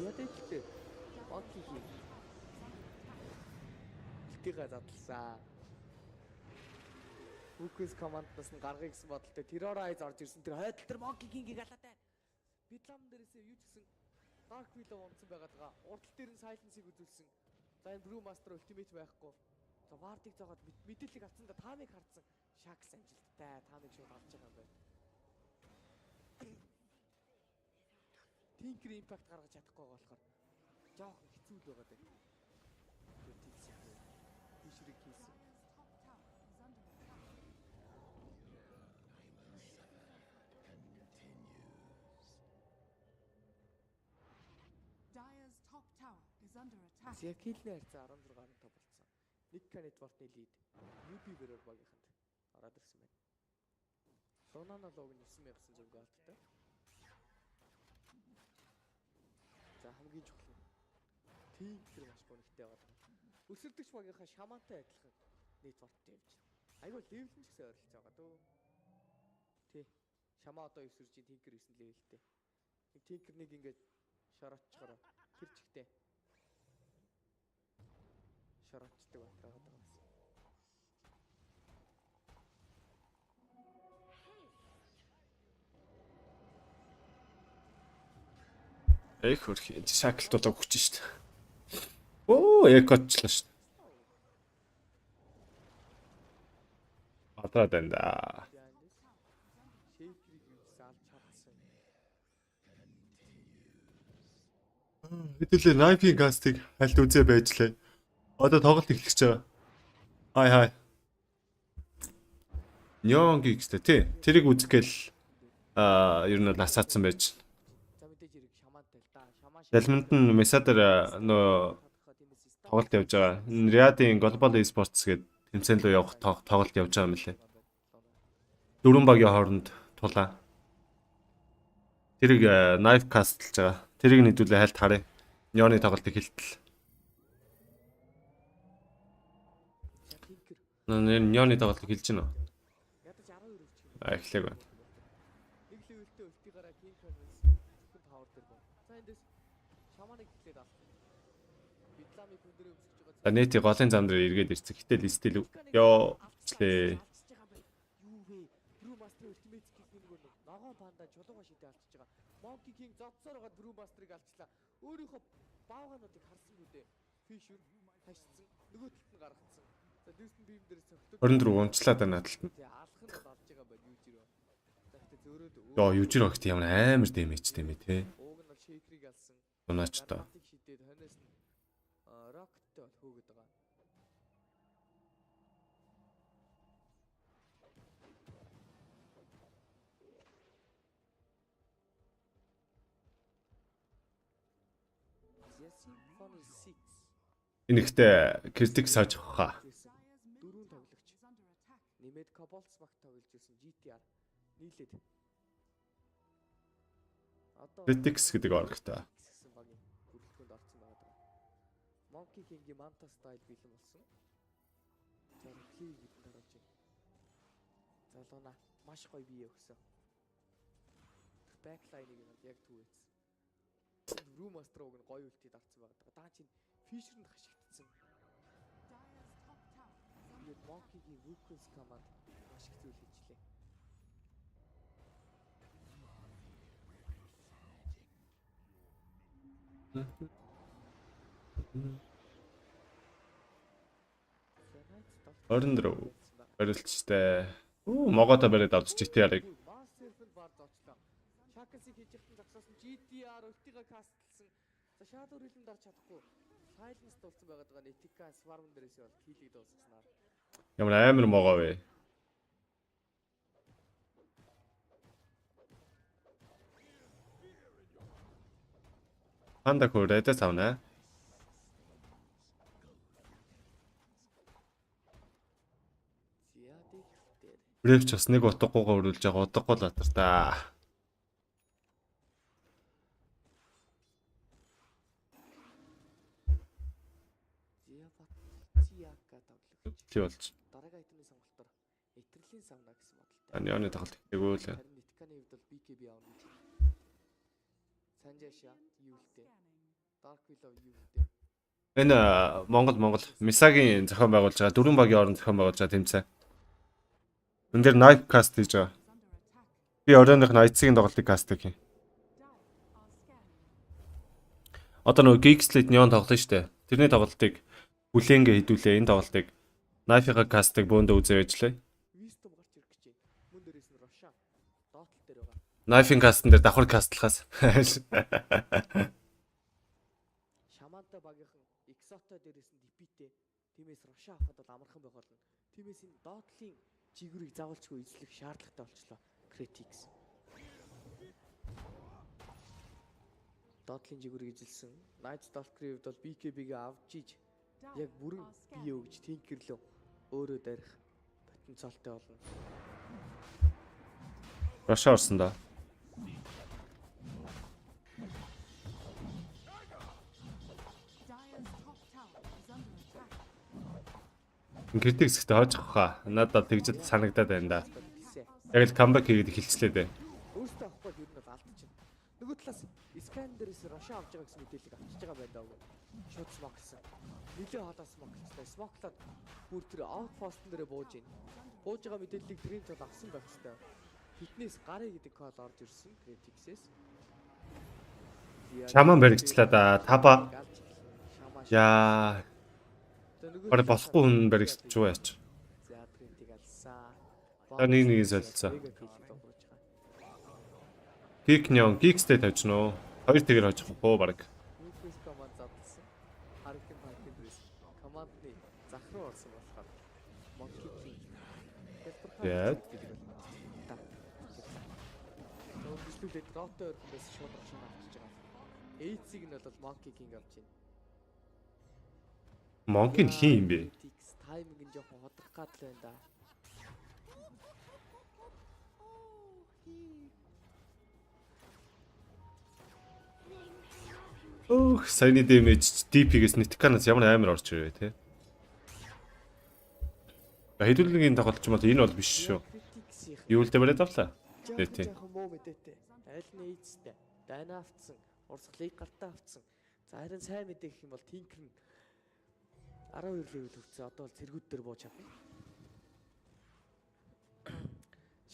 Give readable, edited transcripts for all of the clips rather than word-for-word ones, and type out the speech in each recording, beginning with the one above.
Юутэй Моки хий. Хитгээ задлаа. Үкс команднаас нь гаргая гэсэн бодолтой террорайз орж ирсэн. Тэр хойдол тэр Моки Кингийг алаатай. Бидлам дээрээсээ юу ч гэсэн Dark Willow унтсан байгаад байгаа. Урдл дээр нь Silence-ийг үзүүлсэн. За энэ Brew Master Ultimate байхгүй. За Ward-ыг зоогоод мэдээлэл авсан да Тамиг хардсан. Shax амжилттай. Тамиг шууд авч байгаа юм байна. Tinker impact гаргаж чадахгүй болохоор жоохон хэцүү л байгаа даа. Тийшрийг хийсэн. SEA Qual-ийн харьцаа 16.5 болцсон. Ник Network-ны лид UP Mirror багийнханд ороод ирсэн байна. Лунана лог нь 9,900 голдтой. За хамгийн чухал нь Tinker маш гонхтой байгаа. Өсөрдөгч багийнхаа шамантай адилхан network-тэй явж байна. Айгуу левел нь ч гэсэн ойролцоо байгаа дөө. Тий. Шамаа одоо өсөрж Tinker 9 левелтэй. Нэг Tinker-ыг ингээд шороочхороо тэр чигтээ шороочдаг батрагаад байгаа юм. Эх хөрхи шаклтуудаа өгч шít. Оо экочлаа шít. Атраад байна да. Хэдүүлээ найпийн кастыг хальт үзээ байжлаа. Одоо тоглолт эхлэж байгаа. Хай. Нён гикстэй тий. Тэрийг үзэхгээл ер нь насаадсан байж. Залманд нь месадэр нөө тоглолт явж байгаа. Риадын Global Esports гэдэг тэмцээн рүү явах тоглолт явж байгаа юм лээ. Дөрвөн багийн хооронд тулаа. Тэрийг knife castlж байгаа. Тэрийг нэдүүлээ хальт харъя. Нёны тоглолт эхэлтэл. Нёны тоглолт эхэлж байна уу? Эхлэв байна. Нэг левелтэй өлтийгаараа King Convince зөвхөн power дээр байна. За эндээс шаманыг эхлээд авах. Бидламыг хүндрээ өсгөж байгаа. За нийти голын зам дээр эргээд ирсэн. Гэтэл стил ёо члээ. Юу вэ? Brew Master Ultimate skill нэг ногоон панда чулууга шидэ алдчихж байгаа. Monkey King зодсоор байгаа Brew Master-ыг алчлаа. Өөрийнхөө баагаануудыг харсан үдэ. Fisher хашсан. Нөгөө талд нь гаргацсан. За Dustin Beam дээрээс цогтод 24 унчлаад байна надалт нь. алах нь болж байгаа байна юужирөө. Тэгтээ зөөрөөд Ёо юужир огт ямар амар дэмэжтэй юм бэ те. ууг нь шейкрийг алсан. Унаач та. Шидээд хойноос нь рокеттэй бол хөөгд байгаа. Symphony 6 Энэхтэй критик сааж авах. дөрвөн тоглогч нэмээд Cobalt's баг тоглож ирсэн GTR нийлээд одоо Critics гэдэг оргтой. гэсэн багийн бүрэлдэхүүнд орсон байгаа. Monkey King-ийн Manta style бэлэн болсон. За Play гэдэг дараач. Залууна маш гоё бие өгсөн. Backline-ыг нь яг түүээсэн. Brew Master-ыг нь гоё үлтээд авсан байгаа. Даа чинь Fisher-нд хашигдсан. Тэгээд Monkey-гийн Rookus команд маш их зүйл хийжлээ. Орндроо барилчтай. Могота бариад авч GTR-ыг. Шакасыг хийж ихтэн зогсоосон GTR өлтийгээ кастлсан. За Shadow Realm дарж чадахгүй. Silence дуулсан байгаа Netika Swarm дээрээс бол хийлийг дуусгаснаар. Ямар амар могоо вэ? Анда хүрээд савна. Брэвч бас нэг утгагүйгаа өрүүлж байгаа утгагүй л атар та. Тий болж. Дараагийн айтемын сонголтоор Этерлийн савна гэсэн бодолтой. Анианы тоглолт хийгээгүй л. Харин Нетканы хувьд бол BKB аавна гэж. Санжаша юултэй. Dark Willow юу гэдэг. Энэ Монгол Мисагийн зохион байгуулж байгаа дөрвөн багийн орон зохион байгуулж байгаа тэмцээн. Энд дээр knife cast хийж байгаа. Би оройных Knights-ийн тоглолтыг каст гэх юм. Одоо нөгөө GeekSlate neon тоглоно шүү дээ. Тэрний тоглолтыг бүлээнгээ хідүүлээ. Энэ тоглолтыг knife-ийн кастыг бөөндөө үзээ ажиллая. Wisdom гарч ирэх гэж байна. Мөн дээрээс нь Russia доотлол дээр байгаа. Knife-ийн кастн дээр давхар кастлахаас. Шамантай багийнхан Exoto дээрээс нь Dipite. Тиймээс Russia авахд бол амархан байх болно. Тиймээс энэ доотлын жигүүрийг заавалчгүй эзлэх шаардлагатай болчлоо. Critics. Доотлын жигүүрийг эзэлсэн. Night Stalker-ийн хувьд бол BKB-гээ авч иж яг бүрэн бие өгч Tinker-лөө өөрөө дарих потенциалтай болно. Russia орсон да. Критик хэсэгтээ хойж авах хаа. Надад тэгжэл санагдаад байна да. Яг л камбэк хийгээд эхэлчлээ дээ. Өөртөө авахгүй юу нь бол алдчихна. Нөгөө талаас Scanner-ээс Russia авч байгаа гэсэн мэдээллийг авчиж байгаа байдаг. Шууд смоклсан. Нилээ хоолоо смоклцлаа. Смоклаад бүр тэр outpost нэрээ бууж ийн. Бууж байгаа мэдээллийг тэрийн тул авсан байх хэвээр. Фитнес гарыг гэдэг кол орж ирсэн Critics-ээс. Шаман баригчлаа да. Таба. Яа. Бараг болохгүй хүн баригч юу яач. За Critics алсан. За нэг солилцоо. GeekSlate тавьж нөө. Хоёр тэгэр хожих хөө бараг. Nucleus command задлсан. Hurricane Hurricane-ээс командны зах руу орсон болохоор Monkey King. Яа. Төсөлөд Roto өргөнөөс шууд Russia авчиж байгаа. AC-г нь бол Monkey King авч байна. Monkey нь хин юм бэ? Тайминг нь жоохон ходрох гад л байна да. Саяны damage DP-гээс Nitkana-с ямар амар орж ирвэ те. Хэдүүлгийн тоглолч юм бол энэ бол биш шүү. Юу л дээ бариад авлаа. Тийм. Муу мэдээтэй. Аль нь эцтэй. Дайна автсан. Урсгалыг гартаа автсан. За харин сайн мэдээ гэх юм бол Tinker нь 12 level хүрсэн. Одоо бол цэргүүд дээр бууж чадна.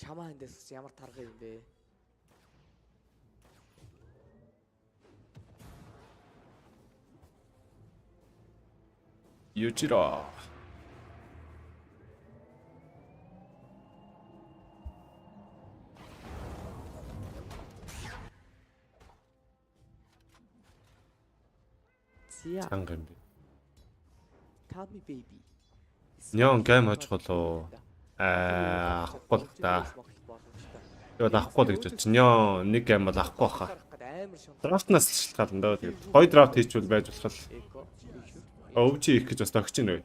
Шамаа эндээс ямар тарга юм бэ? Южиро. Анган би. Tami baby. Нён гейм хож болоо. Авахгүй л та. Тэгвэл авахгүй л гэж бодчих. Нён нэг гейм бол авахгүй хаа. Драфтнаас л шалтгаална даа. Тэгээд гоё драфт хийчихвэл байж болох л. Өвчи их гэж бас тогч нэ.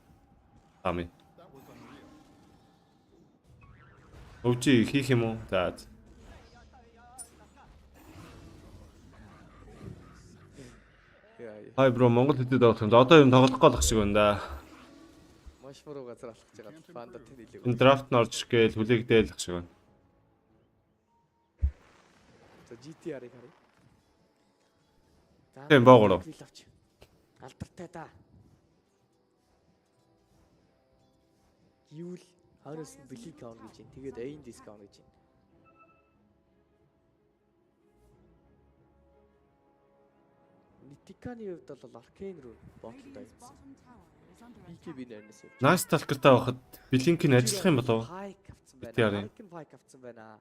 Тами. Өвчи хийх юм уу? За. Хай бро Монгол хэдэд авах юм. Одоо юм тоглохгүй болох шиг байна да. Маш буруу газар алхаж байгаа. Фандад хэлээ. Энэ драфт нь орж гээл хүлээгдээл шиг байна. За GTR-ыг харъя. Тийм боогоро. Алдартай да. Юул хойроос нь блик аун гэж байна. Тэгээд aim disc аун гэж байна. Nitkana-ны хувьд бол Arcane руу ботлоо ийдсэн. BKB нэрнээс явж. Nice Stalker-тай байхад Blink-ийн ажиллах юм болов уу? Arcane Pike авсан байна.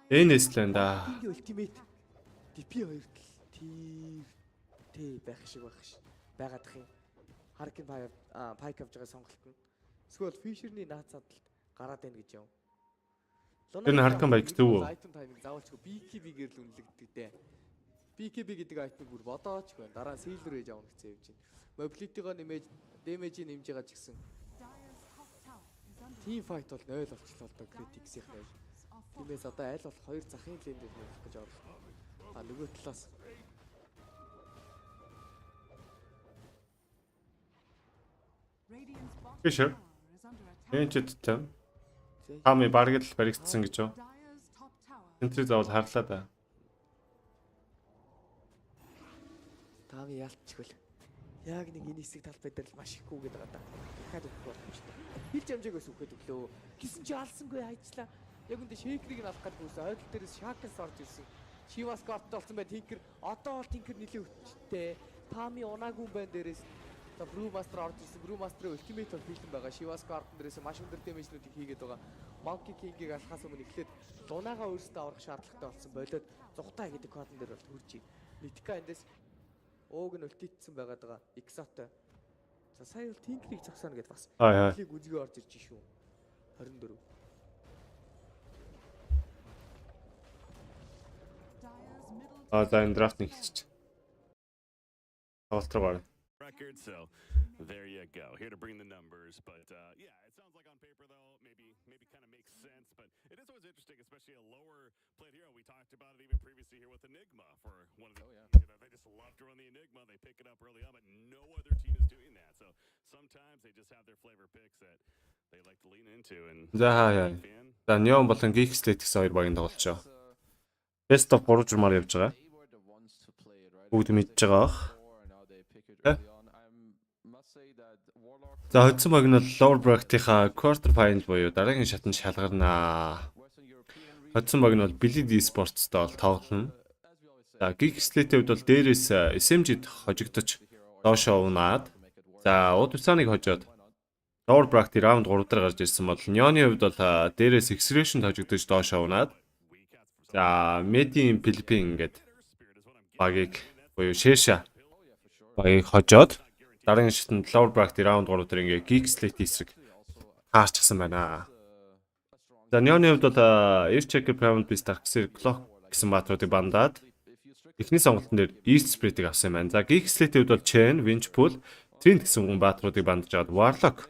Энэс л энэ да. Ultimate DP2 T байх шиг байгаад их юм. Arcane Pike авж байгаа сонголт нь. Эсвэл Fisher-ны наад задалд гараад байна гэж юм. Энэ Arcane Pike төв үү? Item timing заавалчгүй BKB-гээр л үнэлэгддэг дээ. BKB гэдэг item бүр бодооч байна. Дараа нь Sealer ээж авах гэсэн явж байна. Mobility-го нэмэж damage-ийг нэмж байгаа ч гэсэн. Team fight бол 0 болчихлоо л доо Critics-ийн нэр. Тиймээс одоо аль болох хоёр захын лэнд дээр явах гэж орлоо. А нөгөө талаас Fisher. Энэ ч тийм. Тами бараг л баригдсан гэж юу? Энтрий заавал харлаа да. Тами яалтчихвал. Яг нэг энэ хэсэг талбай дээр л маш их гүгээд байгаа да. Дахиад өгөх боломжтой. Хилж амжаагаас үхээд өглөө. Гисэн чи алсангүй хайчлаа. Яг үндэ шейкрийг нь алах гэдэг үсэн. Ойдол дээрээс шакас орж ирсэн. Шивас карттай болсон бай Тинкер. Одоо бол Тинкер нэлээд өчтэй. Тами унаагүй юм байна дээрээс. За Брумастер орж ирсэн. Брумастерын ультимейт бол хийлэн байгаа. Шивас картн дээрээс маш өндөр дэмэжнүүдийг хийгээд байгаа. Monkey King-ийг алхахаас өмнө эхлээд лунаагаа өөрсдөө аврах шаардлагатай болсон болоод зугтай гэдэг кодон дээр бол хүрч ий. Литка эндээс ууг нь ультитсэн байгаад байгаа. Exoтой. За сая бол Тинкерийг зогсооно гэдээ бас. Клик үзгээ орж ирж шүү. 24. За энэ драфт нэг хэлчих. Толтроо. So there you go. Here to bring the numbers, but yeah, it sounds like on paper though, maybe kind of makes sense, but it is always interesting, especially a lower played hero. We talked about it even previously here with Enigma for one of the. You know, they just love to run the Enigma. They pick it up early on, but no other team is doing that. So sometimes they just have their flavor picks that they like to lean into. And за Neon болон GeekSlate гэсэн хоёр багийн тоглолцоо. Best of 3 журмаар явж байгаа. Бүгд мэдж байгаа бах. За hodсон баг нь lower bracket-ийнхаа quarter final буюу дараагийн шатанд шалгарнаа. Hodсон баг нь бол Bleed Esports-тай бол тоглоно. За GeekSlate-ийн хувьд бол дээрээс SMG-д хожигдож доошоо унаад. За Удвцааныг хожоод lower bracket раунд 3 дээр гарч ирсэн бол Neon-ийн хувьд бол дээрээс Expression хожигдож доошоо унаад. За Medin Philippine ингээд багийг буюу Шеша багийг хожоод дараагийн шатанд lower bracket раунд 3 дээр ингээ GeekSlate эсрэг хаарчихсан байна. За Neon-ийн хувьд бол Air Checker Pound Beast Darkseer Clock гэсэн баатруудыг бандаад эхний сонголтын дээр East Spirit-ийг авсан байна. За GeekSlate-ийн хувьд бол Chain, Winchpool, Trent гэсэн баатруудыг бандаж аваад Warlock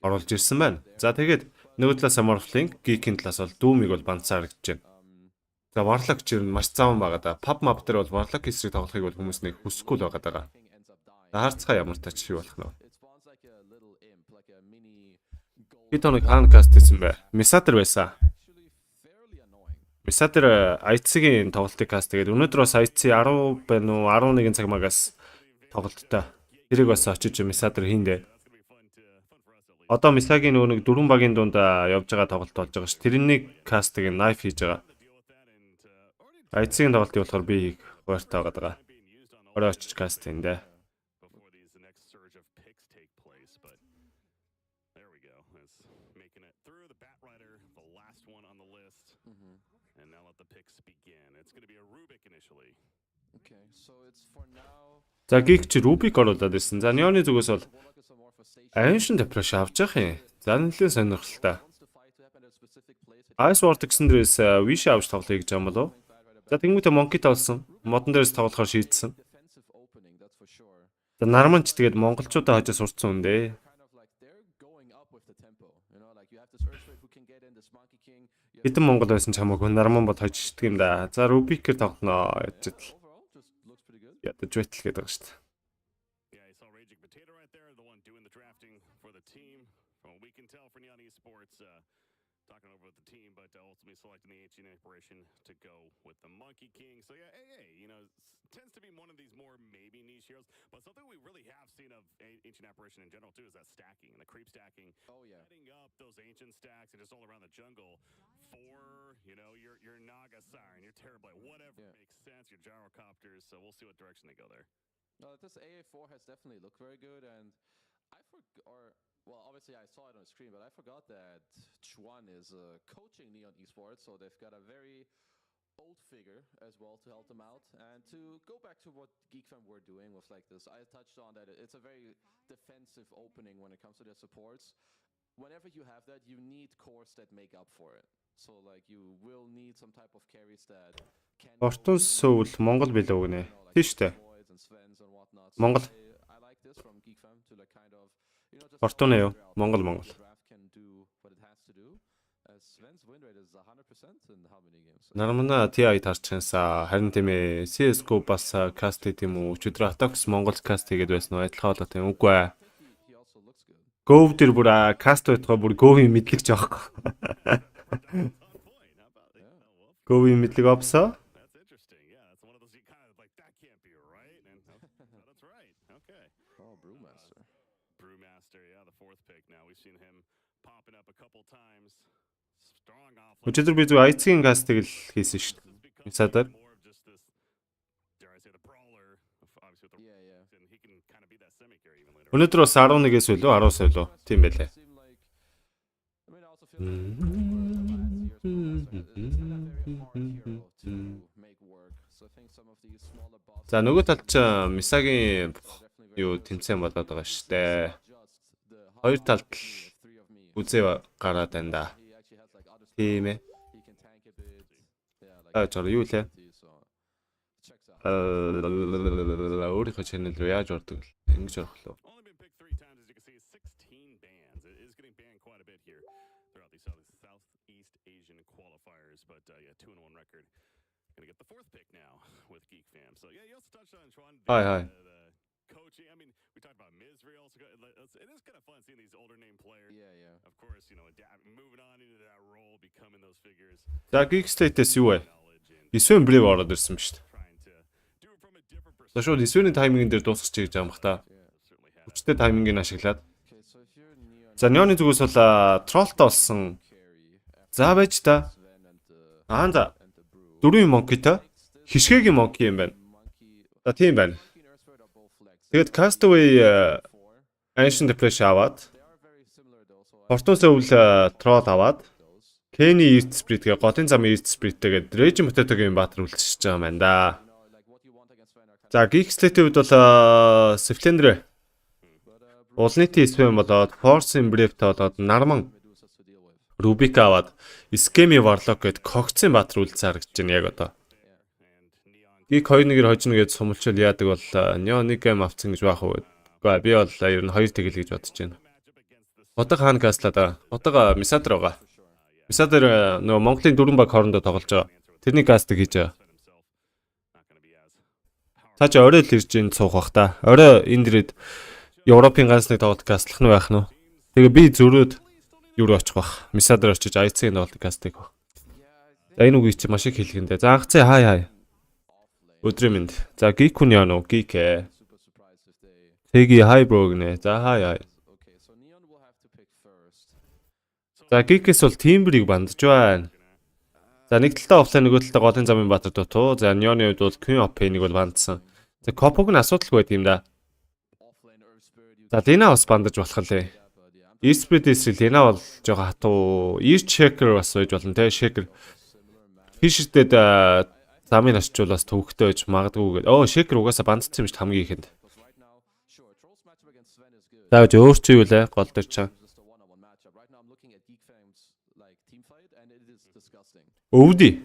оруулж ирсэн байна. За тэгээд нөгөө талаас Morphling, Geek-ийн талаас бол Doom-ыг бол бандсаар харагдаж байна. За Warlock ч маш заван байгаа да. Pub map дээр бол Warlock эсрэг тоглохыг бол хүмүүс нэг хүсэхгүй л байгаа. Харцгаа ямар тач юу болох нь. Хитоныг хаана каст хийсэн бэ? Misater байсан. Misater IC-ийн тоглолтыг каст тэгээд өнөөдөр бас IC 10 байна уу 11 цаг магаас тоглолттой. Тэрийг бас очиж Misater хийндэ. Одоо Misaгийн нөгөө нэг 4 багийн дунд явж байгаа тоглолт болж байгаа ш. Тэрнийг кастыг knife хийж байгаа. IC-ийн тоглолтыг болохоор би хийх хууртай байгаа. Орой очиж каст хийндэ. За Geek чи Rubik оруулаад ирсэн. За Neon-ы зүгээс бол Ancient Approach авч явах юм. За нэлээд сонирхолтой. Ice Ward гэсэн дээрээс Wish авч тоглоё гэж юм болов. За тэнгуүтэ Monkey тавсан. Модон дээрээс тоглохоор шийдсэн. За Нарманч тэгээд монголчуудаа хожоо сурцсан үндэ. Хэдэн монгол байсан ч хамаагүй Нарман бод хожигддаг юм да. За Rubik-ээр тоглоно гэж л. Ядаж байтал гэдэг байгаа шүү дээ. Talking over with the team, but ultimately selecting the ancient apparition to go with the Monkey King. So yeah, hey, you know, tends to be one of these more maybe niche heroes, but something we really have seen of ancient apparition in general too is that stacking, the creep stacking. Oh yeah, setting up those ancient stacks and just all around the jungle for, you know, your Naga Siren, your Terrorblade, whatever makes sense, your gyrocopters. So we'll see what direction they go there. No, this AA4 has definitely looked very good, and well, obviously I saw it on the screen, but I forgot that Chuan is coaching Neon Esports, so they've got a very old figure as well to help them out. And to go back to what GeekFam were doing was like this, I touched on that it's a very defensive opening when it comes to their supports. Whenever you have that, you need cores that make up for it. So like you will need some type of carries that can Ортон Soul Монгол билээ үгнэ. Тийш үү? Монгол. I like this from GeekFam to like kind of Ортон ээ юу? Монгол. Нармана TI тарчханса харин тийм ээ CS:GO бас каст хийм үү? Өчигдөр Atox Монгол каст хийгээд байсан уу? Адилхан болоо тийм үгүй ээ. Go дээр бүр каст байтгаа бүр Go-ийн мэдлэг жоох. Go-ийн мэдлэг опсоо. seen him popping up a couple times. Strong offline. Өчигдөр би зөв IC-ийн кастыг л хийсэн шүү дээ. Месадаар. More of just this, dare I say, the brawler. Obviously, with the, and he can kind of be that semi-carry even later. Өнөөдөр бас 11-ээс үлээ 10-аас үлээ. Тийм байлээ. За нөгөө талд ч Мисагийн юу тэмцээн болоод байгаа шүү дээ. Хоёр талд үзээ гараад байна да. Тийм ээ. Жоо юу лээ? Өөрийнхөө channel руу яаж ордог вэ? Ингэж орох лөө. Only been picked 3 times, as you can see, 16 bans. It is getting banned quite a bit here throughout these Southeast Asian qualifiers. But yeah, 2-1 record. Gonna get the 4th pick now with Geek Fam. So yeah, you also touched on Chuan. Hi. The coaching. I mean, we talked about Misri also. It is kind of fun seeing these older name players. Yeah. Of course, you know, moving on into that role, becoming those figures. За GeekSlate-с юу вэ? 9 брев ороод ирсэн ба шүү дээ. За шууд 9-ийн тайминг дээр дуусчих гэж байгаа юм бах та. Хүчтэй таймингийг ашиглаад. За Неоны зүгээс бол троллт болсон. За байж та. За 4 монкитой хишгээгийн монки юм байна. За тийм байна. Тэгээд Castaway Ancient Flash аваад Fortune өвл трол аваад Kenny Earth Spirit гээ годын замын Earth Spirit-тэйгээ Rage Potato-гийн баатар үлдчихэж байгаа юм байна да. За GeekSlate-ийн хувьд бол Splendor Ulnity spam болоод Force Emblem болоод Нарман Rubik аваад Skemi Warlock гэд когцын баатар үлдсэн харагдаж байна яг одоо. Geek 2-1-ээр хожно гэж сумалчвал яадаг бол Neon 1 game авцсан гэж байх уу? Гэхдээ би бол ер нь 2 тэгэл гэж бодож байна. Утга хаана кастлаад байгаа? Утга Месадэр байгаа. Месадэр нөгөө Монголын 4 баг хоорондоо тоглож байгаа. Тэрний кастыг хийж байгаа. Цааш орой л ирж ин цуух бах та. Орой энэ дэрэд Европын ганцны тоглолт кастлах нь байх нь. Тэгээ би зөрөөд юу руу очих бах. Месадэр очиж IC-ийн тоглолт кастыг бах. За энэ үгийг чи маш их хэлгэндээ. За анхцээ хай. Өдрийн мэнд. За Geek хүн яа нөө Geek ээ. Тэги хай бро гинэ. За хай. За Geek-с бол Timber-ыг бандж байна. За нэг талдаа офлайн нөгөө талдаа голын замын баатар дутуу. За Neon-ы хувьд бол Queen of Pain-ыг бол бандсан. За Copog нь асуудалгүй байт юм да. За Lena бас бандаж болох лээ. Eastbridge-с Lena бол жоо хатуу. East Shaker бас байж болно те. Shaker. Fisher-дэд замын ашчул бас төвхтэй байж магадгүй гэдэг. Shaker угаасаа бандсан юм шүү хамгийн ихэнд. За өөр чи юу лээ? Гол дээр чаа. Өвди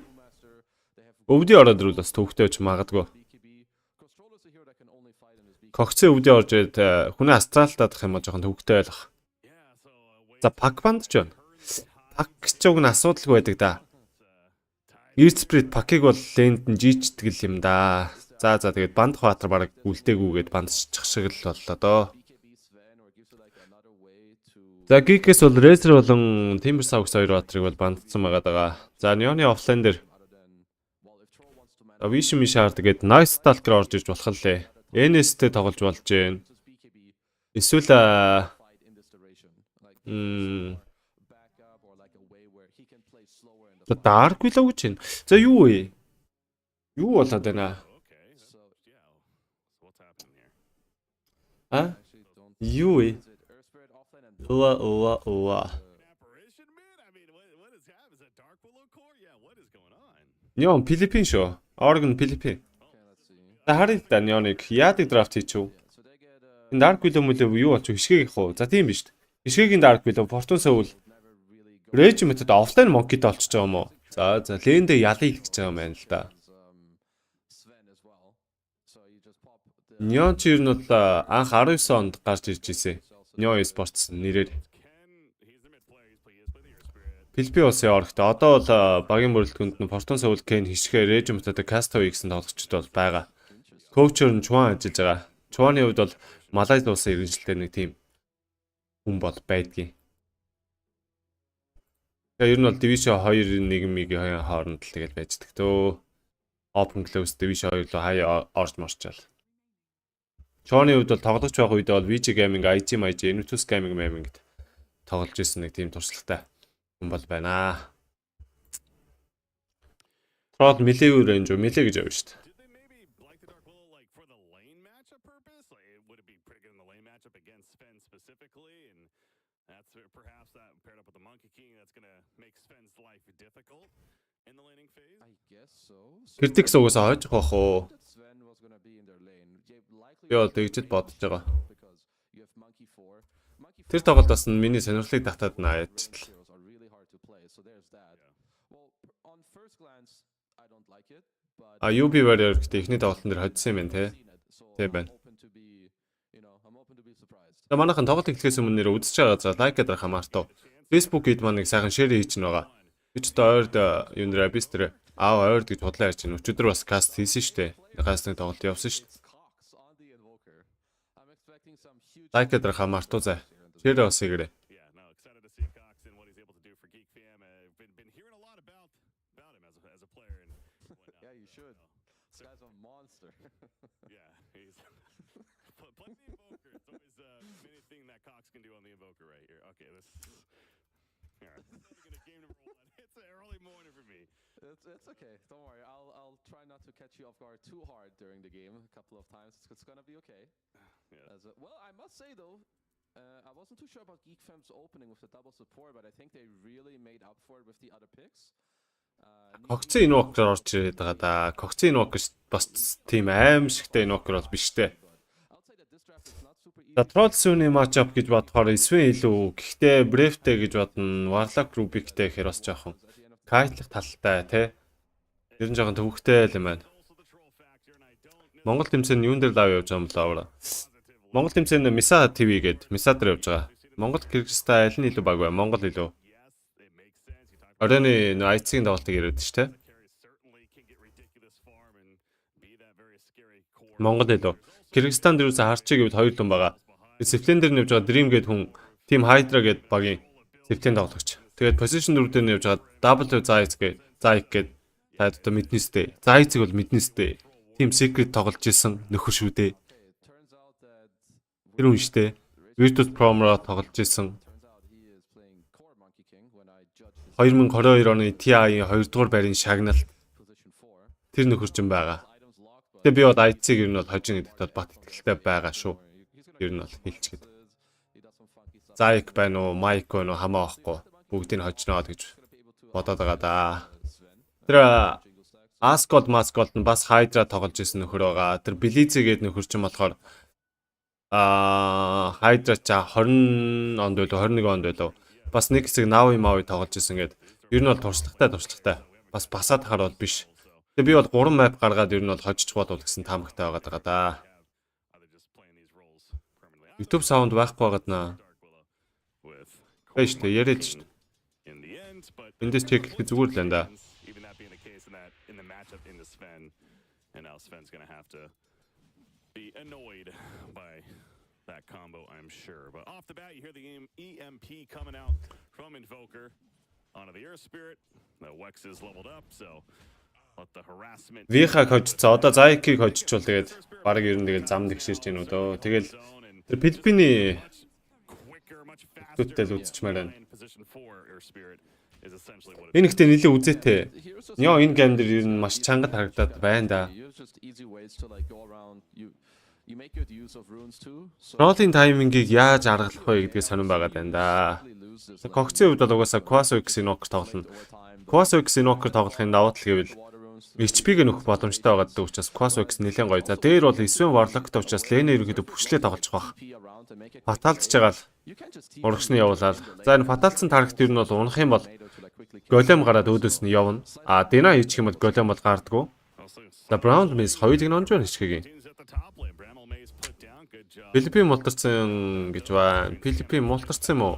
ороод ирвэл бас төвхтэй байж магадгүй. Когцын өвди орж ирээд хүнээ астралтаадах юм бол жоохон төвхтэй байлах. За пак бандж байна. Пак ч уг нь асуудалгүй байдаг да. Earth Spirit пакийг бол ленд нь жийчдэг юм да. За тэгээд бандах баатар бараг үлдээгүйгээд бандчих шиг л боллоо доо. За Geek-с бол Razer болон Timber Sauce 2 баатрыг бол бандсан байгаа. За Neon-ы офлайн дээр Vision Mishard гээд Nice Stalker орж иж болох лээ. NS-тэй тоглож болж гэн. Эсвэл Dark Willow гэж байна. За юу вэ? Юу болоод байна? Юу вэ? Neon Philippine шүү. Oregon Philippine. За харъя л да Neon-ыг яадаг драфт хийчихв. Энэ Dark Willow мөлөө юу болчих хишгээг их уу? За тийм биш. Хишгээгийн Dark Willow Fortune Soul Rage метод офлайн монкид олчж байгаа юм уу? За лэндэ ялыг гэж байгаа юм байна л да. Neon ч юм бол анх 19 онд гарч ирж ирсэн. Neon Sports нэрээр. Филиппин улсын орогтой. Одоо бол багийн бүрэлдэхүүнд нь Fortune Soul Ken хишгээ Rage метод Castaway гэсэн тоглогчд бол байгаа. Коучер нь Chuan ажиллаж байгаа. Chuan-ы хувьд бол Малайз улсын иргэншилтэй нэг тийм хүн бол байдгийн. Тэгээ ер нь бол Division 2 нийгмийн хооронд л тэгэл байждаг төө. Open Close Division 2 руу хаяа орж марчаал. Chuan-ы хувьд бол тоглож байх үедээ бол VG Gaming, IG, Envitus Gaming гэд тоглож исэн нэг тийм туршлагатай хүн бол байна. Трол милээ range уу милээ гэж явна шүү дээ. Did they maybe like the Dark Willow like for the lane matchup purpose? Like, would it be pretty good in the lane matchup against Sven specifically? And that's perhaps that paired up with the Monkey King that's gonna make Sven's life difficult in the laning phase. I guess so. Критикс угаасаа хойж авах уу? Sven was gonna be in their lane. Би бол тэгжэд бодож байгаа. Because you have Monkey 4. Тэр тоглолт бас миний сонирхлыг татаад наадчихлаа. Are really hard to play. So there's that. Well, on first glance I don't like it, but UB Warrior гэдэг ихний тоглолтын дээр хоцсон юм байна те. Тийм байна. I'm open to be surprised. За манайхан тоглолт эхлэхээс өмнө нэр үзэж байгаа за лайк гэдэг хамаартай. Facebook ид маань нэг сайхан шеэр хийж байгаа. Би ч одоо ойрд юу нэрэ бис тэр ойрд гэж бодлоо ярьж байна. Өчигдөр бас каст хийсэн шүү дээ. Кастинг тоглолт явсан шүү дээ. Лайк гэдэг хамаартай за. Шеэр бас хийгээрэй. Yeah, no, excited to see Cox and what he's able to do for Geek Fam. Been hearing a lot about him as a player and whatnot. Yeah, you should. This guy's a monster. Yeah, he's plenty of Invoker. It's always anything that Cox can do on the Invoker right here. Okay, this. All right, I'm gonna game number 1. It's an early morning for me. It's okay. Don't worry. I'll try not to catch you off guard too hard during the game. A couple of times. It's gonna be okay. Yeah. Well, I must say though, I wasn't too sure about Geek Fam's opening with the double support, but I think they really made up for it with the other picks. Когцын инвокер орж ирээд байгаа да. Когцын инвокер бас тийм аимшигтай инвокер бол биш дээ. За Trollsune matchup гэж бодохоор Sven илүү гэхдээ Brave-тэй гэж бодно. Warlock Rubik-тэй гэхээр бас жоохон кайтлах талтай тий. Ер нь жоохон төвхтэй л юм байна. Монгол тэмцээн юун дээр лав явж байгаа юм болоо. Монгол тэмцээн Misa TV гээд Misa дээр явж байгаа. Монгол Кыргызстан аль нь илүү баг вэ? Монгол илүү. Оройны IC-ийн тоглолтыг яриад шүү дээ. Монгол илүү. Кыргызстан дээрээс харчиг гэвэл хоёр л юм байгаа. Сефлен дээр нэвж байгаа Dream гээд хүн Team Hydra гээд багийн Сефлен тоглогч. Тэгээд position 4 дээр нэвж байгаа W Zayx гээд таад одоо мэднэстэй. Zayx бол мэднэстэй. Team Secret тоглож исэн нөхөр шүү дээ. Тэр хүн штэ. Virtus Pro-ро тоглож исэн. 2022 оны TI 2 дугаар байрын шагналт тэр нөхөрчин байгаа. Тэгээ би бод IC-г ер нь бол хожин гэдэгт бат итгэлтэй байгаа шүү. Ер нь бол хэлчихэд. Zayx байна уу, Mike байна уу хамаа авахгүй. Бүгдийг хожноо гэж бодоод байгаа да. Тэр Ascot Mascot нь бас Hydra тоглож исэн нөхөр байгаа. Тэр Blizzy гээд нөхөрчин болохоор Hydra ча 20 онд байлоо 21 онд байлоо. Бас нэг хэсэг Navi тоглож исэн гээд ер нь бол туршлагатай. Бас басаад хахаар бол биш. Тэгээ би бол 3 map гаргаад ер нь бол хожиж бодвол гэсэн таамагтай байгаа даа да. YouTube sound байхгүй байгаад наа. Баяж тэ яриад шүү. Эндээс чек хийх зүгээр л энэ да. And now Sven's going to have to be annoyed by that combo, I'm sure. But off the bat, you hear the EMP coming out from Invoker onto the Air Spirit. The Wex is leveled up, so let the harassment... Вихаг хожицоо. Одоо Zayx-ыг хожичвол тэгээд баг ер нь тэгээд зам нэгширч гинүү дөө. Тэгэл тэр Филиппиний төтөл үзчихмээр байна. Энэ ихтэй нэлээ үзээтэй. Яа энэ гейм дээр ер нь маш чангад харагдаад байна да. Троллын таймингийг яаж аргалах вэ гэдгийг сонирн байгаад байна да. Когцын хувьд бол угаасаа Quasar-X Invoker тоглоно. Quasar-X Invoker тоглохын давуу тал гэвэл HP-г нөхөх боломжтой байгаа гэдэг учраас Quasar-X нэлээд гоё. За дээр бол Sven Warlock-тай учраас лейнер ерөөдөө бүчлээ тоглож байгаа. Фаталцж байгаа л урагшны явуулаад. За энэ фаталцсан таргет ер нь бол унах юм бол голем гараад өөдөөс нь явна. Дина хийчих юм бол голем бол гардггүй. За Brown Maze хоёулыг нь онж байна хичгээгийн. Филиппин мултарсан гэж байна. Филиппин мултарсан юм уу?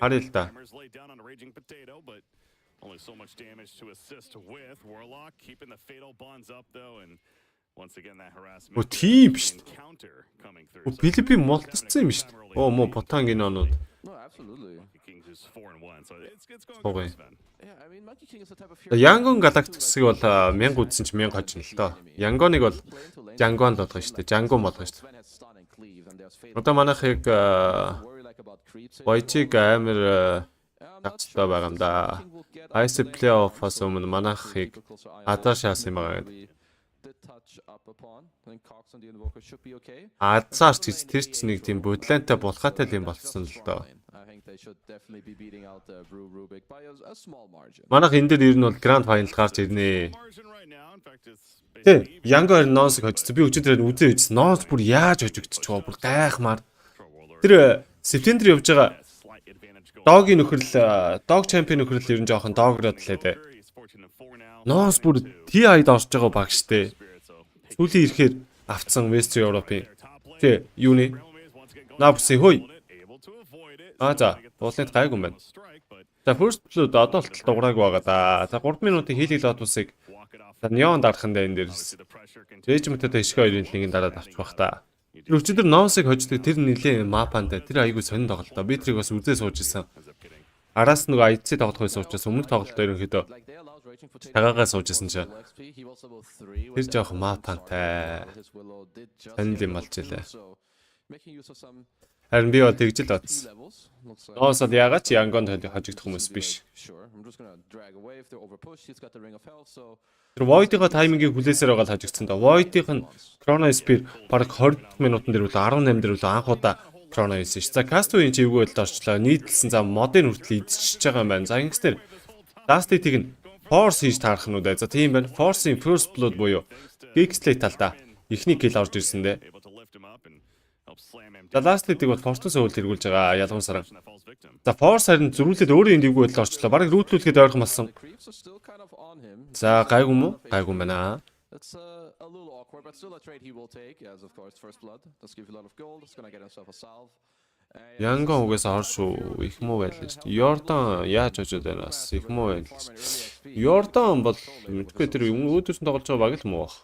Харъя л да. Only so much damage to assist with Warlock keeping the fatal bonds up though and once again that harassment counter coming through. Филиппин мултарсан юм шүү дээ. Муу ботангийн онууд. Kings is 4-1 so it's going Okay. Yeah, I mean Monkey King is the type of hero. Yangon Galactus-ыг бол 1000 үзсэн чи 1000 хожно л доо. Yangon-ыг бол Jangon болгоно шүү дээ. Jangon болгоно шүү дээ. Одоо манайх яг like about creeps. Войчиг амар тацтай байгаа юм да. IC плей-оффоос өмнө манайхыг азар шаас юм байгаа гэдэг. Азарч гэж тэр ч нэг тийм бодлонтой булгаатай юм болцсон л доо. Манайх энэ дээр ер нь бол гранд файнал гарч ирнэ. Тэ, Янго хоёр NoXy хожсон. Би өчигдөр үзээ үзсэн. NoXy бүр яаж хожигдчих вэ? Бүр гайхмаар. Тэр септембер явж байгаа Догийн нөхрөл, Дог чемпион нөхрөл ер нь жоохон доогроод лээ дээ. NoXy бүр TI-д орж байгаа баг штэ. Сүүлийн ирэхээр авцсан Western Europe-ийн. Тэ, юуны? Напси хөөе. За, уулын гайгүй юм байна. За, first blood одоо л дуграаг байгаа да. За, 3 минутын хийлэг лотусыг за неон дарахандаа энэ дээрс. Жэжмэтэд ишгэ хоёрын лингийн дараад авчих бах та. Тэр өчигдөр NoXy хождог тэр нилээ мапанда тэр айгүй сонин тоглолтоо. Би тэрийг бас үзээ сууж исэн. Араас нөгөө IC тоглох байсан учраас өмнөх тоглолтоо ерөнхийдөө тагаагаа сууж исэн чинь тэр жоох мапантай сонин юм болж илээ. Харин би бол тэгж л бодсон. NoXy ягаад ч Янгонд хожигдох хүмүүс биш. Тэр Void-ийн таймингийг хүлээсээр байгаа л хажигдсан да. Void-ийн Chrono Spear бараг 20 минутан дээр үл 18 дээр үл анх удаа Chrono хийсэн ш. За Castaway-ийн чивгүй л орчлоо. Нийтлсэн за модын хүртэл идчихэж байгаа юм байна. За ингэснээр Last-ийг нь Force хийж таарах нь үү. За тийм байна. Force-ийн First Blood буюу GeekSlate талдаа эхний kill орж ирсэн дээ. За Last-ийг бол Force-ос өвөл тэргүүлж байгаа ялгамсараа. За Force харин зөрүүлээд өөрөө энд дэвгүй байдал орчлоо. Бараг рүүтлүүлэхэд ойрхон болсон. За гайгүй мүү? Гайгүй байна. It's a little awkward, but still a trade he will take, as of course first blood. Does give you a lot of gold. It's gonna get himself a salve. Янгон угаас орш шүү. Их муу байлаа шүү. Yordan яаж очоод байна бас их муу байлаа шүү. Yordan бол мэдгүй тэр өөдөөс нь тоглож байгаа баг л муу баг.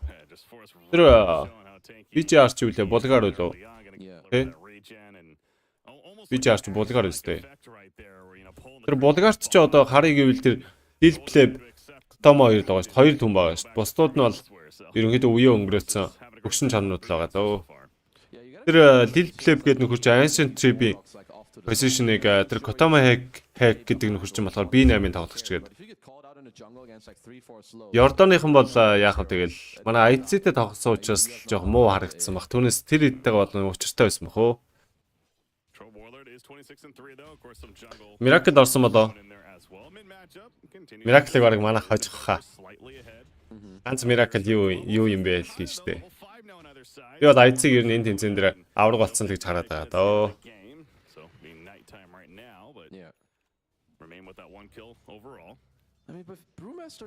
Тэр BGR ч үлээ булгаар үлээ. Тэ? BGR ч булгаар өстэй. Тэр булгаарт ч одоо харыг ивэл тэр Dilpleb Томо хоёр л байгаа шүү. Хоёр түн байгаа шүү. Бусдууд нь бол ерөнхийдөө үеэ өнгөрөөцсөн өгшин чанарууд л байгаа дөө. Тэр Dilpleb гэдэг нөхөр чинь Ancient Tree position-ыг тэр Kotama hack гэдэг нөхөр чинь болохоор B8-ын тоглогч гэдэг. Yordan-ийнхан бол яах вэ тэгэл манай IC-тэй тоглосон учраас жоох муу харагдсан баг. Түүнээс тэр хэдтэйгээ болон учиртай байсан бохоо. Miracle орсон болоо. Miracle-ыг бараг манайх хожих хаа. Ганц Miracle юу юм бэ л гэж штэ. Би бол IC-г ер нь энэ тэмцээн дээр авраг болсон л гэж хараад байгаа доо.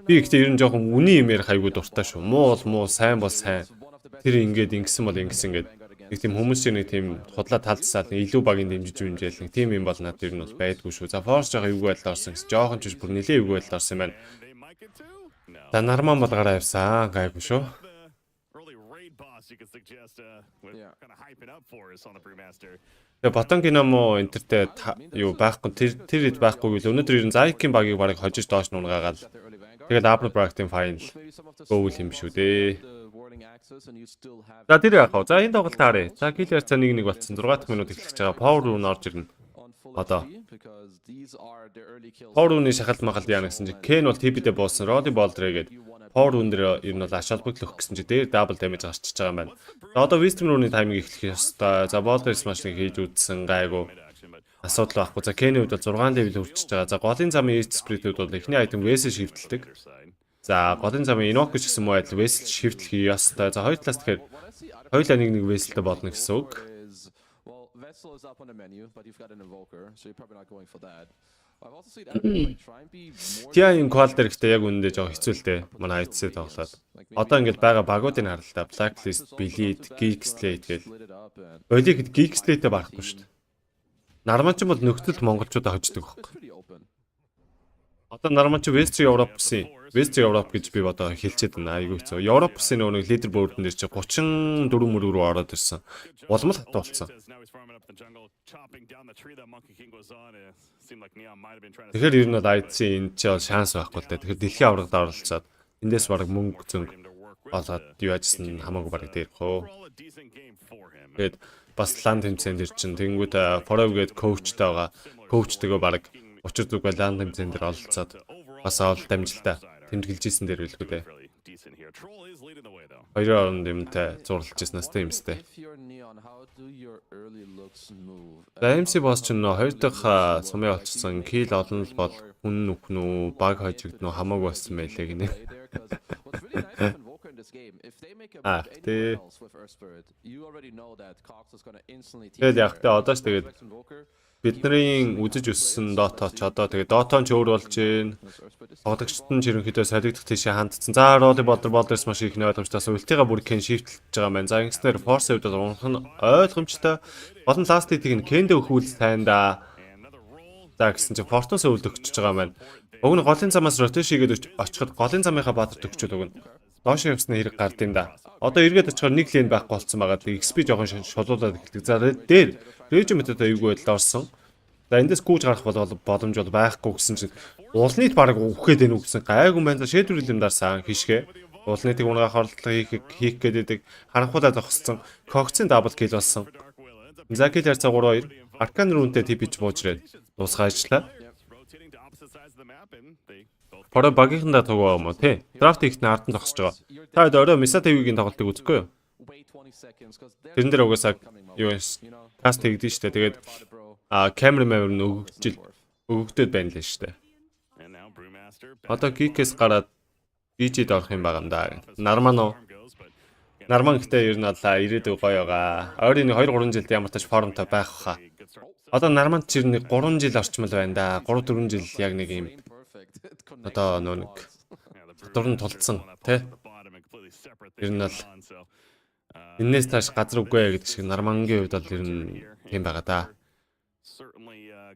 Би ихтэй ер нь жоохон үний юм ярих хайгуу дуртай шүү. Муу бол муу, сайн бол сайн. Тэр ингээд ингэсэн бол ингэсэн гээд нэг тийм хүмүүсийн нэг тийм худлаа талцсаад илүү багийн дэмжиж хэмжээл нэг тийм юм бол надад ер нь бол байдгүй шүү. За Force жоохон эвгүй байдал орсон гэсэн. Жоохон ч бүр нэлээ эвгүй байдал орсон юм байна. За нарман бол гараа явсан. Гайгүй шүү. Тэгээ Батангина мо энтертэй юу байхгүй тэр хэд байхгүй л өнөөдөр ер нь Zaykin багийг барыг хожиж доош нунгаагаал. Тэгээд Apple Bracket-ийн файл гоол юм шүү дээ. За тэр яах вэ? За энэ тоглолт харъя. За киллер цаа 1-1 болцсон. 6 минут эхлэж байгаа. Power rune орж ирнэ. Одоо Power rune шахалт махалт яана гэсэн чинь Ken бол TP-дээ буусан. Roddy Boulder гээд Power rune дээр ер нь бол аш холбогдлох гэсэн чинь дээр double damage гарчиж байгаа юм байна. За одоо Wisdom rune-ийн таймыг эхлэх ёстой. За Boulder smash-ыг хийж үзсэн гайгүй. Асуудал байхгүй. За Ken-ийн хувьд бол 6 level хүрчихэж байгаа. За голын замын East Spirit-үүд бол эхний item Vessel шивтэлдэг. За голын замын Enoch гэсэн муу адил Vessel шивтэл хийе ёстой. За хоёр талаас тэгэхээр хоёулаа нэг Vesselтэй болно гэсэн үг. Vessel is up on the menu, but you've got an invoker, so you're probably not going for that. I've also seen try and be more TI-ийн Qual дээр ихтэй яг үнэндээ жоо хэцүүлтэй. Манай IC тоглоод. Одоо ингээд байгаа багуудын харалтаа Blacklist, Bleed, GeekSlate гэл. Ойлыг GeekSlate-тэй барахгүй шүү дээ. Нарманч бол нөхцөлд монголчуудаа хождог байхгүй. Одоо нарманч Western Europe гэж би одоо хэлчихэд байна. Айгүй хэцүү. Европсын нөгөө лидербордн дээр чи 34 мөрөөр ороод ирсэн. Улмал хатуу болсон. Тэгэхээр ер нь бол IC энэ ч шанс байхгүй л дээ. Тэгэхээр дэлхийн аврагад оролцоод эндээс бараг мөнгө зөнгө болоод юу яжсан хамаагүй бараг дээрх хөө. Тэгээд бас лан тэмцээнд ир чин тэнгүүд Форов гээд коучтай байгаа. Коучтэйгээ бараг учир зүгөө лан тэмцээнд дэр ололцоод бас ололт амжилтаа тэмдэглэжсэн дээр билгүй дээ. Хоёрын оронд юмтай зурлаж ирсэн настай юмстэй. MC босс ч нөө хоёр дахь сумын олцсон кил олон л бол хүн нүхнүү баг хожигднүү хамаагүй болсон байлээ гинэ. Тэгээд яг тэ одоо ч тэгээд бидний үзэж өссөн Dota ч одоо тэгээд Dota ч өөр болж байна. Тоглогчдод нь ерөнхийдөө солигдох тийшээ хандсан. За роли болдерс маш их ойлгомжтойс ультига бүр кен шифтлж байгаа маань. За ингэснээр Force хувьд бол ойлгомжтой. Гол нь last hit-ийг нь Ken-д өгөхүүл сайн да. За гэсэн чинь Fortune-с өвлд өгчөж байгаа маань. Уг нь голын замаас rotation хийгээд очиход голын замынхаа бадарт өгчөөл өгнө. Доош явсны хэрэг гард юм да. Одоо эргээд очихоор нэг лен байхгүй болцсон байгаа. XP жоохон шулуулаад эхэлдэг. За дээр Regiment одоо эйгүү байдал орсон. За эндээс гүйж гарах боломж бол байхгүй гэсэн чинь уулныг баг өгөхэд энэ үгсэн гайгүй байна. Шийдвэр юм дарсан хишгэ. Уулныг унгаах оролдлого хийх гэдэг харанхуулаад зогссон. Когцын дабл кил болсон. Закил ярцаа 3-2 Аркан рүүнтэй типж буужрээд дуусгаа ажиллаа. Пора багийнхандаа тоглоо юм уу тий. Драфт ихний ард нь зогсож байгаа. Та өөрөө Misa TV-ийн тоглолтыг үзэхгүй юу? Тэрэн дээр угаасаа юу каст хийгдэж штэ. Тэгээд камерамаар нь өгөгдөд байна лээ штэ. Одоо Geek-с гараад BG-д орох юм байгаа юм да. Нарман уу? Нарман гэхдээ ер нь ирээдүй гоё байгаа. Ойрын 2-3 жилд ямар тач формтой байх хаа. Одоо Нарманд ч ер нь 3 жил орчмол байна да. 3-4 жил яг нэг юм. Одоо нэг дурн тулцсан тий. Ер нь бол энэс тааш газар үгүй гэдэг шиг Нармангийн хувьд бол ер нь тийм байгаа да.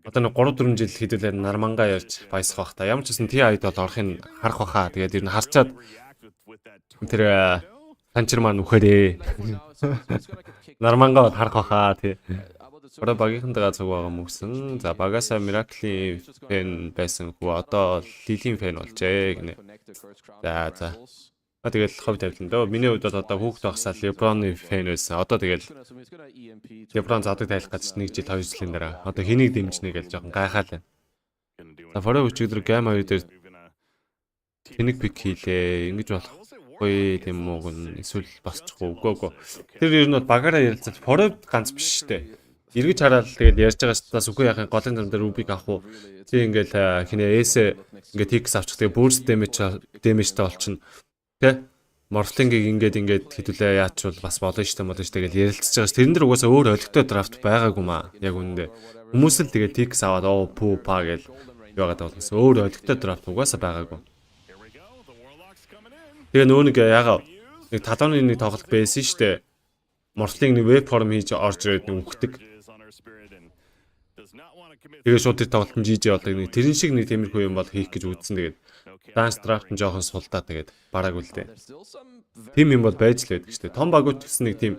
Одоо нэг 3-4 жил хэдүүлээ Нармангаа ярьж баясах бах та. Ямар ч гэсэн TI-д бол орохын харах баха. Тэгээд ер нь харчаад тэр танчир маань үхээрээ. Нармангаа харах баха тий. Орой багийнхантайгаа цуг байгаа мөсөн. За багасаа Miracle-ийн фэн байсан хүү одоо Lily-ийн фэн болжээ гинэ. За. Тэгэл ховд тавилан дөө. Миний хувьд бол одоо хүүхд багсаа LeBron-ийн фэн байсан. Одоо тэгэл LeBron задаг тайлах гэж 1 жил 2 жилийн дараа. Одоо хэнийг дэмжнэ гэж жоохон гайхаад байна. За Форой өчигдөр гейм 2 дээр тэнэг пик хийлээ. Ингэж болохгүй тийм үү гэн эсвэл босчихгүй үгүй. Тэр ер нь бол багаараа ярилцаад Форой ганц биш штэ. Эргэж хараад тэгээд ярьж байгаа стаас үгүй яхахын голын зам дээр рубик авах уу. Чи ингээл хинэ эсэ ингээд тикс авчих тэгээд burst damage-тэй болчихно. Тэ? Morphling-ийг ингээд хэдүүлээ яачвал бас болно штэ тэгэл ярилцж байгаа ш. Тэрэн дээр угаасаа өөр олигтой драфт байгаагүй маа. Яг үнэндээ. Хүмүүс л тэгээд тикс аваад пүү па гэл яагаад болсон. Өөр олигтой драфт угаасаа байгаагүй. Тэгээ нөө нэг ягаа нэг талууны нэг тоглолт байсан штэ. Morphling нэг веб форм хийж орж ирээд нэг үхдэг. Тэгээ шууд тэр тоглолт нь GG болдог нэг тэрэн шиг нэг тиймэрхүү юм бол хийх гэж үзсэн. Тэгээд dance draft нь жоохон сулдаа тэгээд бараагүй л дээ. Тим юм бол байж л байдаг шүү дээ. Том багууд гэсэн нэг тийм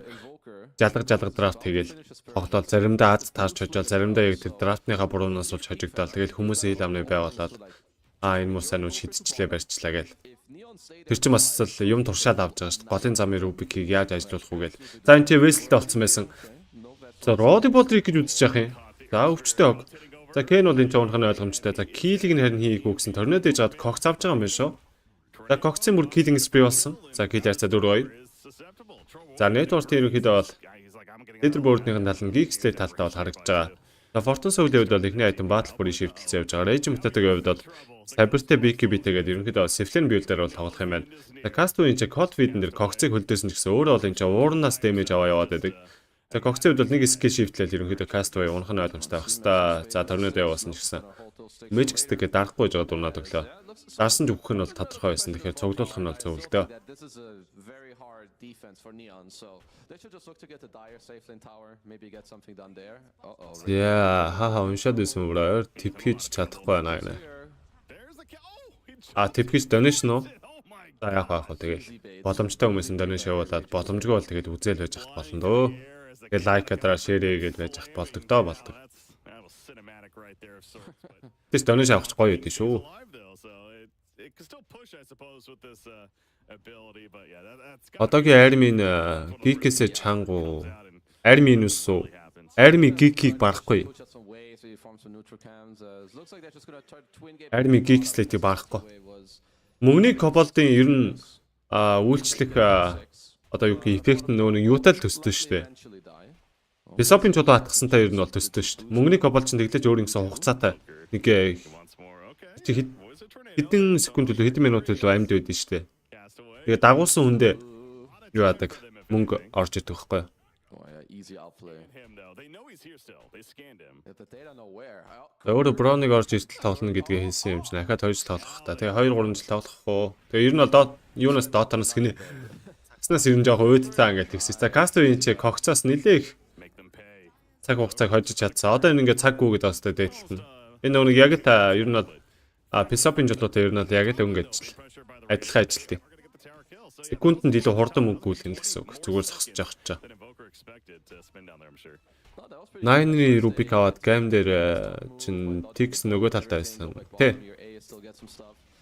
жалга драфт хийгээл тоглол заримдаа аз таарч хожоол заримдаа яг тэр драфтныхаа буруунаас болж хожигдоод тэгээд хүмүүсийн хил амны байгуулаад энэ муу сайн уу шидчихлээ барьчлаа гээл. Тэр чинь бас юм туршаад авч байгаа шүү дээ. Голын замын рубикийг яаж ажиллуулах уу гээл. За энэ чи веселтэй болсон байсан. За роди болдрик гэж үзэж явах юм. За өвчтэй ог. За Ken бол энэ ч унах нь ойлгомжтой. За килийг нь харин хийгээгүй гэсэн торнадо хийж гад Cox авч байгаа юм байна шүү. За Cox-ийн бүр killing spree болсон. За kill яцаа 4-2. За network-ийн ерөнхийдөө бол leaderboard-ийн тал нь GeekSlate талтай бол харагдаж байгаа. За Fortune Soul-ийн хувьд бол эхний item battle бүр шивтэлцэн явж байгаа. Regiment-ийн хувьд бол Cyber-тэй BKB тэгээд ерөнхийдөө Siflin build-ээр бол тоглох юм байна. За Castaway-ийн ч Cold Feed-эн дээр Cox-ыг хөлдөөсөн ч гэсэн өөрөө бол энэ ч уурнаас damage аваа яваад байдаг. За Cox-ийн хувьд бол нэг skill shift-лэл ерөнхийдөө Castaway унах нь ойлгомжтой байх хэвээр. За торнадо явуулсан ч гэсэн Magic Stick-ийг дарахгүй гэж байгаа дурнаад өглөө. Дарсан ч өгөх нь бол тодорхой байсан. Тэгэхээр цуглуулах нь бол зөв л дөө. Яа, хаа уншаад байсан юм байна. Тэпхэж чадахгүй байна гэнэ. Тэпхэж donation уу? За яг тэгэл боломжтой хүмүүс нь donation явуулаад боломжгүй бол тэгээд үзэл байж хат болно дөө. Тэгээд лайк адраа шеэр гэж байж хат болдог доо болдог. Тэс donation авах гоё үгүй шүү. ability, but yeah, that's Одоогийн армийн гикээсээ чангу армийн үсүү армийн гикийг барахгүй. Армийн GeekSlate-ийг барахгүй. Мөнгөний коболдын ер нь үйлчлэх одоо юу гэх эффект нь нөгөө юутай л төсдөө шүү дээ. Бисопын чулуу хатгасантай ер нь бол төсдөө шүү дээ. Мөнгөний коболд чинь тэгдэж өөр ингэсэн хугацаатай нэг хэдэн секунд төлөө хэдэн минут төлөө амьд байдсан шүү дээ. Тэгээ дагуулсан хүндээ юу яадаг мөнгө орж идэх байхгүй. Өөрө броныг орж иртэл тоглоно гэдгээ хэлсэн юм чинь дахиад 2 жил тоглох та. Тэгээ 2 3 жил тоглох уу. Тэгээ ер нь бол юунаас дотороос гинэ. Цагснаас ер нь жоох өөдтэй ингээд тэгсэн. За кастовын чи когцоос нилээ их цаг хугацааг хожиж чадсан. Одоо энэ ингээд цаг гүгээд бастай дээдлэн. Энэ нэг яг л ер нь бол Писопын жолоотой ер нь бол яг л өнгөж адилхан ажилтдаг. Секундэд илүү хурдан мөнгө гүйлгэн л гэсэн үг. Зүгээр зогсож явах ч. 9-ны Рубик аваад гейм дээр чин тикс нөгөө талтай байсан. Тэ.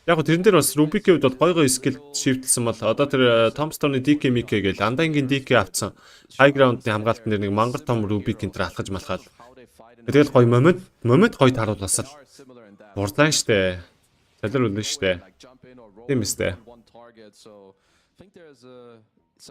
Яг тэрэн дээр бас Рубикийн хувьд бол гой скил шивтэлсэн бол одоо тэр Томстонны DK Mike гэж андаангийн DK авцсан. High ground-ны хамгаалтан дээр нэг мангар том Рубикийн тэр алхаж малхаад. Тэгэл гой момент гой таруулаас л. Урдлаа штэ. Солир үлэн штэ. Тийм үстэй.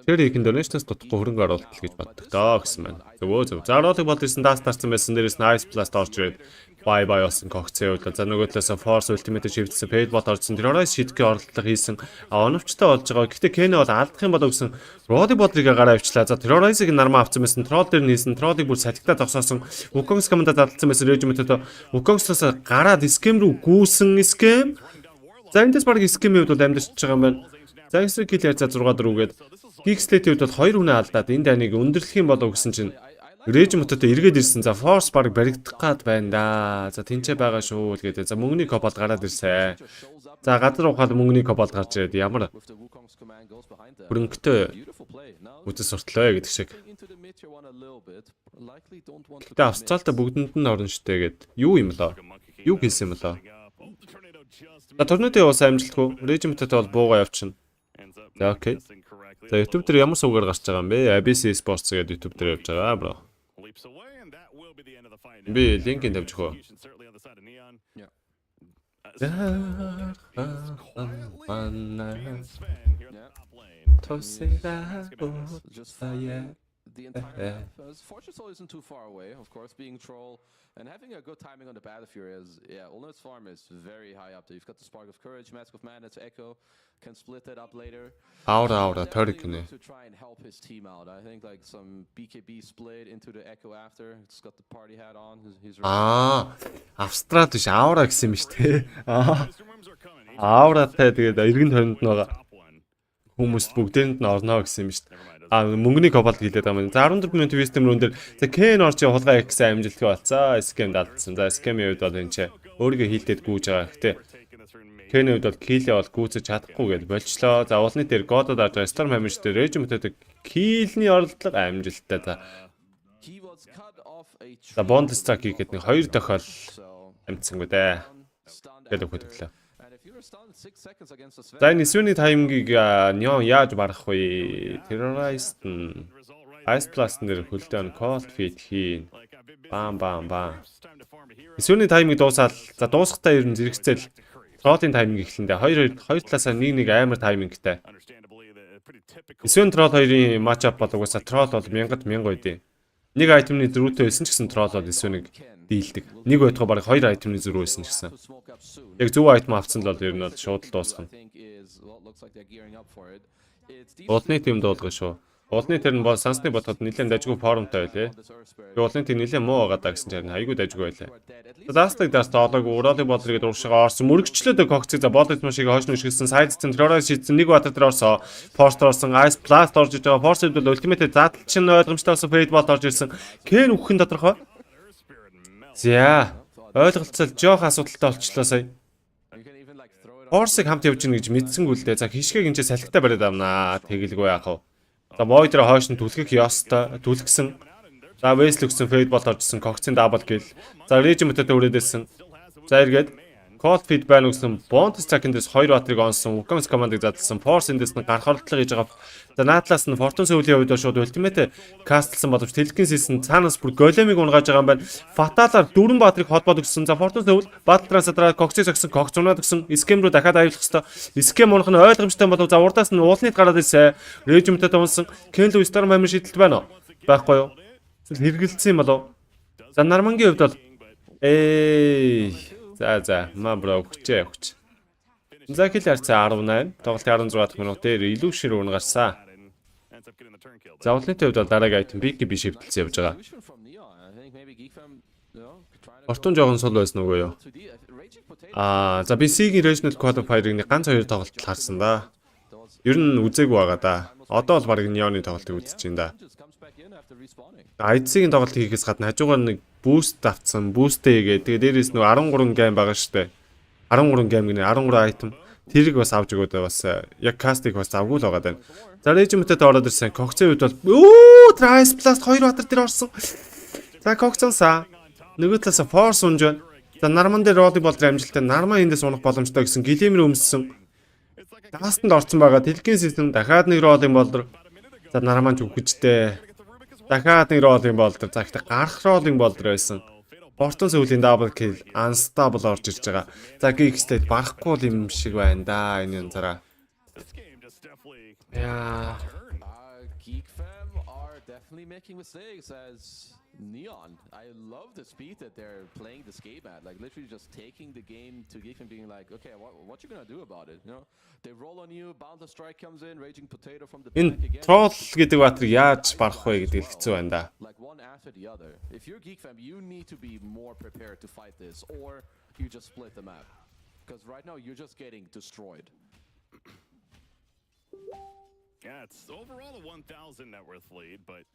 Тэр их донешнс тутахгүй хөрөнгө оруулалт гэж боддог даа гэсэн маань. Зөв. За ролыг бол ирсэн даас тарсан байсан дээрээс Nice Plus орж ирээд бай болсон когцээ үед. За нөгөө талаас Force Ultimate шивдсэн Paintball орсон. Terrorize шийтгэхийн оролдлого хийсэн. Оновчтой болж байгаа. Гэхдээ Kene бол алдах юм болов гэсэн Roddy Bodrыг гараа авчлаа. За Terrorize-ыг нармаа авсан байсан. Troll дээр нь хийсэн. Troll-ыг бүр салхитаа зогсоосон. Wukong's командад алдсан байсан Regiment-д Wukong's-оос гараад scam руу гүйсэн scam. За эндээс баг scam-ийн үед бол амьдч байгаа юм байна. За extra kill ярьцаа 6-4 гээд GeekSlate-ийн үед бол 2 хүнээ алдаад энэ даныг өндөрлөх юм болов гэсэн чинь Regiment-тэй эргээд ирсэн. За Force баг баригдах гад байна да. За тэнцээ байгаа шүү л гэдэг. За мөнгөний коболд гараад ирсэн. За газар ухаад мөнгөний коболд гарч ирээд ямар хөрөнгөтэй үдэс суртлаа гэдэг шиг. Гэтэ Австралитай бүгдэнд нь орно штэ гэд юу юм лөө? Юу хийсэн юм лөө? За турнирын уус амжилтгүй. Regiment-тэй бол буугаа явчихна. За окей. За YouTube дээр ямар суугаар гарч байгаа юм бэ? ABC Sports гэдэг YouTube дээр явж байгаа бро. Би линкийг тавьж өгөө. The entire Fortune Soul isn't too far away, of course, being troll and having a good timing on the battlefield is Ulna's farm is very high up there. You've got the Spark of Courage, Mask of Mana to Echo, can split that up later. Аура төрикнэ. To try and help his team out. I think like some BKB split into the Echo after. It's got the party hat on. He's Австрал биш аура гэсэн юм шүү дээ. Ауратай тэгээд эргэн тойронд нь байгаа хүмүүс бүгдээрэнд нь орно гэсэн юм шүү дээ. Мөнгөний коболд хийлээд байгаа юм. За 14 минут wisdom руу дээр за Ken орж хулгай X-ийн амжилтгүй болцсон. Scam алдсан. За Scam-ийн үед бол энэ ч өөрийгөө хийлдээд гүйж байгаа. Гэтэ Ken-ийн үед бол kill-ээ бол гүйцэж чадахгүй гэж болчлоо. За уулны дээр God-од орж байгаа Storm Hammer дээр Regiment-д kill-ний оролдлого амжилттай. За Bond Stack хийгээд нэг 2 тохиол амтсангүй дээ. Гэдэг хөтөлөө. За энэ Sony таймингийг Nyon яаж барах вэ? Terrorist Ice Plus нэр хөлдөө Cold Feet хийн. Бам. Sony тайминг дуусаад за дуусахтаа ер нь зэрэгцээл Troll-ийн тайминг эхлэндээ хоёр талаасаа нэг амар таймингтай. Sony Troll хоёрын матчап бол угаасаа Troll бол 1000 үдээ. Нэг айтемны зөрүүтэй байсан ч гэсэн Troll бол Sony-г дийлдэг. Нэг байтугай баг 2 айтемны зөрүү байсан ч гэсэн. Яг зөв айтем авцсан л бол ер нь бол шууд л дуусгана. Уулны тим дуулган шүү. Уулны тэр нь бол сансны бодоход нэлээд дажгүй форумтай байлээ. Би уулны тийм нэлээд муу байгаа даа гэсэн чинь айгүй дажгүй байлаа. Ластыг даас тоолог уралыг бодлыг дууршгаа орсон мөрөгчлөөд когцыг за бодлыг машиг хойш нүшгэлсэн сайдцэн террорист шийдсэн нэг батар дээр орсон. Force орсон Ice Plus орж иж байгаа. Force бол ультимейт заатал чинь ойлгомжтой болсон Paintball орж ирсэн. Ken үхэн тодорхой. За ойлголцол жоох асуудалтай болчлоо сая. Force-ыг хамт явж гин гэж мэдсэнгүү л дээ. За хишгийг энэ салхитай бариад авнаа. Тэгэлгүй яах вэ? За Void-ро хойш нь түлхэх ёстой. Түлхсэн. За Wesley өгсөн Paintball оржсэн. Когцын double kill. За Regiment-тэй өрөөдөөсөн. За эргээд Cold feed байна гэсэн bonus attack-ээс 2 батрыг онсон. Wukong's command-ыг задлсан. Force эндээс нь гарах ордлого хийж байгаа. За наадлаас нь Fortune сүүлийн үед шууд ultimate кастлсан боловч Telekin season цаанаас бүр големиг унгааж байгаа юм байна. Fatal-аар 4 батрыг холбоод өгсөн. За Fortune сүүл Battle Trance-аараа Cox-ийг зогсон. Cox унаад өгсөн. Scam руу дахиад аюулах хэвээр. Scam унах нь ойлгомжтой болов. За урдаас нь уулныг гараад ирсэн. Regiment-тэй унсан. Kenlo Storm Hammer шийдэлт байна уу? Байхгүй юу? Хэрэгэлцсэн юм болов. За Нармангийн хувьд бол за бро өгчээ. За хил харцаа 18, тоглолтын 16 дахь минутээр илүү шир урн гарсан. За улны хувьд бол дараагийн айтем BKB шивдэлсэн явж байгаа. Ортон жоохон сул байсан үгүй юу? За би SEA-гийн Regional Qualifier-ыг ганц 2 тоглолт харсан да. Ер нь үзээгүй байгаа да. Одоо бол баг Neon-ы тоглолтыг үзэж байна да. IC-ийн тоглолт хийхээс гадна хажуугаар нэг boost авцсан, boost-ээ гээ. Тэгээ дээрээс нэг 13 гейм байгаа штэ. 13 гейм гинэ 13 айтем. Тэрийг бас авч өгөөд бас яг кастыг бас авгүй л байгаа даа. За Regiment-д ороод ирсэн. Cox-ийн үед бол Trice Plus 2 батар дээр орсон. За Cox-ансаа нөгөө талаас Force унж байна. За Нарман дээр Rolling Ball дээр амжилттай Нарман эндээс унах боломжтой гэсэн гэлэмэр өмссөн. Дастанд орсон байгаа. Telekin season дахиад нэг Rolling Ball дээр. За Нарман ч үхэжтэй. Дахиад нэг Rolling Ball дээр. За ихтэй гарах Rolling Ball дээр байсан. Fortune сүүлийн double kill unstable орж ирж байгаа. За GeekSlate барахгүй юм шиг байна да энэ янзаараа. Yeah. Geek fam are definitely making mistakes as Neon. I love the speed that they're playing this game at. Like literally just taking the game to Geek and being like, okay, what you gonna do about it? You know, they roll on you, bounce strike comes in, raging potato from the back again. Troll гэдэг батар яаж барах вэ гэдэг хэцүү байна да. Like one after the other. If you're Geek fam, you need to be more prepared to fight this, or you just split the map. Because right now you're just getting destroyed. Yeah, it's overall a 1,000 net worth lead, but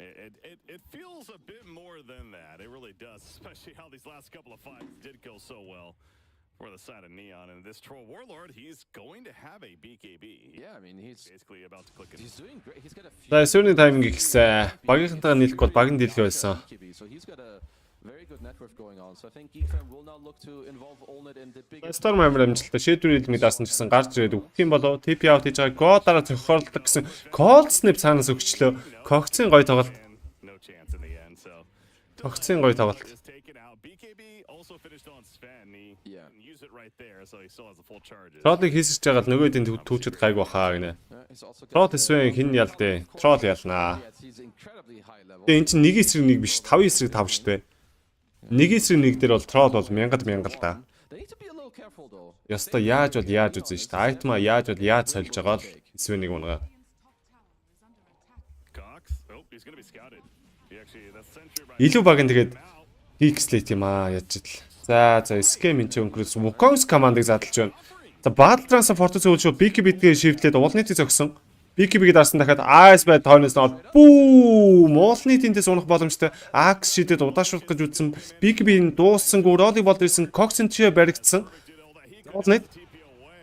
it feels a bit more than that. It really does, especially how these last couple of fights did go so well for the side of Neon. And this Troll Warlord, he's going to have a BKB. Yeah, I mean, he's basically about to click it. He's doing great. He's got a few. За сүүний тайминг ихсэн. Багийнхантайгаа нийлэх бол багийн дэлгэр байсан. So he's got a very good network going on. So I think Geek fam will now look to involve Allnet in the big. Storm Hammer амжилттай шийдвэр хэлмэд даасан гэсэн гарч ирээд өгөх юм болов. TP out хийж байгаа. Go дараа зохиорлдог гэсэн Cold Snap цаанаас өгчлөө. Cox-ийн гой тоглолт. No chance in the end. So Cox-ийн гой тоглолт. just taken out. BKB also finished on Sven. He didn't use it right there, so he still has the full charges. Troll-ыг хийсэж байгаа л нөгөөдийн түүчэд гайг бахаа гинэ. He's also Troll Sven хин ялдээ. Troll ялнаа. he's incredibly high level. Тэгээ эн чинь 1 эсрэг 1 биш 5 эсрэг 5 штэ. 1 эсрэг 1 дээр бол Troll бол мянгад л да. They need to be a little careful though. Ёстой яаж үзэн штэ. Айтма яаж сольж байгаа л Sven-ийг унгаа. Cox. Oh, he's going to be scouted. He actually that's sentry by Илүү баг нь тэгээд GeekSlate юм яаж ил. За scam энэ өнгөрөөс Wukong's command-ыг задлж байна. За Battle Trance Fortune сүүл шууд BKB-гээ шивтлээд уулныг зогсон. BKB-г дарсан дахиад AS бай тойноос нь бүүм уулны тэндээс унах боломжтой. Axe шидэд удаашруулах гэж үзсэн. BKB-ийн дууссан Rolling Ball дээрсэн Cox-ын чи баригдсан. Уулныг.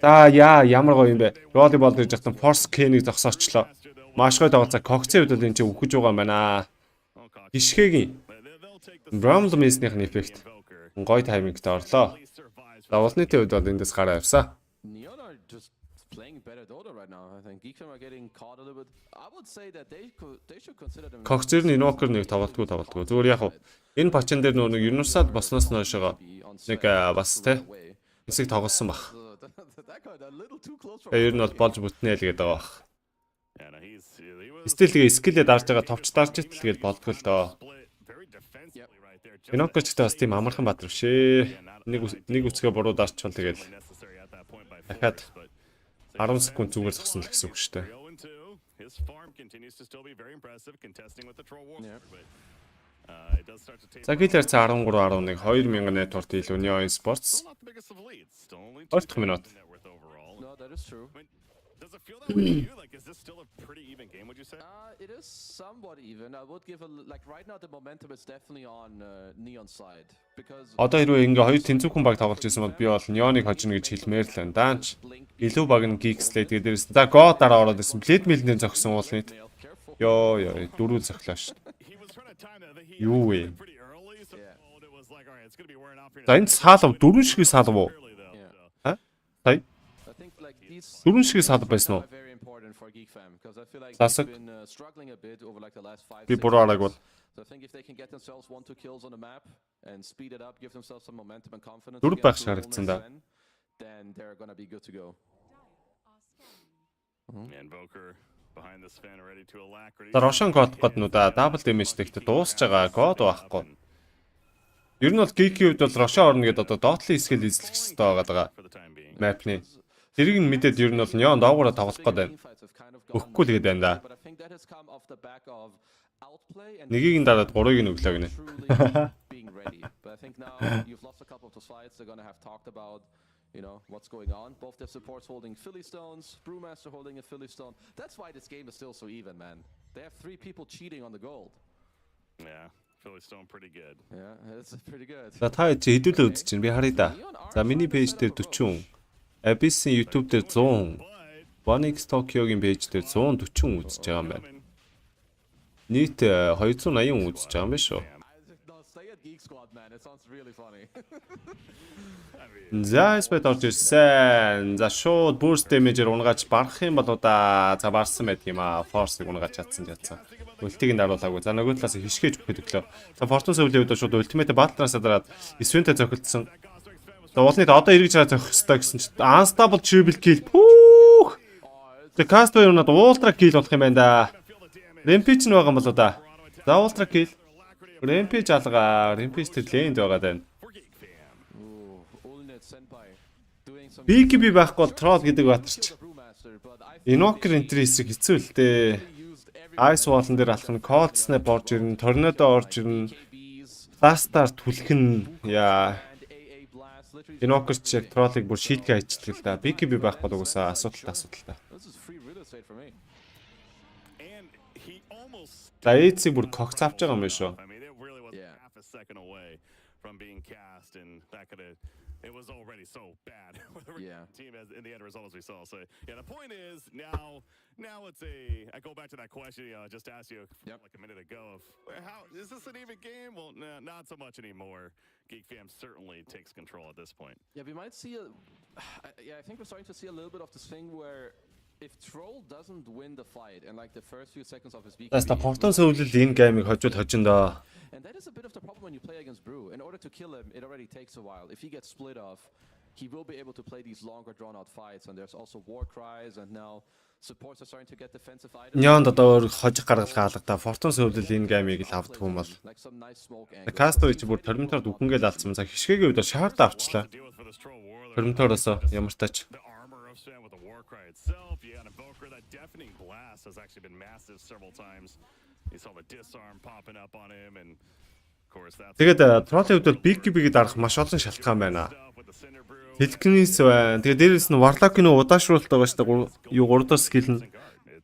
За ямар гоё юм бэ. Rolling Ball дээр жахтан Force K-ийг зогсоочлоо. Маш гоё тоглолцоо Cox-ийн хувьд бол энэ чи үхэж байгаа юм байна. Гიშгэгийн Bramble-ийн эффект. Гоё таймингтэй орлоо. За уулны хувьд бол эндээс гараа явсан. Neon are just playing better Dota right now. I think Geek fam are getting caught a little bit. I would say that they should consider them. Cox-ээр нь Invoker нэг тоглолтгүй. Зүгээр яг энэ патчин дээр нэг Universal босноос нойшоо нэг бас те хэсэг тоглосон баг. Ер нь бол болж бүтнэ л гэдэг байгаа баг. Стилгээ скиллээ дарж байгаа товч дарж итэл гээд болдгоо л доо. Invoker ч гэсэн бас тийм амархан бат биш ээ. Нэг үцгээ буруу дарчвал тэгэл дахиад 10 секунд зүгээр зогсно л гэсэн үг шүү дээ. За гэлээр цаа 13-11 2000 network илүү Neon Sports 20 минут. No, that is true. Does it feel that way to you? Like, is this still a pretty even game, would you say? It is somewhat even. I would give like right now the momentum is definitely on Neon's side because Одоо хэрвээ ингээ хоёр тэнцвүүхэн баг тоглож байсан бол би бол Neon-ыг хожно гэж хэлмээр л байна. Даанч илүү баг нь GeekSlate дээрээс за Go дараа ороод ирсэн. Blade Mill-ийн зогсон уулныг. Ёо дөрөв зохлоо ш. He was trying to time that he Юу вэ? pretty early, so it was like, all it's going to be wearing off here. За энэ саалав дөрвөн шиг саалав уу? Yeah. Сая I think like these дөрвөн шиг саалав байсан уу? are very important for Geek Fam because I feel like Засаг. they've been struggling a bit over like the last 5 Би 6 буруу араг бол. So I think if they can get themselves 1-2 kills on the map and speed it up, give themselves some momentum and confidence, Дөрөв against байх шиг the харагдсан Ulners да. then they're gonna be good to go. Invoker behind the Sven ready to alacrity. За Рошон гот гот нуда дабл дэмэж дэхт дуусч байгаа год байхгүй. Ер нь бол Geek-ийн хувьд бол Рошон орно гэдээ одоо доотлын скил эзлэх хэрэгтэй байгаа For the time being. мапны. Тэрийг нь мэдээд ер нь бол Neon доогоороо тоглох гээд байна. Өгөхгүй л гээд байна да. But I think that has come off the back of outplay and Нэгийг нь дараад 3-ыг нь өглөө гинэ. truly being ready. But I think now you've lost a couple of those fights. They're gonna have talked about, you know, what's going on. Both their supports holding Philly stones, Brewmaster holding a Philly stone. That's why this game is still so even, man. They have 3 people cheating on the gold. Yeah, Philly's doing pretty good. Yeah, it's pretty good. За та чи хэдүүлээ үзэж чинь би харъя да. За миний пэйж дээр 40, Abyss-ийн YouTube дээр 100, Bonix Tokyo-гийн пэйж дээр 140 үзэж байгаа юм байна. Нийт 280 үзэж байгаа юм байна шүү. No, stay at Geek Squad, man. It sounds really funny. За спайд орж ирсэн. За шууд burst damage-ээр унгаач барах юм бол удаа за барсан байдаг юм аа. Force-ыг унгаач чадсан. Ультийг нь даруулаагүй. За нөгөө талаас хишгээж өгөх өглөө. За Fortune Soul-ийн үед шууд ultimate battle-аас дараад Sven-тэй зохилдсон. За уулныг одоо эргэж хараад зохих хэрэгтэй гэсэн чинь unstoppable triple kill. Пүүх. The cast хоёр надад ultra kill болох юм байна да. Rampage нь байгаа юм болоо да. За ultra kill. Rampage алгаа. Rampage тэр лэнд байгаа даа. Ooh, Ulnet Senpai doing some BKB байхгүй бол troll гэдэг батарч. Brewmaster, but I Invoker entry хэсэг хэцүү л дээ. used every Ice wall-н дээр алах нь cold snap орж ирнэ, tornado орж ирнэ, KBs blaster түлхэн яа. and AA blast. Literally, Invoker ч яг troll-ыг бүр шийдгээ ажигддаг л да. BKB байхгүй бол угсаа асуудалтай. this is free real estate for me. And he almost. За эцэг бүр когц авч байгаа юм байна шүү. I mean, it really was Yeah. half a second away from being cast, and that could have. It was already so bad with the Yeah. team as in the end result as we saw. So yeah, the point is now it's a. I go back to that question I just asked you like a minute ago. Of how is this an even game? Well, not so much anymore. Geek Fam certainly takes control at this point. Yeah, we might see a. I think we're starting to see a little bit of this thing where if Troll doesn't win the fight and like the first few seconds of his That's the BKB, Fortune Soul-ийг энэ геймийг хожууд хожиндоо. and that is a bit of the problem when you play against Brew. In order to kill him, it already takes a while. If he gets split off, he will be able to play these longer drawn-out fights. And there's also war cries, and now supports are starting to get defensive items. Неонд одоо хожих гаргалгаа хаалгата Fortune Soul-ийг энэ геймийг л авдаг юм бол. Like some nice smoke angles. Castaway ч бүр тормонтоор үхэнгээл алдсан. За хишгээгийн үед шаард авчлаа. Deal with for this troll warlord. Тормонтороос ямар тач. The armor of Sven with the war cry itself. You got Invoker. That deafening blast has actually been massive several times. You saw the disarm popping up on him, and of course that's Тэгээд Troll-ийн хувьд бол BKB-г дарах маш олон шалтгаан байна. stuff with the Cinder Brew. Хэлкнээс байна. Тэгээд дээрээс нь Warlock-ийн удаашруулалт байгаа шүү дээ. Юу 3 дахь скил нь.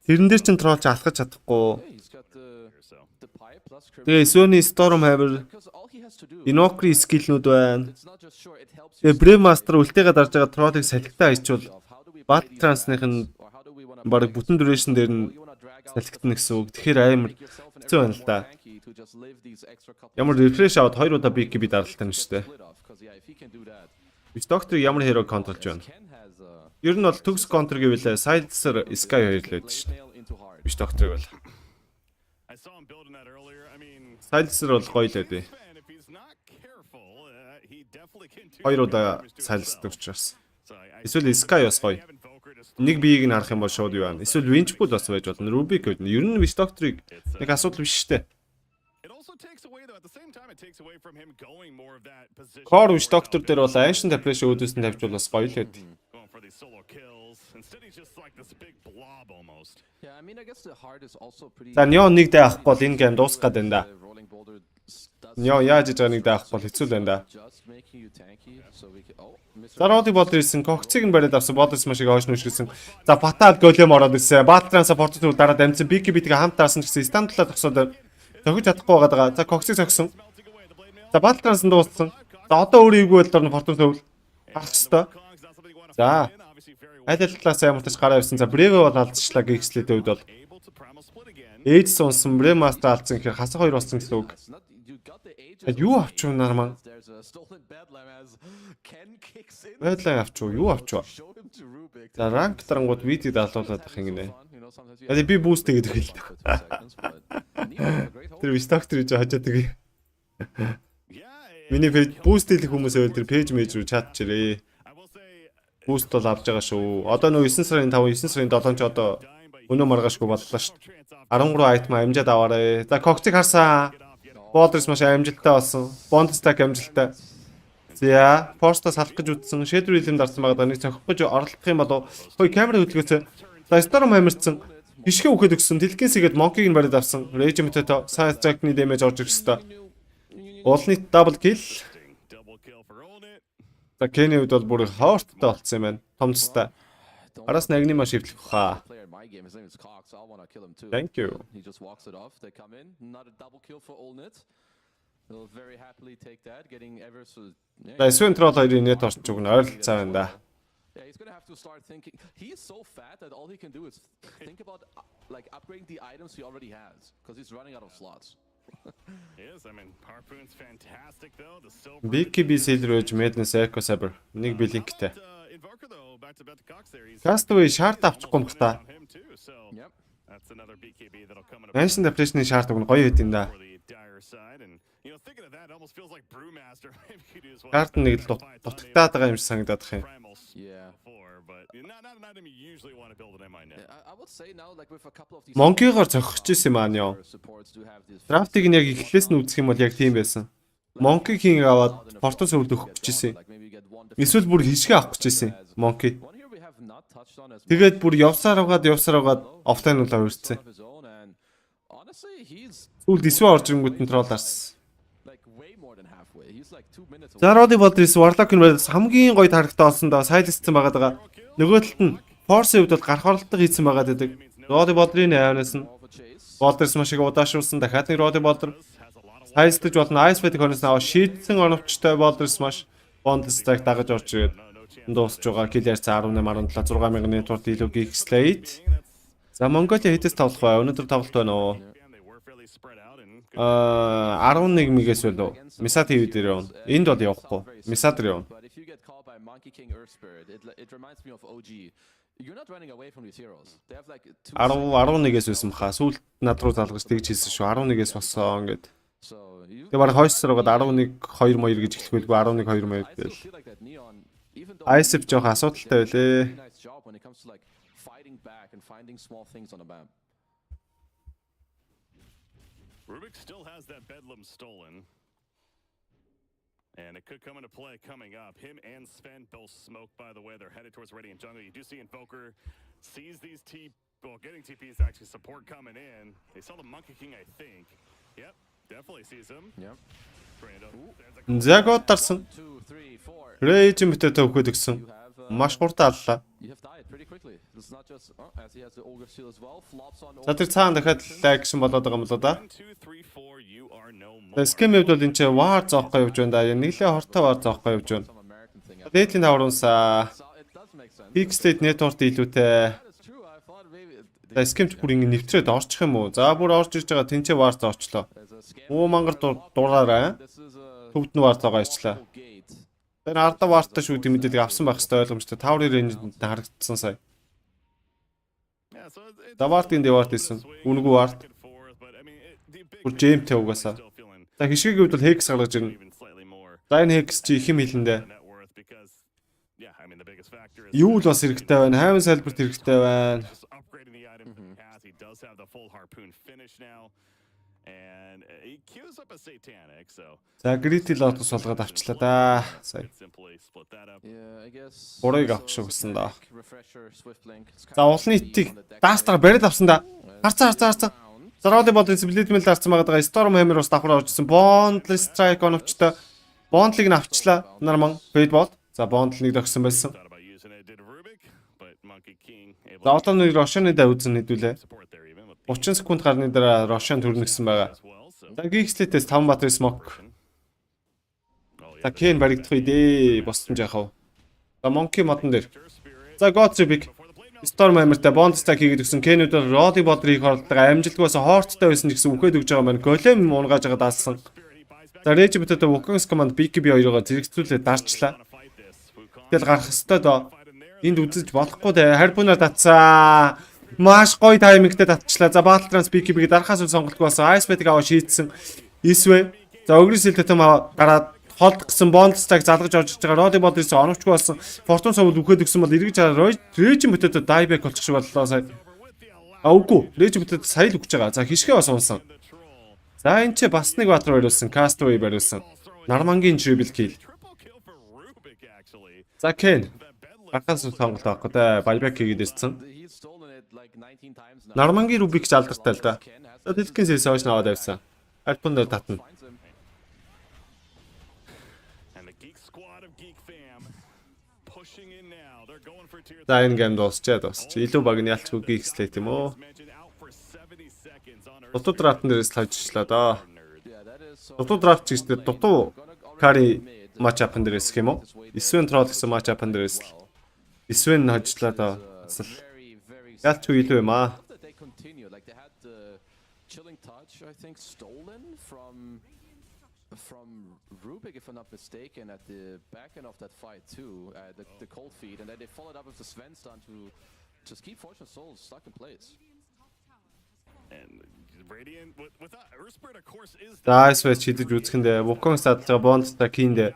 Тэрэн дээр чинь Troll ч алхаж чадахгүй. Hey, he's got the pipe plus Тэгээ Sony Storm Hammer, because all he has to do. Invoker скилнүүд байна. It's not just sure it helps you. Тэгээ Brave Master үлтэйгээ дарж байгаа Troll-ыг салхитаа хийчвэл How do we Bat play these Trans-ных нь battles? Or how do we wanna баг бүтэн duration дээр нь you wanna drag out салхитна гэсэн үг. Тэгэхээр амар yourself and хэцүү байна л да. tanky to just live these extra couple Ямар refresh аваад 2 удаа BKB даралтай нь шүү дээ. split off because yeah if he can do that Биш Doctor-ыг ямар hero контролж байна. Ken has Ер нь бол төгс контр гэвэл Silencer Sky 2 л байдаг шүү дээ. nail into hard. Биш Doctor-ыг бол. I saw him building that earlier. I mean, Silencer бол гоё л байдээ. Sven, if he's not careful, he definitely can do 2 some удаа damage to Silencer himself. учраас. So I Эсвэл Sky бас гоё. have Invoker just Нэг биеийг нь харах юм бол шууд юу байна. Эсвэл Winchpool бас байж болно. Rubik гэдэг нь ер нь биш Doctor-ыг нэг асуудал биш шүү дээ. it also takes away though at the same time it takes away from him going more of that position. Core биш Doctor дээр бол Ancient Depression өөдөөс нь тавьж бол бас гоё л байдаг. Going for these solo kills. Instead he's just like this big blob almost. Yeah, I mean I guess the hard is also pretty За Neon нэг дэ авахгүй бол энэ гейм дуусах гээд байна да. rolling boulder does Neon яаж иж байгаа нэг дэ авахгүй бол хэцүү л байна да. just making you tanky so we can За Roddy Boulder ирсэн, Cox-ыг нь бариад авсан, Boulder Smash-ыг хойш нүшгэлсэн. За Fatal Golem ороод ирсэн. Battle Trans Fortune дараа дамжсан BKB-ийг хамт таарсан гэсэн стандлаа төгсөөд зохиж чадахгүй байгаа. За Cox-ыг зогсон. За Battle Trans дууссан. За одоо өөрөө эвгүй байдлаар Fortune төвл гарах хэвээр. За аль талаас ямар тач гараа явсан. За Brave бол алдчихлаа GeekSlate-ийн хувьд бол. Able to primal split again. Age сонсон, Brave Master алдсан гэхээр хасах хоёр болсон гэсэн үг. you got the ages. Юу авчих вэ нарман? There's a stolen bedlam as Ken kicks in. Байдлаа авчих уу? Юу авчих вэ? Show him to Rubik. За ранк тарангууд видео даалуулаад ах ингэнэ. Яа би буст гэдэг хэлдэг. Тэр вистактер гэж хажаад тэгээ. Миний пэйж буст хийх хүмүүс байвал тэр пэйж мэж рүү чат чирээ. Буст бол авч байгаа шүү. Одоо нөө 9 сарын 5, 9 сарын 7 ч одоо өнөө маргаашгүй боллоо шүү. 13 айтм амжаад аваарэ. За Кокцыг харсан. Бодерс маш амжилттай болсон. Бондстак амжилттай. За, Форстас салах гэж үтсэн. Шэдвэр илэм дарсан байгаа нэг цохих гэж орлох юм болов. Хөөе камера хөдөлгөөцөө. За, Storm хамирцсан. Хишгэ өгөхөд өгсөн. Дэлгэнсгээд Monkey-г нь бариад авсан. Regiment-тэй Science Jack-ны damage орж ирэх хэвээр. Уулны double kill. За, Kenny үед бол бүр хоорттой болцсон юм байна. Томцтой. Араас нагны маш хөвлөх хаа. Thank you. He just walks it off. They come in. Not a double kill for Olnit. They'll very happily take that, getting ever so. За, Swin Troll хоёрын net орч өгнө. Ойролцоо байна да. Yeah, he's gonna have to start thinking. He is so fat that all he can do is think about like upgrading the items he already has, because he's running out of slots. Yes, I mean, Harpoon's fantastic though. The silver. BKB Silverage Madness Echo Saber. Нэг блинктэй. Invoker though, back to Cox there. He's Castaway шарт авчихгүй юм хта. him too. So Yep. that's another BKB that'll come in. Ancient Depression-ийн шарт өгнө гоё байт юм да. For the dire side, and you know, thinking of that, it almost feels like Brewmaster. Maybe could do as well. Шарт нэг л дутагтаад байгаа юм шиг санагдаад их юм. Yeah. Before, but not an item you usually want to build an MI net. I would say now, like with a couple of these. Monkey-гоор зохих гэсэн юм аа ёо. Supports to have this. Драфтыг нь яг эхлээс нь үзэх юм бол яг тийм байсан. Monkey King аваад Fortune өвд өгөх гэжсэн. Like maybe get one. Эсвэл бүр хишгэ авах гэжсэн. Monkey. One here we have not touched on as Тэгээд бүр явсаар угаад офлайн уулаа үрцсэн. of his own, and honestly, he's Сүүл дисвэ орж ирэнгүүт нь трол арсан. like way more than halfway. He's like 2 minutes away. За Роди Болдрис Warlock-ын байдлаас хамгийн гоё тарагтай олсон доо сайлцсан байгаа даа. Нөгөө талд нь Force-ийн хувьд бол гарах оролдог хийсэн байгаа гэдэг. Роди Болдрийн авнаас нь More of a chase. Болдрис маш их удаашруулсан. Дахиад нэг Роди Болдр сайлцдаж болно. Ice Fatigue хонос аваа шийдсэн оновчтой Болдрис маш Bond-стайг дагаж орж ирээд дуусж байгаа. Kill ярьцаа 18 17 6000 network илүү GeekSlate. За Mongolia хэдээс тоглох вэ? Өнөөдөр тоглолт байна уу? And they were fairly spread out and 11 мэгээс болов. Misa TV дээр явна. Энд бол явахгүй. Misa дээр явна. But if you get called by Monkey King Earth Spirit, it reminds me of OG. You're not running away from these heroes. They have like 2 11-ээс байсан баха. Сүүлд над руу залгаж тэгж хэлсэн шүү. 11-ээс болсон гэд. So you Тэгээ баг хойсроод 11 2 2 гэж эхлэхгүйгүй 11 2 2 I гээл. still feel like that Neon, even though Icep жоох асуудалтай байлээ. really nice job when it comes to like fighting back and finding small things on the map. Rubik still has that Bedlam stolen. And it could come into play coming up. Him and Sven both smoke, by the way. They're headed towards Radiant Jungle. You do see Invoker sees these getting TPs actually support coming in. They saw the Monkey King, I think. Yep, definitely sees him. Yep. Brando. There's a Загод дарсан. 2 3 4. Rage мэтэ төвхөд өгсөн. You have Маш хурдан аллаа. you have died pretty quickly. It's not just as he has the ogre seal as well. Flops on За тэр цаана дахиад лагшин болоод байгаа юм л да. 1 2 3 4. You are no За more. скемэд бол энэ ч вар зоохгүй явж байна да. Нэглээ хортой вар зоохгүй явж байна. some American thing. Дээдлийн тавруулсаа So it does make sense. GeekSlate network илүүтэй. That is true. I thought maybe За скемч бүр ингэ нэвтрээд орчих юм уу? За бүр орж ирж байгаа тэнцээ вар зоочлоо. there's a scam. Муу мангар дураарай. This is a Төвд нь вар зоогоо ичлаа. gate. Тэр арда вартаа шүү дээ мэдээд авсан байх хэвээр ойлгомжтой. Таврын рейнжэнд харагдсан сая. Yeah, so it's Давартын деварт исэн. Үнэгүй варт. back and forth, but I mean, the big Бүр жемтэй угаасаа. still feeling За хишгийг хувьд бол хекс гаргаж ирнэ. even slightly more За энэ хекс чи их юм хэлэндэ. net worth because yeah, I mean the biggest factor is Юу л бас хэрэгтэй байна. Хайвын салбарт хэрэгтэй байна. just upgrading the items that he has. He does have the full harpoon finish now. And he queues up a satanic, so За Gritty Lotus болгоод авчлаа да. Сая. could simply split that up. Yeah, I guess. Бурыг авах шиг болсон да. Refresher, Swift Link. It's За kind of уулын easy итийг on the deck. даастар бариад авсан да. Харцаа. Down. Зараады бол дисциплинмэл дарсан байгаа. Storm Hammer бас давхар оржсэн. Bond Strike оновчтой. Bond-лыг нь авчлаа. Нарман Fade Ball. За Bond нэг догсон байсан. Thought about using it, did Rubik, but Monkey King able За одоо нэг Рошаны да үзэн хэдүүлээ. support there even with 30 секунд гарны дараа Рошан төрнөгсөн байгаа. as well. So За GeekSlate-с 5 батрын smoke. oh За yeah, Ken баригдах үедээ боссон жаахав. За Monkey модон дээр. Spirit За God Rubik. before the plate. No, Storm Hammer-тай Bond Stack хийгээд өгсөн. Ken-үүд бол Roddy Ball-ыг хорлдог амжилтгүй бас хоорттой байсан гэсэн үхээд өгж байгаа маань. Golem унгааж байгаа даасан. За Rage битээд Wukong's command BKB 2-оор зэрэгцүүлээд дарчлаа. Тэгэл гарах ёстой доо. Энд үзэж болохгүй дээ. Харбунаар татсан. Маш гоё таймингтэй татчлаа. За Battle Trans BKB-г дарахаас үл сонголтгүй болсон. Ice Bat-ыг аваа шийдсэн. Исвэ. За Ogre-Seal Totem гараад холд гисэн Bond-стаг залгаж орж иж байгаа. Roddy Bond-ээс оновчгүй болсон. Fortune Soul үхээд өгсөн бол эргэж хараа Rage битээд dieback болчих шиг боллоо сая. Үгүй. Rage битээд сая л өгч байгаа. За хишгээ бас унсан. За энэ ч бас нэг Water бариулсан. Castaway бариулсан. Нармангийн triple kill. За Ken. Багаас сонголт авахгүй да. Buyback хийгээд ирсэн. Нармангийн Rubik ч алдартай л да. За Дэлхийн сэс хойш наваад авсан. Альпон дээр татна. За энэ гейм дуусчаад. Илүү баг нь ялчгүй GeekSlate юм уу? Дутуу драфтн дээрээс тавьчихлаа доо. Дутуу драфт ч гэжтэй дутуу carry match up-ын дээрээс гэх юм уу? Исвэн troll гэсэн match up-ын дээрээс л Исвэн хожлаа доо. Ялчгүй илүү юм аа. From Rubik, if I'm not mistaken, at the back end of that fight too, the cold feed, and then they followed up with the Sven stun to just keep Fortune Souls stuck in place. And Radiant with Earthspirit, of course, is За Ice чидэж үзэхэндээ Wukong садлага Bond-тай King-дээ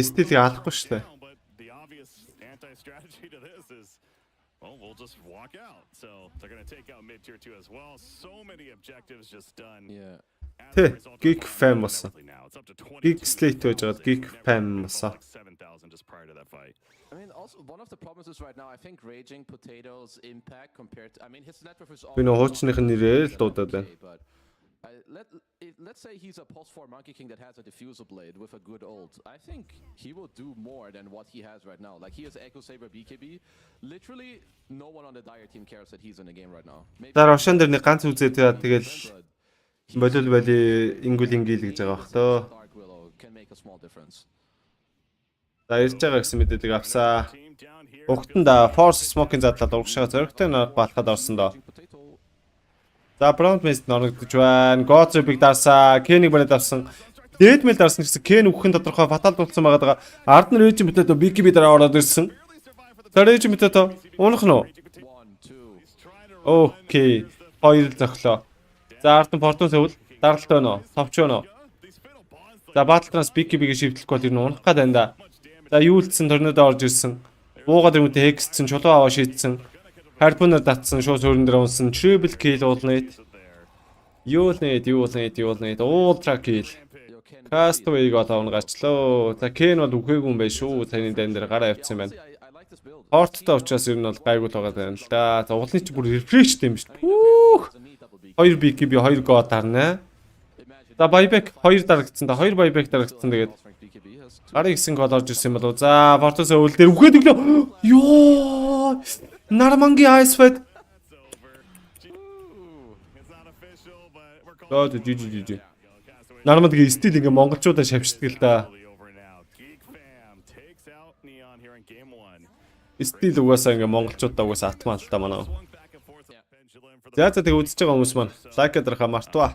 стил алахгүй шүү дээ. The obvious anti-strategy to this is, well, we'll just walk out. So they're going to take out mid-tier 2 as well. So many objectives just done. Yeah. Тэ Geek Fam болсон. GeekSlate байж байгаа Geek Fam болсон. I mean, also one of the problems is right now. I think Raging Potatoes impact compared to, I mean, his network is Би нөө хуучных нь нэрээр л дуудаад байна. but let's say he's a post 4 Monkey King that has a diffuser blade with a good ult. I think he will do more than what he has right now. Like he has Echo Saber BKB. Literally, no one on the Dire team cares that he's in the game right now. За Рошан дээр нэг ганц үзээд тэгэл болол бали ингүүл гэж байгаа бах тоо. Dark Willow can make a small difference. За ирж байгаа гэсэн мэдээлэл авсаа. Угтанда Force Smoke-ийн задлаад урагшаа зөрөгтэй балахад орсон доо. За Brown Mist норогдож байна. Gotrip-ийг дарсаа, Ken-ийг бариад авсан. Deadmail дарсан гэсэн Ken үхэхийн тодорхой фатал дуулсан байгаа. Ард нь Rage мэтээд BKB дараа ороод ирсэн. За Rage мэтээд унах нь уу? Окей. Хоёр зөглөө. За ард нь Fortune Soul даралт байна уу? Товч байна уу? За Battle Trans BKB-г шивтлэхгүй тэр нь унах гээд байна да. За юу лдсэн торнодо орж ирсэн. Буугаад юмтэй хекссэн, чулуу аваа шийдсэн. Harpoon-аар татсан, шууд хөрөн дээр унсан. Triple kill уулнаад. Юулнээд. Ultra kill. Castaway-г олоон гачлаа. За Ken бол үхээгүй юм байна шүү. Таны дан дээр гараа явцсан байна. Хорттой учраас ер нь бол гайгүй л байгаа даа л да. За уулны чи бүр refresh-тэй юм шүү. Хүүх. 2 BKB 2 гоо дарна. За buyback 2 дарагдсан да. 2 buyback дарагдсан тэгээд гарын гисэн гол орж ирсэн юм болов. За Fortune Soul дээр үхээд өглөө. Йоо! Нармангийн Ice Bat. Гоод жижиг. Нармангийн стил ингээ монголчуудаа шавьчихдаг л да. Стил угаасаа ингээ монголчуудаа угаасаа атмаа л да манай. За тэгээ үзэж байгаа хүмүүс маань лайк дарахаа мартваа.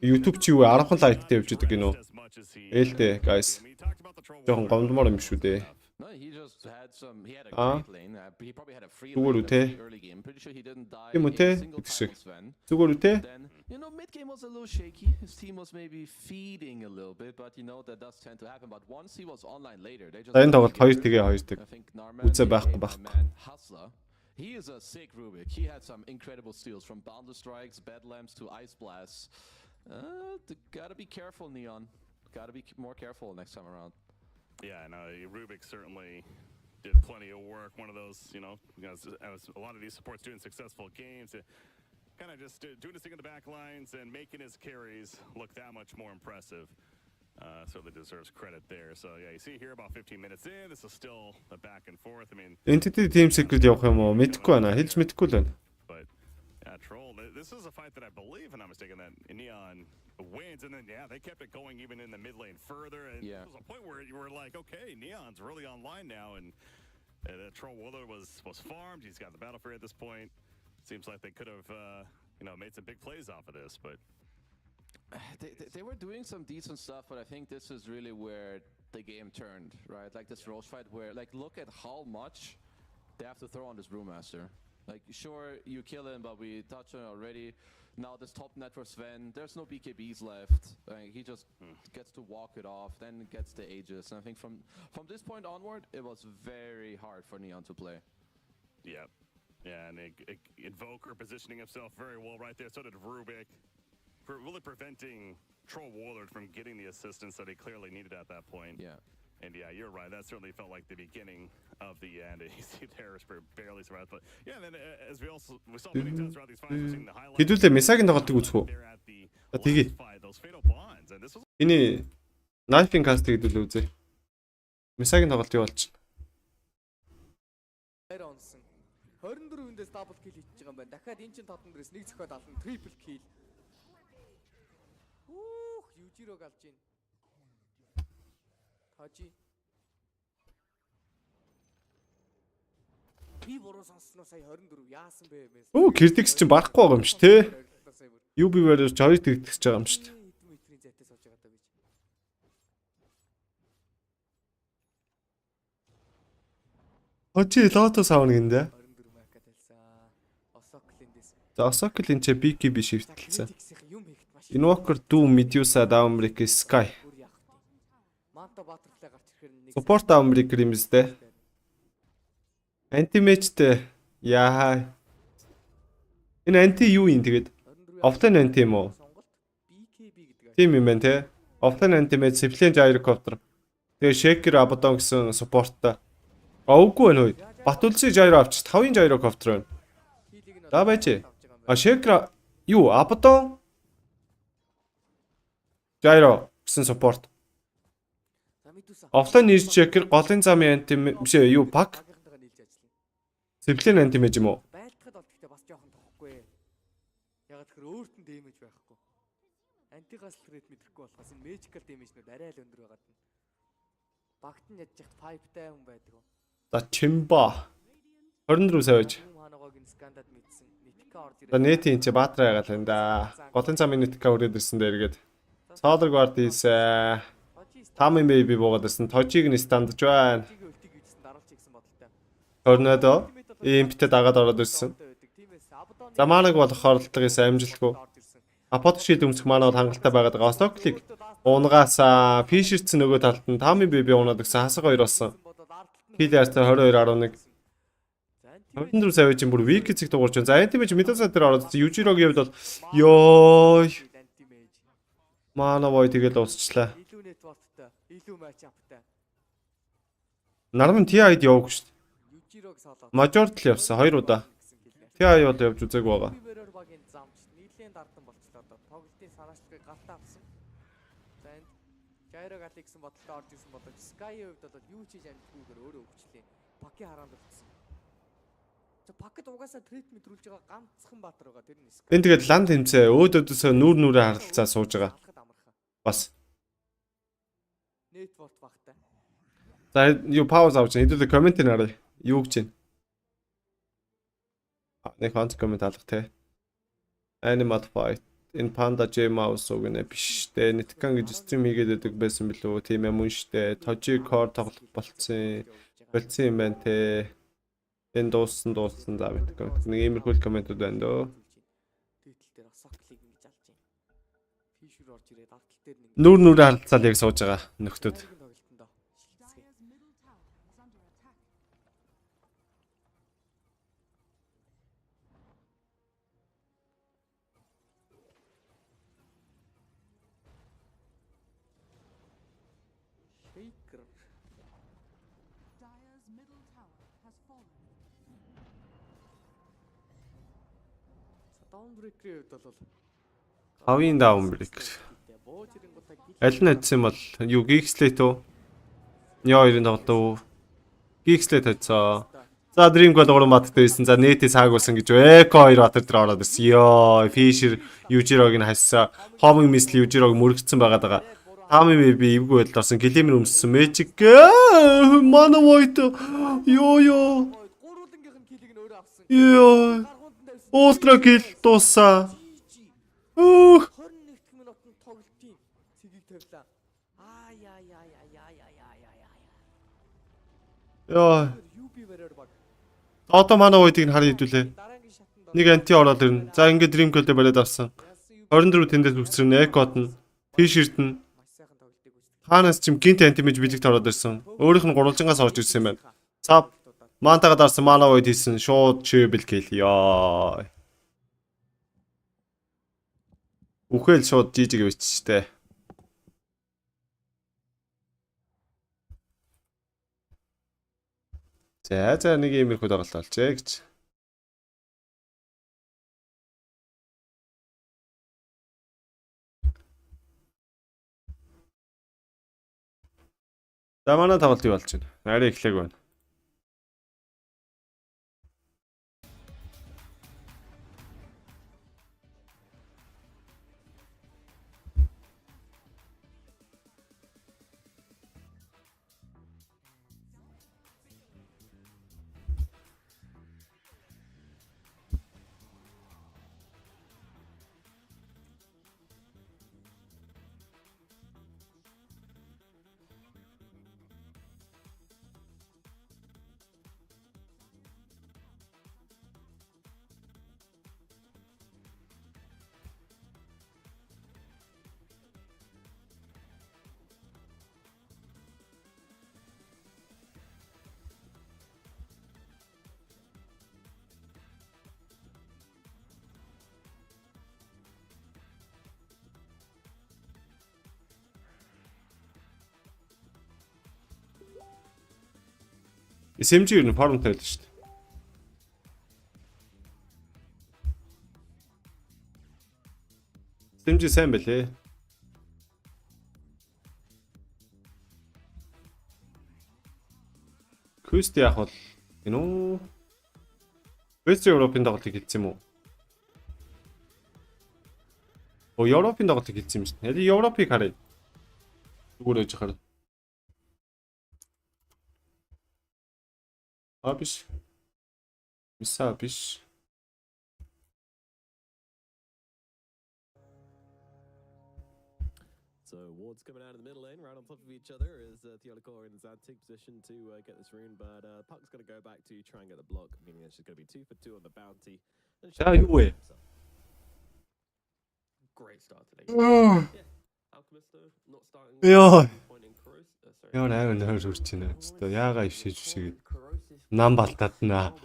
YouTube чи юу 10 лайктай явж идэг гинөө. Ээлтэй guys. Жохон гомдмоор юм шүү дээ. No, he just had some. He had a Ah. great lane. He probably had a free Зүгээр lane үү те? in the early game. Pretty sure he didn't die Тийм үү a те? single Гэдэг time шиг. with Sven. Зүгээр үү те? Then, mid game was a little shaky. His team was maybe feeding a little bit, but that does tend to happen. But once he was online later, they just. За энэ тоглолт 2 тэгээ 2 тэг. I think Narman Үзээ became байхгүй. a man hustler. He is a sick Rubik. He had some incredible steals from Boundless Strikes, Bedlamps to Ice Blasts. Gotta be careful, Neon. Gotta be more careful next time around. Yeah, no, Rubik certainly did plenty of work. One of those, as a lot of these supports doing successful games, kind of just doing his thing in the back lines and making his carries look that much more impressive. Certainly deserves credit there. So yeah, you see here about 15 minutes in, this is still a back and forth. I mean, Entity Team Secret явах юм уу? Мэдэхгүй байна. Хэлж мэдэхгүй л байна. but yeah, Troll. This is a fight that I believe, if I'm not mistaken, that Neon wins, and then they kept it going even in the mid lane further. And Yeah. there was a point where you were like, okay, Neon's really online now, and Troll Willer was farmed. He's got the battle fury at this point. Seems like they could have made some big plays off of this, but They were doing some decent stuff, but I think this is really where the game turned, right? Like this Roche fight where, like, look at how much they have to throw on this Brewmaster. Like, sure, you kill him, but we touched on it already. Now this top net for Sven, there's no BKBs left. He just gets to walk it off, then gets the Aegis. And I think from this point onward, it was very hard for Neon to play. Yeah. Yeah, and Invoker positioning himself very well right there. So did Rubik. Really preventing Troll Warlord from getting the assistance that he clearly needed at that point. Yeah. And yeah, you're right. That certainly felt like the beginning of the end. You see there is barely survived. But yeah, and then as we saw many times throughout these fights, we're seeing the highlights. Хэдүүлээ Месагийн тоглолтыг үзэх үү? Тэгээ. Эний Knifing cast хэдүүлээ үзье. Месагийн тоглолт юу болж байна? 24-өөс дабл кил хийж байгаа юм байна. Дахиад энэ чин тодон дээрээс нэг зөхиод ална. Трипл кил. Южирог алж байна. Тажи. Би буруу сонссноо сая 24 яасан бэ мээс. Критикс чинь барахгүй байгаа юм ш тэ. UB вэрэж хоёр тэгтгэж байгаа юм ш. Метрийн зайтай сууж байгаа даа би. Очи лото саавна гиндэ. 24 марка талсан. Осоклиндээс. За Осоклин ч BKB шивтэлсэн. Invoker Doom Medusa Downbreaker Sky. Манта Butterfly гарч ирэхээр нэг Support Downbreaker юм зү. Anti-matchтэй яа. Энэ анти юу юм тэгээд? Offline anti юм уу? BKB гэдэг. Тийм юм байна те. Offline anti-match Civilian Gyrocopter. Тэгээ Shaker Abaddon гэсэн supportтай. Үгүй байна уу? Батулсын Gyro авч 5-ын Gyrocopter байна. За байж. Shaker юу Abaddon Gyro гэсэн support. Offline needs checker голын замын анти биш юу пак. Civilian anti-match юм уу? Байлтахад бол гэхдээ бас жоохон тоххгүй. Яг тэгэхээр өөрт нь дэмэж байхгүй. Антигаас л ред мэдрэхгүй болохоос энэ magical damage-нүүд арай л өндөр байгаад байна. Багт нь ядчих 5-тай хүн байдаг уу? За Чимба 24 савж. Манагог ин скандад мэдсэн. Нитка орж За нэт энэ чи баатар ягаал энэ да. Голын замын нитка өрөөд ирсэн дээр гээд. Solar Guard is Tommy baby буугаад ирсэн. Тожиг нь стандж байна. Tornado имптэй дагаад ороод ирсэн. За манаг болохоор лтгээс амжилтгүй. Апотшид өмсөх манаа бол хангалттай байгаад байгаа. Осоклиг унгаас фишерц нөгөө талд нь Tommy baby унаад гэсэн хасаг хоёр болсон. Килэртэй 22.11. 24 савж бүр weak эцэг дуурч байна. За anti-match Medusa дээр ороод Yujiroгийн хувьд бол ёо Мана бой тэгэл дуусчлаа. илүү networkтай, илүү match up-тай. Нармын TI-д яваагүй шүү дээ. Южирог солоод. Majority л явсан 2 удаа. TI бол явж үзээгүй байгаа. Биберээр багийн замч нийлэн дардан болчлоо одоо. Тоглолтын санаачлагыг гартаа авсан. За энд Gyro гал гэсэн бодолтой орж ирсэн боловч Sky-ийн хувьд бол юу ч хийж амжихгүйгээр өөрөө өгчлээ. Паки хараанд өгсөн. За пакет угаасаа трейд мэдрүүлж байгаа ганцхан баатар байгаа тэр нь Sky. Энд тэгээд ланд хэмцээ өөдөөдөөсөө нүрээ харилцаа сууж байгаа. Бас. Network багтай. За юу пауз авч хэдүүлээ коммент нарыг. Юу гэж байна? Нэг ханц коммент алга те. Animal fight. Энэ panda gem mouse үгнэ биш те. Nitkан гэж стрим хийгээд байдаг байсан билүү? Тийм юм штэ. Toji core тоглох болцсон. Болцсон юм байна те. Энэ дууссан за бит коммент. Нэг иймэрхүү комментууд байна дөө. Титл дээр Осоклиг ингэж алж байна. Фишер орж ирээд артал дээр нэг Нүрээ харилцаал яг сууж байгаа нөхдүүд. Downbreaker-ийн хувьд бол Хэвийн Downbreaker. Аль нь хийсэн бол юу GeekSlate үү? Яа хоёрын тоглолт уу? GeekSlate хийсэн. За Dream гол уран баттай байсан. За нийтээ цаагуулсан гэж Echo 2 батар дээр ороод ирсэн. Йоо, Fisher Yujirog нь хассан. Homing Missile Yujirog мөрөгдсөн байгаад байгаа. Tommy baby эвгүй байдал орсон. Гэлэмэр өмссөн. Magic. Mana void. Йоо. гурвуулангийнх нь килийг нь өөрөө авсан. Йоо. Ultra kill дуусаа. 21 минутанд тавилаа. Яа. Йоо. UB бариар баг. Одоо манай уйдыг нь харъя хэдүүлээ. Дараагийн шатанд Нэг анти ороод ирнэ. За ингээд Dream Code бариад авсан. 24 тэндээс үсрэн Экот нь T-shirt нь маш сайхан тоглолтыг үздэг. хаанаас ч юм гинт антимэж билегт ороод ирсэн. Өөрийнх нь гурвалжингаас орж ирсэн юм байна. Цав Мантагаа дарсан манай уйд хийсэн шууд чибл кил. Яа. Үхэл шууд жижиг бичтэй. За нэг иймэрхүү тоглолт болжээ гэж. За манай тоглолт юу болж байна? Арай эхлэх байна. SMG юу н формтой байлаа шүү дээ. SMG сайн байлээ. Quest яг бол энэ West Europe-ын тоглолтыг хэлсэн юм уу? Европын тоглолтыг хэлсэн юм шүү дээ. Яг Европыг харъя. Зүгээр байж хараа. Биш. Миса биш. So Ward's coming out of the middle lane, right on top of each other, as TI2023 in his antique position to get this rune, but Puck's going to go back to try and get the block, meaning it's just going to be 2 for 2 on the bounty. За юу вэ? Great start today. Yeah, Alchemist though, not starting. Яа. Point in Kuros. Яа нээр нөр үрч байна. Өстө яага ившээж үсгээд нам балтааднаа.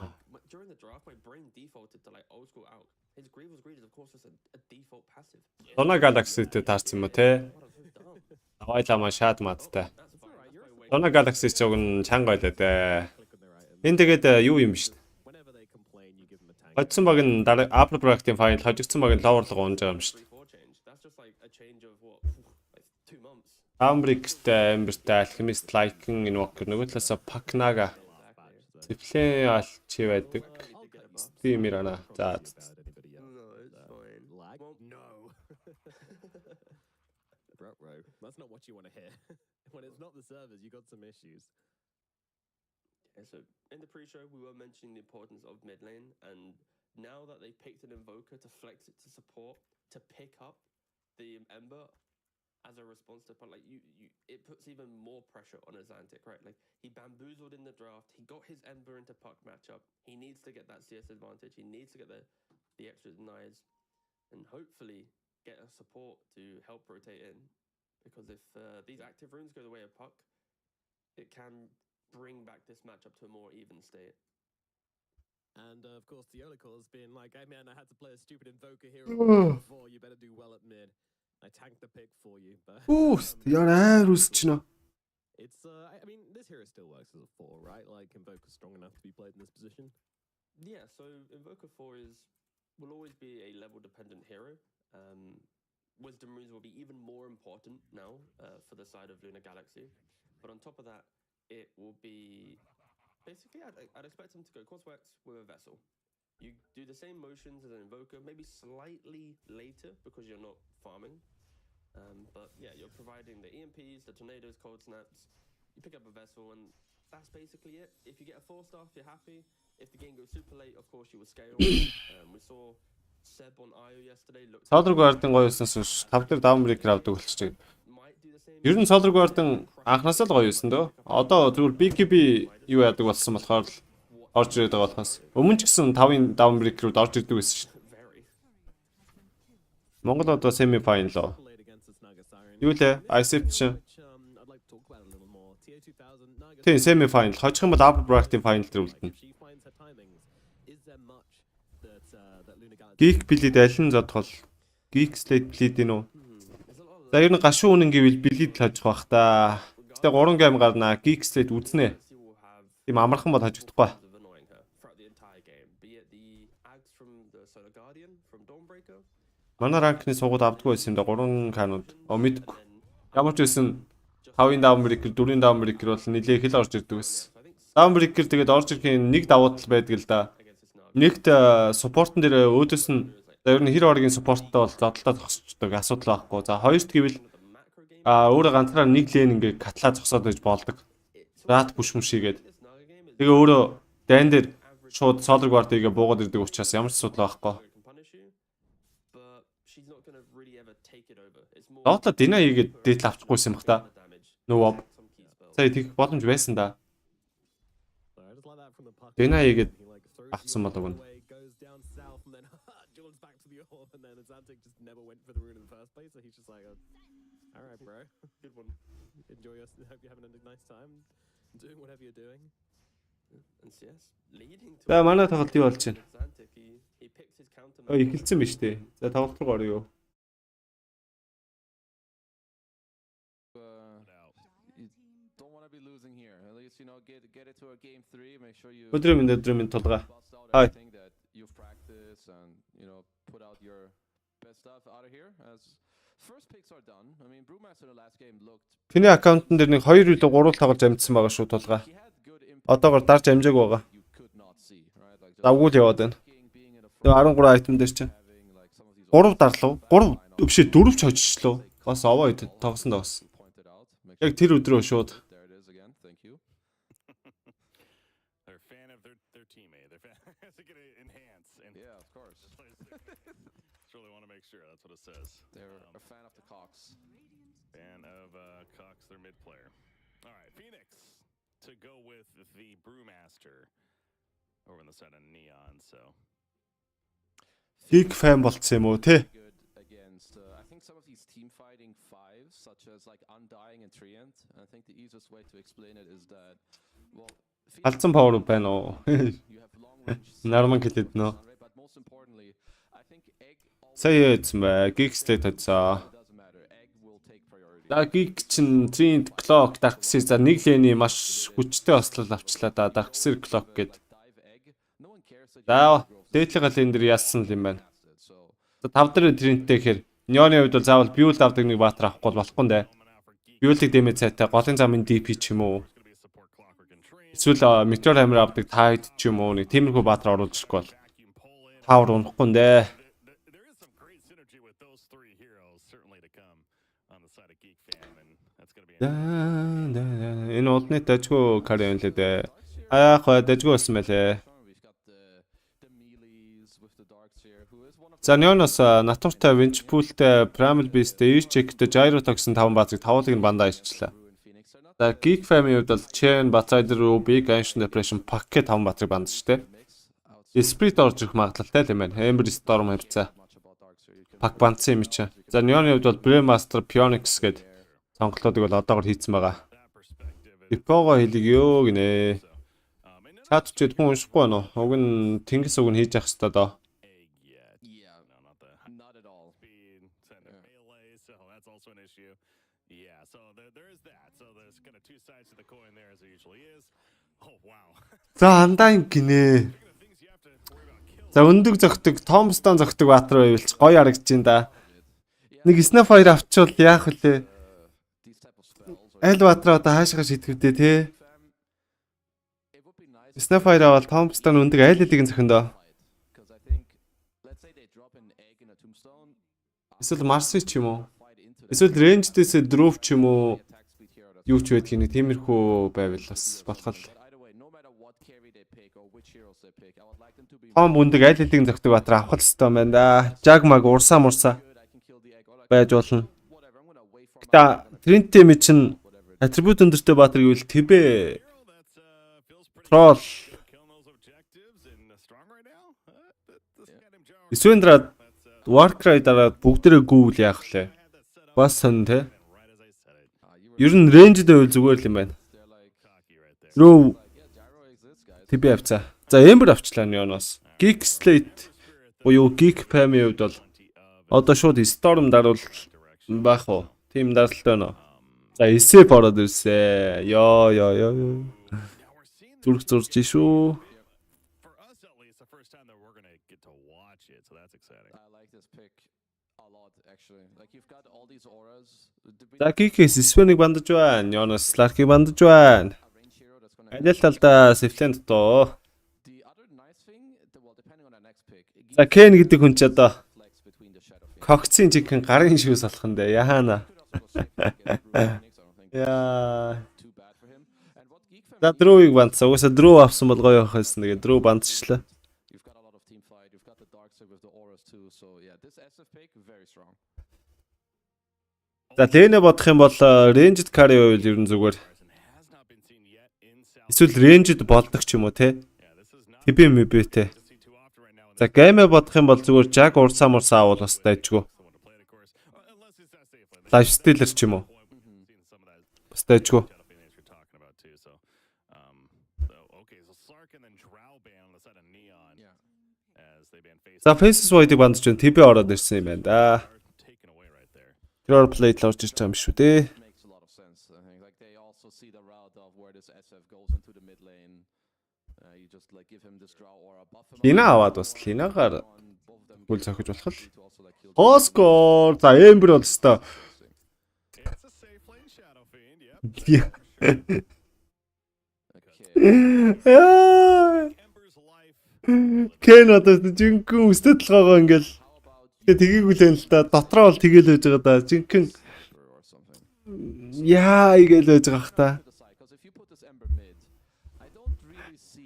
During the draft, my brain defaulted to like old school out. His greed was greed is of course just a default passive. Дона Galaxy-тэй таарсан юм уу те? Авайлаа шаад мадтай. Дона Galaxy ч уг нь чанга байлаа дээ. Энэ тэгээд юу юм биш. Хоцсон баг нь Apple Product-ийн файл хожигдсан баг нь ловерлого унж байгаа юм шүү дээ. Ambrix-тэй, Amber-тэй, Alchemist, Lycan, Invoker нөгөө талаас Paknaga. Зэплэн алчи байдаг. Стимирана. За. That's not what you want to hear. When it's not the servers, you got some issues. Yeah, so in the pre-show, we were mentioning the importance of mid lane, and now that they picked an Invoker to flex it to support, to pick up the Ember as a response to like it puts even more pressure on Azantic, right? Like he bamboozled in the draft, he got his Ember into Puck matchup. He needs to get that CS advantage. He needs to get the extra denies, and hopefully get a support to help rotate in. Because if these active runes go the way of Puck, it can bring back this matchup to a more even state. And of course, TI2023's been like, hey man, I had to play a stupid Invoker here before. You better do well at mid. I tanked the pick for you, but Яараа үсчихнэ. it's I mean, this hero still works as a 4, right? Like Invoker's strong enough to be played in this position. Yeah, so Invoker 4 will always be a level dependent hero. Wisdom runes will be even more important now for the side of Lunar Galaxy. But on top of that, it will be basically I'd expect him to go Cosworks with a vessel. You do the same motions as an Invoker, maybe slightly later because you're not farming. But yeah, you're providing the EMPs, the tornadoes, cold snaps. You pick up a vessel, and that's basically it. If you get a 4-star, you're happy. If the game goes super late, of course you will scale. We saw Seb on IO yesterday. Садраг гардын гоёснаас 5 дээр даун брейкер авдаг болчихжээ. Ер нь Solar Guard-ын анхнаасаа л гоё юусэн дөө. Одоо тэгвэл BKB юу яадаг болсон болохоор л орж ирээд байгаа болохоос. Өмнө ч гэсэн 5-ын down breaker-ууд орж ирдэг байсан шүү дээ. Монгол одоо semi final. Юу лээ? ICF. Тийм semi final. Хожих юм бол upper bracket-ийн final дээр үлдэнэ. Geek Bleed аль нь зодох бол GeekSlate Bleed нь үү? За ер нь гашуун үнэн гэвэл Bleed л хожих бах та. Гэтэ 3 гейм гарнаа. GeekSlate үзнэ. Тийм амархан бол хожигдохгүй. Манай ранкны сугууд авдаггүй байсан юм да 3 канууд. Мэдгүй. Ямар ч байсан 5-ын down breaker, 4-ийн down breaker бол нилээх л орж ирдэг байсан. Down breaker тэгээд орж ирэхийн нэг давуу тал байдаг л да. Нэгт supportн дээр өөдөөс нь ер нь хэр оргийн supportтай бол зодолтой зогсчихдаг асуудал байхгүй. За хоёрт гэвэл өөрөө ганцаараа нэг лэн ингээ катлаа зогсоод байж болдог. Rat push мшигээд. Тэгээ өөрөө дайн дээр шууд Solar Guard-ыг буугаад ирдэг учраас ямар ч асуудал байхгүй. Доотлоо дина хийгээд дээдл авчихгүйсэн баг та. Нөө. Сая тэгэх боломж байсан да. Дина хийгээд авсан болов уу? За манай тоглолт юу болж байна? Эхэлсэн биз дээ. За тоглолт руу орё. Өдрөмөнд толгой. Хай. Тэний аккаунтн дээр нэг 2 үлээ 3 тоглож амжсан байгаа шүү толгой. Одоогоор дарж амжааг байгаа. Давгуул яваад байна. Тэгээ 13 айтем дээр чинь 3 дарлуу. 3 биш 4 ч хожчихлоо. Бас овоо тогсон. Яг тэр өдрөө шууд. They're a fan of the Cox. Fan of Cox, their mid player. All right, Phoenix to go with the Brewmaster over on the side of Neon. So Geek fan болцсон юм уу те? I think some of these team fighting fives, such as like Undying and Treant. I think the easiest way to explain it is that well, Алдсан power байна уу? Нарман хэлээд нөө. But most importantly, I think egg Сая яасан бэ? GeekSlate тавьсан. За Geek чин Trend Clock Darkseer за нэг лэний маш хүчтэй ослол авчлаа да Darkseer Clock гэд. За дээдлийн галын дээр яасан юм байна. За 5 дээр Trendтэй гэхээр Neon-ийн хувьд бол заавал Build авдаг нэг баатар авахгүй болохгүй нэ. Build-ийг дэмэж цайтай голын замын DP ч юм уу. Эсвэл Meteor Hammer авдаг Tide ч юм уу нэг тиймэрхүү баатар оруулж ирэхгүй бол Power унахгүй нэ. Энэ улны дажгүй карьер юм лээ дээ. Дажгүй болсон мэлээ. За Neon-оос натуртай Winchpool-тэй Primal Beast-тэй Check-тэй Gyro тогсон 5 баазыг тавуулыг нь бандаа иччлээ. За Geek Family-д бол Chain, Batsider, Ruby, Genshin Depression пакет 5 баазыг банд штэ. Spirit орж ирэх магадлалтай л юм байна. Ember Storm хавцаа. Пак бандсан юм чи. За Neon-ийн хувьд бол Brewmaster, Phoenix гэдэг сонголтуудыг бол одоогор хийцэн байгаа. Ипого хэлгийё гинэ. Чат чэд хүн уншихгүй байна уу? Уг нь тэнгис уг нь хийж явах хэрэгтэй доо. За андаа гинэ. За өндөг зөгтөг, Томстон зөгтөг баатар байвал ч гоё харагдаж байна да. Нэг Snapfire авчвал яах вүлээ? Аль баатар одоо хаашаа шийтгэвдээ те? Snapfire авал Томстон өндөг аль хэдийг нь зөхөндөө. Эсвэл Марси ч юм уу? Эсвэл Range-дэс Drove ч юм уу? Юу ч байдгийг нэг тиймэрхүү байвал бас болох л. Том өндөг аль хэдийн зөгтөг баатар авах хэрэгтэй байна да. Jagmag урсаа мурсаа байж болно. Гэтэ Тринтэй ми чин атрибут өндөртэй баатар гэвэл Тэбэ трол Исвендра Warcry дараа бүгдээрээ гүүвэл яах вэ? Бас сон те. Ер нь рейнжд байвал зүгээр л юм байна. Рүү Тэбэ авцаа. За Ember авчлаа Neon-оос. GeekSlate буюу Geek Fam-ийн хувьд бол одоо шууд Storm даруул байх уу? Тим даралтай байна. За SF ороод ирсэ. Ёо. Зүрх зурж шүү. За Geek-с Sven-ийг бандаж байна. Neon-оос Slark-ийг бандаж байна. Аль талдаа Sifland тоо. За Ken гэдэг хүн ч одоо Cox-ийн жинхэнэ гарын шивс болох нь дээ. Яхана. Яа. За Drew-ийг бандсан. Угаасаа Drew авсан бол гоё байх байсан. Тэгээ Drew бандчихлаа. За Lane бодох юм бол ranged carry байвал ер нь зүгээр. Эсвэл ranged болдог ч юм уу те. TB MB те. За game бодох юм бол зүгээр jag урсаа мурсаа авал бас дайжгүй. Life stealer ч юм уу. Бас дайжгүй. За Faces Void-ыг бандж байна. TB ороод ирсэн юм байна да. Your plate л орж ирж байгаа юм шүү дээ. Лина аваад бас Линагаар хөл цохиж болох л. Оскор за Эмбер бол өстой. Кен одоо жинхэнэ өстэй толгоогоо ингээл тгийггүй л энэ л та дотроо бол тэгэл байж байгаа да. Жинхэнэ яа игээл байж байгаа х та.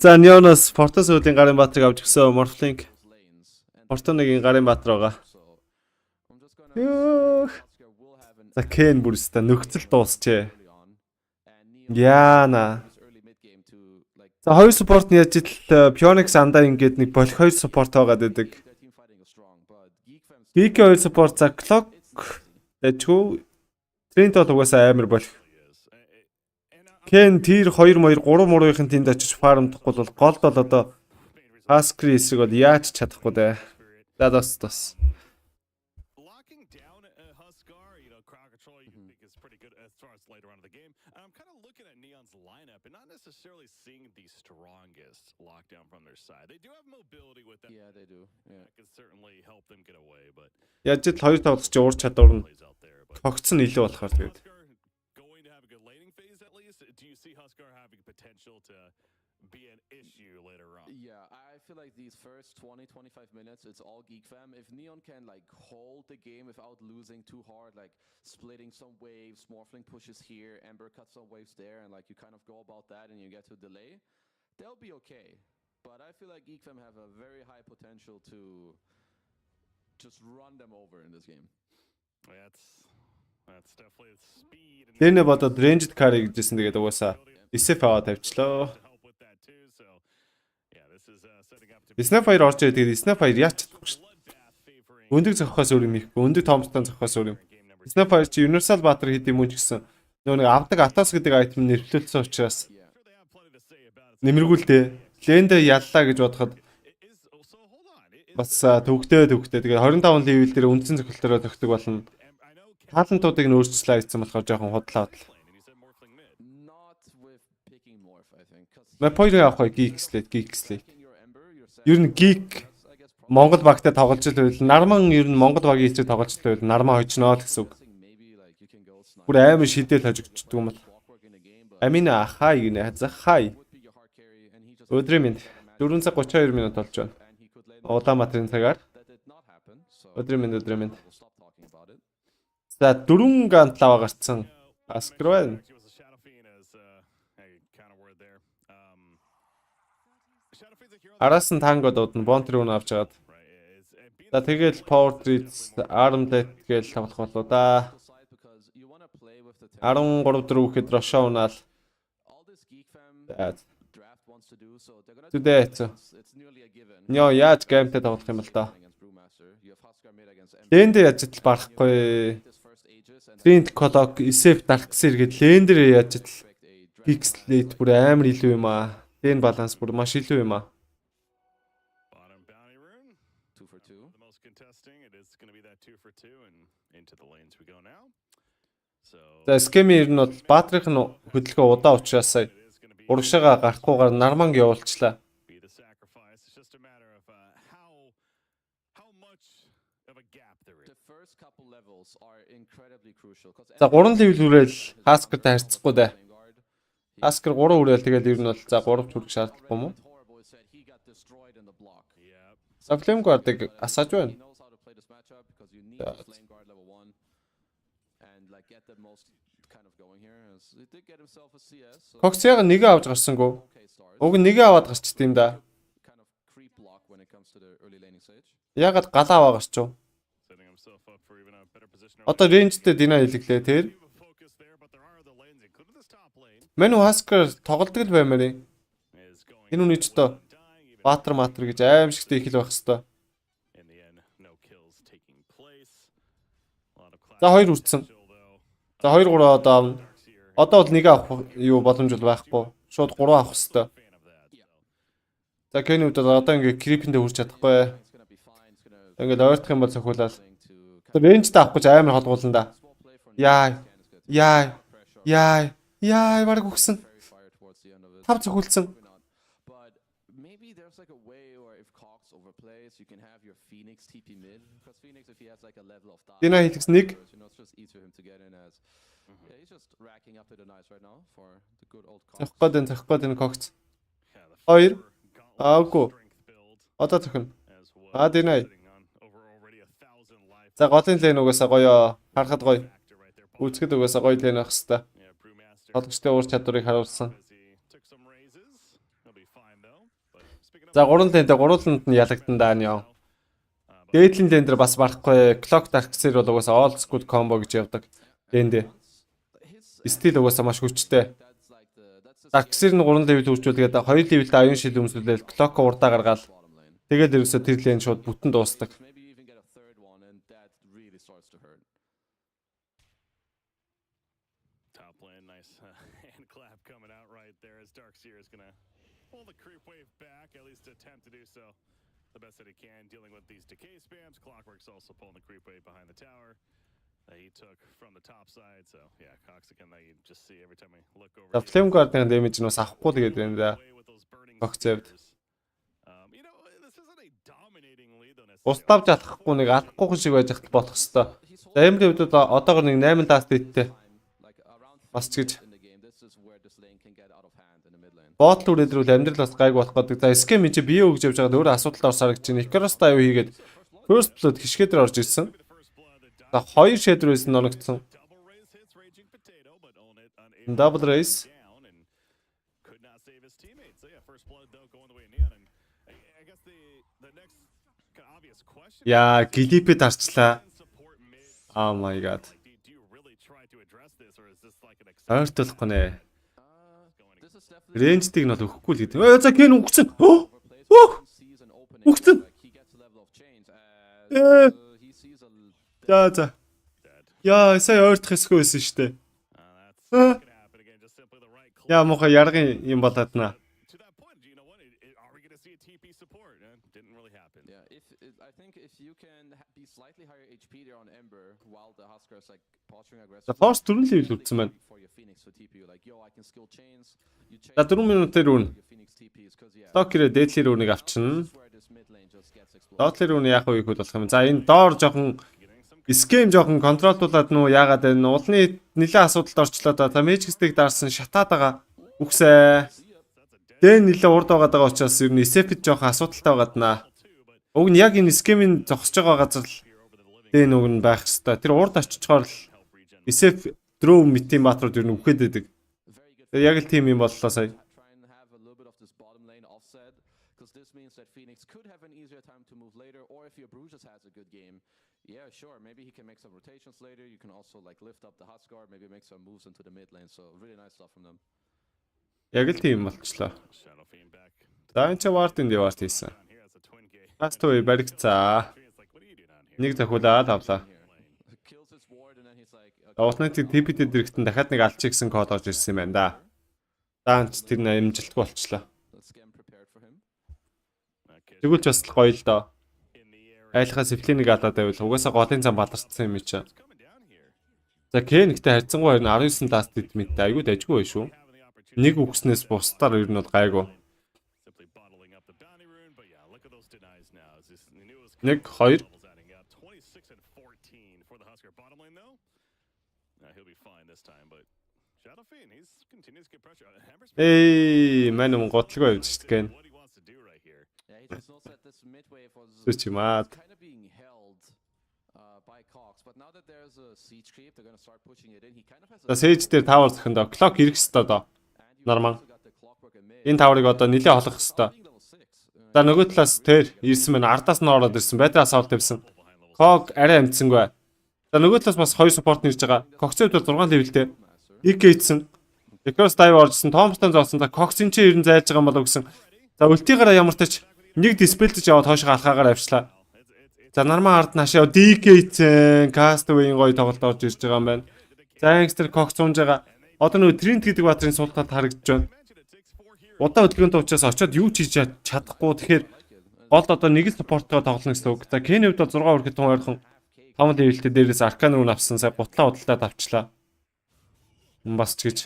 За Neon-оос Fortus үүдийн гарын баатрыг авч гисэн Morphling. Fortune-гийн гарын баатар байгаа. За Ken бүрстэ нөхцөл дуусчээ. Яана. За хоёр support нь яаж ил Phoenix андаа ингээд нэг болох хоёр support байгаад байдаг. Geek хоёр support за Clock дэжгүй Trent бол угаасаа амар болох. Ken тэр 2 2 3 муруухийн тэнд очиж фармдахгүй бол голд бол одоо Askri эсрэг бол яаж чадахгүй дээ. За тас. Necessarily seeing the strongest lockdown from their side. They do have mobility with them. Yeah, they do. Yeah, it can certainly help them get away, but яаж л хоёр тоглолт чи уур чадвар нь тогтсон илүү болохоор тэгээд. Going to have a good laning phase at least. Do you see Huskar having potential to be an issue later on? Yeah, I feel like these first 20-25 minutes it's all Geek Fam. If Neon can like hold the game without losing too hard, like splitting some waves, Morphling pushes here, Ember cuts some waves there, and like you kind of go about that and you get to delay, they'll be okay. But I feel like Geek Fam have a very high potential to just run them over in this game. That's definitely speed. Лэнэ бодоод ranged carry гэжсэн тэгээд угаасаа SF аваад тавьчлаа. Snapfire орж ирээд тэгээд Snapfire яач чадахгүй шүү дээ. Өндөг зохихоос өөр юм ихгүй. Өндөг Томстон зохихоос өөр юм. Snapfire чи Universal Battery хийх юм уу ч гэсэн нөгөө нэг авдаг Atos гэдэг айтем нэрвлүүлсэн учраас нэмэргүүлдэ. Лэндэ яллаа гэж бодоход бас төвхтэй. Тэгээд 25 level дээр үндсэн зохилтороо тогтдог болно. Талантуудыг нь өөрчлөлөө хийсэн болохоор жоохон худлаа. Мэпойрыг авах GeekSlate. Ер нь Geek Монгол багтай тоглож байвал Нарман ер нь Монгол багийн эцэг тоглож байвал Нарман хожноо л гэсэн үг. Бүр амар шидэл хожигддаг юм бол. Амина хай гинэ хай. Өдрийн 432 минут болж байна. Улаанбаатарын цагаар. Өдрийн. За 4 гантлаа гарцсан. Аскрвэн. Араас нь танго дуудна Бонтрүүн авч жагаад. За тэгэл Power Treats Arm Death гээл тоглох болоо да. the 13 4 гэхэд Рошо унаал. all this geek fam За. draft wants to do, so they're gonna Today, do so. it's nearly a given. Нё яаж геймтэй тоглох юм бол доо. Against Brewmaster, you have Huskar mid against Ember. Лендер яаж итл барахгүй. This first Aegis and Trend Clock, SF Darkseer гээд лендер яаж итл GeekSlate бүр амар илүү юм аа. Лен баланс бүр маш илүү юм аа. Bottom bounty rune. 2 for 2. The most contesting, it is going to be that 2 for 2, and into the lanes we go now. So За скемээр нь бол баатрих нь хөдөлгөөн удаа учраас сая it is going to be урагшаага гарахгүйгээр нарманг явуулчлаа. the sacrifice. It's just a matter of how much of a gap there is. The first couple levels are incredibly crucial because За 3 level хүрээл Haskar-тай харьцахгүй дээ. Haskar 3 хүрээл тэгэл ер нь бол за 3 ч хүрэх шаардлагагүй юм уу? he got destroyed in the block. Yeah. За Flame Guard-ыг асааж байна. He knows how to play this matchup because you need the flame guard level 1 and like get the most kind of going here. As he did get himself a CS. So Cox яг нэгэ авч гарсангүй. okay stars. Уг нэгэ аваад гарчт юм да. Kind of creep block when it comes to the early laning stage. Ягаад галаа аваа гарчв? Setting himself up for even a better position. Одоо рейнжтэй дина хэлэглээ тэр. Focus there, but there are other lanes, including this top lane, Мэн Haskar тоглолдог л баймаар юм. is going Энэ үний ч тоо dying even Баатар матер гэж аимшигтэй их л байх хэвээр. in the end. No kills taking place. A lot of За хоёр үрдсэн. chill though. За 2 3 одоо авна. Here, Одоо бол нэг авах юу боломж бол байхгүй. Шууд 3 авах хэвээр. fan of that. So. За Kenny удаа одоо ингээ крипэндээ хүрч чадахгүй. It's gonna be fine. It's gonna Ингээл ойртох юм бол цохиулаад. thing to Одоо рейнжтэй авах гэж амар холгуулна да. small play for Яа. Яа. pressure. Яа. Яа баг өгсөн. Very fire towards the end of it. Тав цохиулсан. Probably not. But maybe there's like a way where if Cox overplays, you can have your Phoenix TP mid. Because Phoenix, if he has like a level of Дина хэлэхс нэг. you know, it's just easy for him to get in as. Yeah, he's just racking up to the nice right now for the good old Cox. Зохих гээд энэ Cox. Yeah, the Хоёр. gauntlet Аагүй. strength build Одоо цохино. as well. Аа Дина. Sitting on over already 1,000 life За голын лейн угаасаа гоё харахад гоё. factor right there. Үзэхэд угаасаа гоё лейн байх хэвээр. Yeah, Brewmaster. Тоглогчтой уур чадварыг харуулсан. As he took some raises. He'll be fine though. But speaking of За 3 лейнтэй 3 лейнд нь ялагдсан даа нь яв. Дээдлийн лейн дээр бас барахгүй. Clock Darkseer бол угаасаа all good combo гэж явдаг. Лэндээ. Стил угаасаа маш хүчтэй. That's like that's the Darkseer нь 3 level хүрчүүлгээд 2 level-д аюун шил өмсүүлээд Clock урдаа гаргаал. bottom lane. Тэгээд ерөөсөө тэр лейн шууд бүтэн дуустдаг. Maybe you even get a third one, and that really starts to hurt. top lane, nice hand clap coming out right there as Darkseer is gonna pull the creep wave back, at least attempt to do so the best that he can, dealing with these decay spams. Clockwork's also pulling the creep wave behind the tower that he took from the top side. So yeah, Cox again that you just see every time we look over. За Flame Guard-ын дэмэж нь бас авахгүй тэгээд байна да. Away with those burning Cox зэвд. spears. You know, this isn't a dominating lead though necessarily. Устдавж алахгүй нэг алахгүй шиг байж хэл болох хэвээр. За Ember хувьд одоогор нэг 8 last hit-тэй. Like around Бас ч гэж in the game, this is where this lane can get out of hand in the mid lane. боотл үрэлрүүл амьдрал бас гайг болох гэдэг. За Scam энэ бие өгж явж байгаад өөрөө асуудалтай орсаар гэж чинь Icarus-тай аюу хийгээд first blood хишгээдэр орж ирсэн. За 2 шэдрээс нь оногдсон. Double raise hits raging potato, but on it unable Double raise. down and could not save his teammates. So yeah, first blood though going the way of Neon. And I guess the next kind of obvious question Яа, Гилипэд арчлаа. support mid. Oh my god. Like, do you really try to address this, or is this like an Ойртолохгүй нэ. This is definitely Рейнжтийг нь бол өгөхгүй л гэдэг. За Ken өгсөн. overplays. He sees an opening. Өгсөн. Like he gets a level of change. He sees a За. Яа, сая ойртох хэсгүй байсан шүү дээ. that's not gonna happen again? Just simply the right click. Яа муухай яргын юм болоод наа. To that point, you know what? Are we gonna see a TP support? Didn't really happen. Yeah, I think if you can be slightly higher HP there on Ember while the Huskar is like posturing За aggressive. Force 4 level үрдсэн байна. For your Phoenix to TP you like, yo, I can skill chains. You change За 4 минутээр үрнэ. your Phoenix TPs because yeah. Стокерээ дээдлэр үрнийг авчна. This is where this mid lane just gets exploded. Доотлэр үрний яах вэ гэвэл болох юм. За энэ доор жоохон Scam жоохон контролдуулаад нуу яагаад вэ? Уулны нэлээд асуудалд орчлоо да. За Magic-ийг дарсан шатаад байгаа. Үхсээ. Дэн нэлээд урд байгаа учраас ер нь SF-д жоохон асуудалтай байгаад наа. Уг нь яг энэ Scam-ийн зогсож байгаа газар л дэн уг нь байх хэвээр. Тэр урд очичоор л SF Draw Meet-ийн баатрууд ер нь үхээд байдаг. Тэгээ яг л тийм юм боллоо сая. Try and have a little bit of this bottom lane offset because this means that Phoenix could have an easier time to move later, or if your Bruises has a good game, yeah, sure. Maybe he can make some rotations later. You can also like lift up the Huskar, maybe make some moves into the mid lane. So really nice stuff from them. Яг л тийм болчихлоо. Shadow Fiend back. За энэ ч вартын дэварт хийсэн. Down here as a twin gate. Ласт үе баригцаа. It's like, what are you doing down here? Нэг захиулаад авлаа. Kills his ward and then he's like, Уулныг TPT дэрэгтэн дахиад нэг алчиг гэсэн код орж ирсэн юм байна да. Даанч тэр нэмжилтгүй болчихлоо. let's get him prepared for him. Тэгвэл ч бас л гоё л доо. Айлхаа сифлинийг алдаад байвал угаасаа голын зам баларцсан юм чи. За Кенигтэй харьцангуй 19 ласт дитмиттэй айгүй дайггүй байх шүү. Нэг үгснээс бусдаар ер нь бол гайгүй. Simply bottling up the bounty rune, but yeah, look at those denies now. Is this the newest 1 2 levels adding up? 26 and 14 for the Husker bottom lane though. He'll be fine this time, but Shadow Fiend, he's continues to get pressure. Hammer's мань готлгүй явж шүү дээ. what he wants to do right here. Yeah, he just knows that this mid wave was Зүч юмаад. kind of being held by Cox, but now that there's a siege creep, they're going to start pushing it in. He kind of has За Sage дээр тавар зөхөндөө клок ирэх хэвээр доо. Нормал. Энэ таврыг одоо нилээ холох хэвээр. За нөгөө талаас тэр ирсэн мэн ардаас нь ороод ирсэн. Байдраа асаалт тавьсан. Ког арай амтсангүй. За нөгөө талаас бас 2 суппорт нэрж байгаа. Коксэд бол 6 левелтэй. Иг гээдсэн. Recurse dive оржсэн. Томстон зоосон. За Кокс энэ чинь ер нь зайж байгаа юм болов гэсэн. За ультигаараа ямар тач нэг диспелдэж яваад хоошоо алхаагаар авчлаа. За нормал ард наашаа DK-ийн Castaway-ийн гоё тоглолт орж ирж байгаа юм байна. За Angster Cox сунж байгаа. Одоо нөгөө Trent гэдэг баатрын суултаад харагдж байна. Удаа хөдөлгөөнтэй учраас очиод юу ч хийж чадахгүй. Тэгэхээр гол одоо нэг л спорттойгоо тоглоно гэсэн үг. За Kenny-д бол 6 хүрэхэд тун ойрхон 5 левелтэй дээрээс Arcane руу авсан. Сая бутлаа худалдаад авчлаа. Бас ч гэж.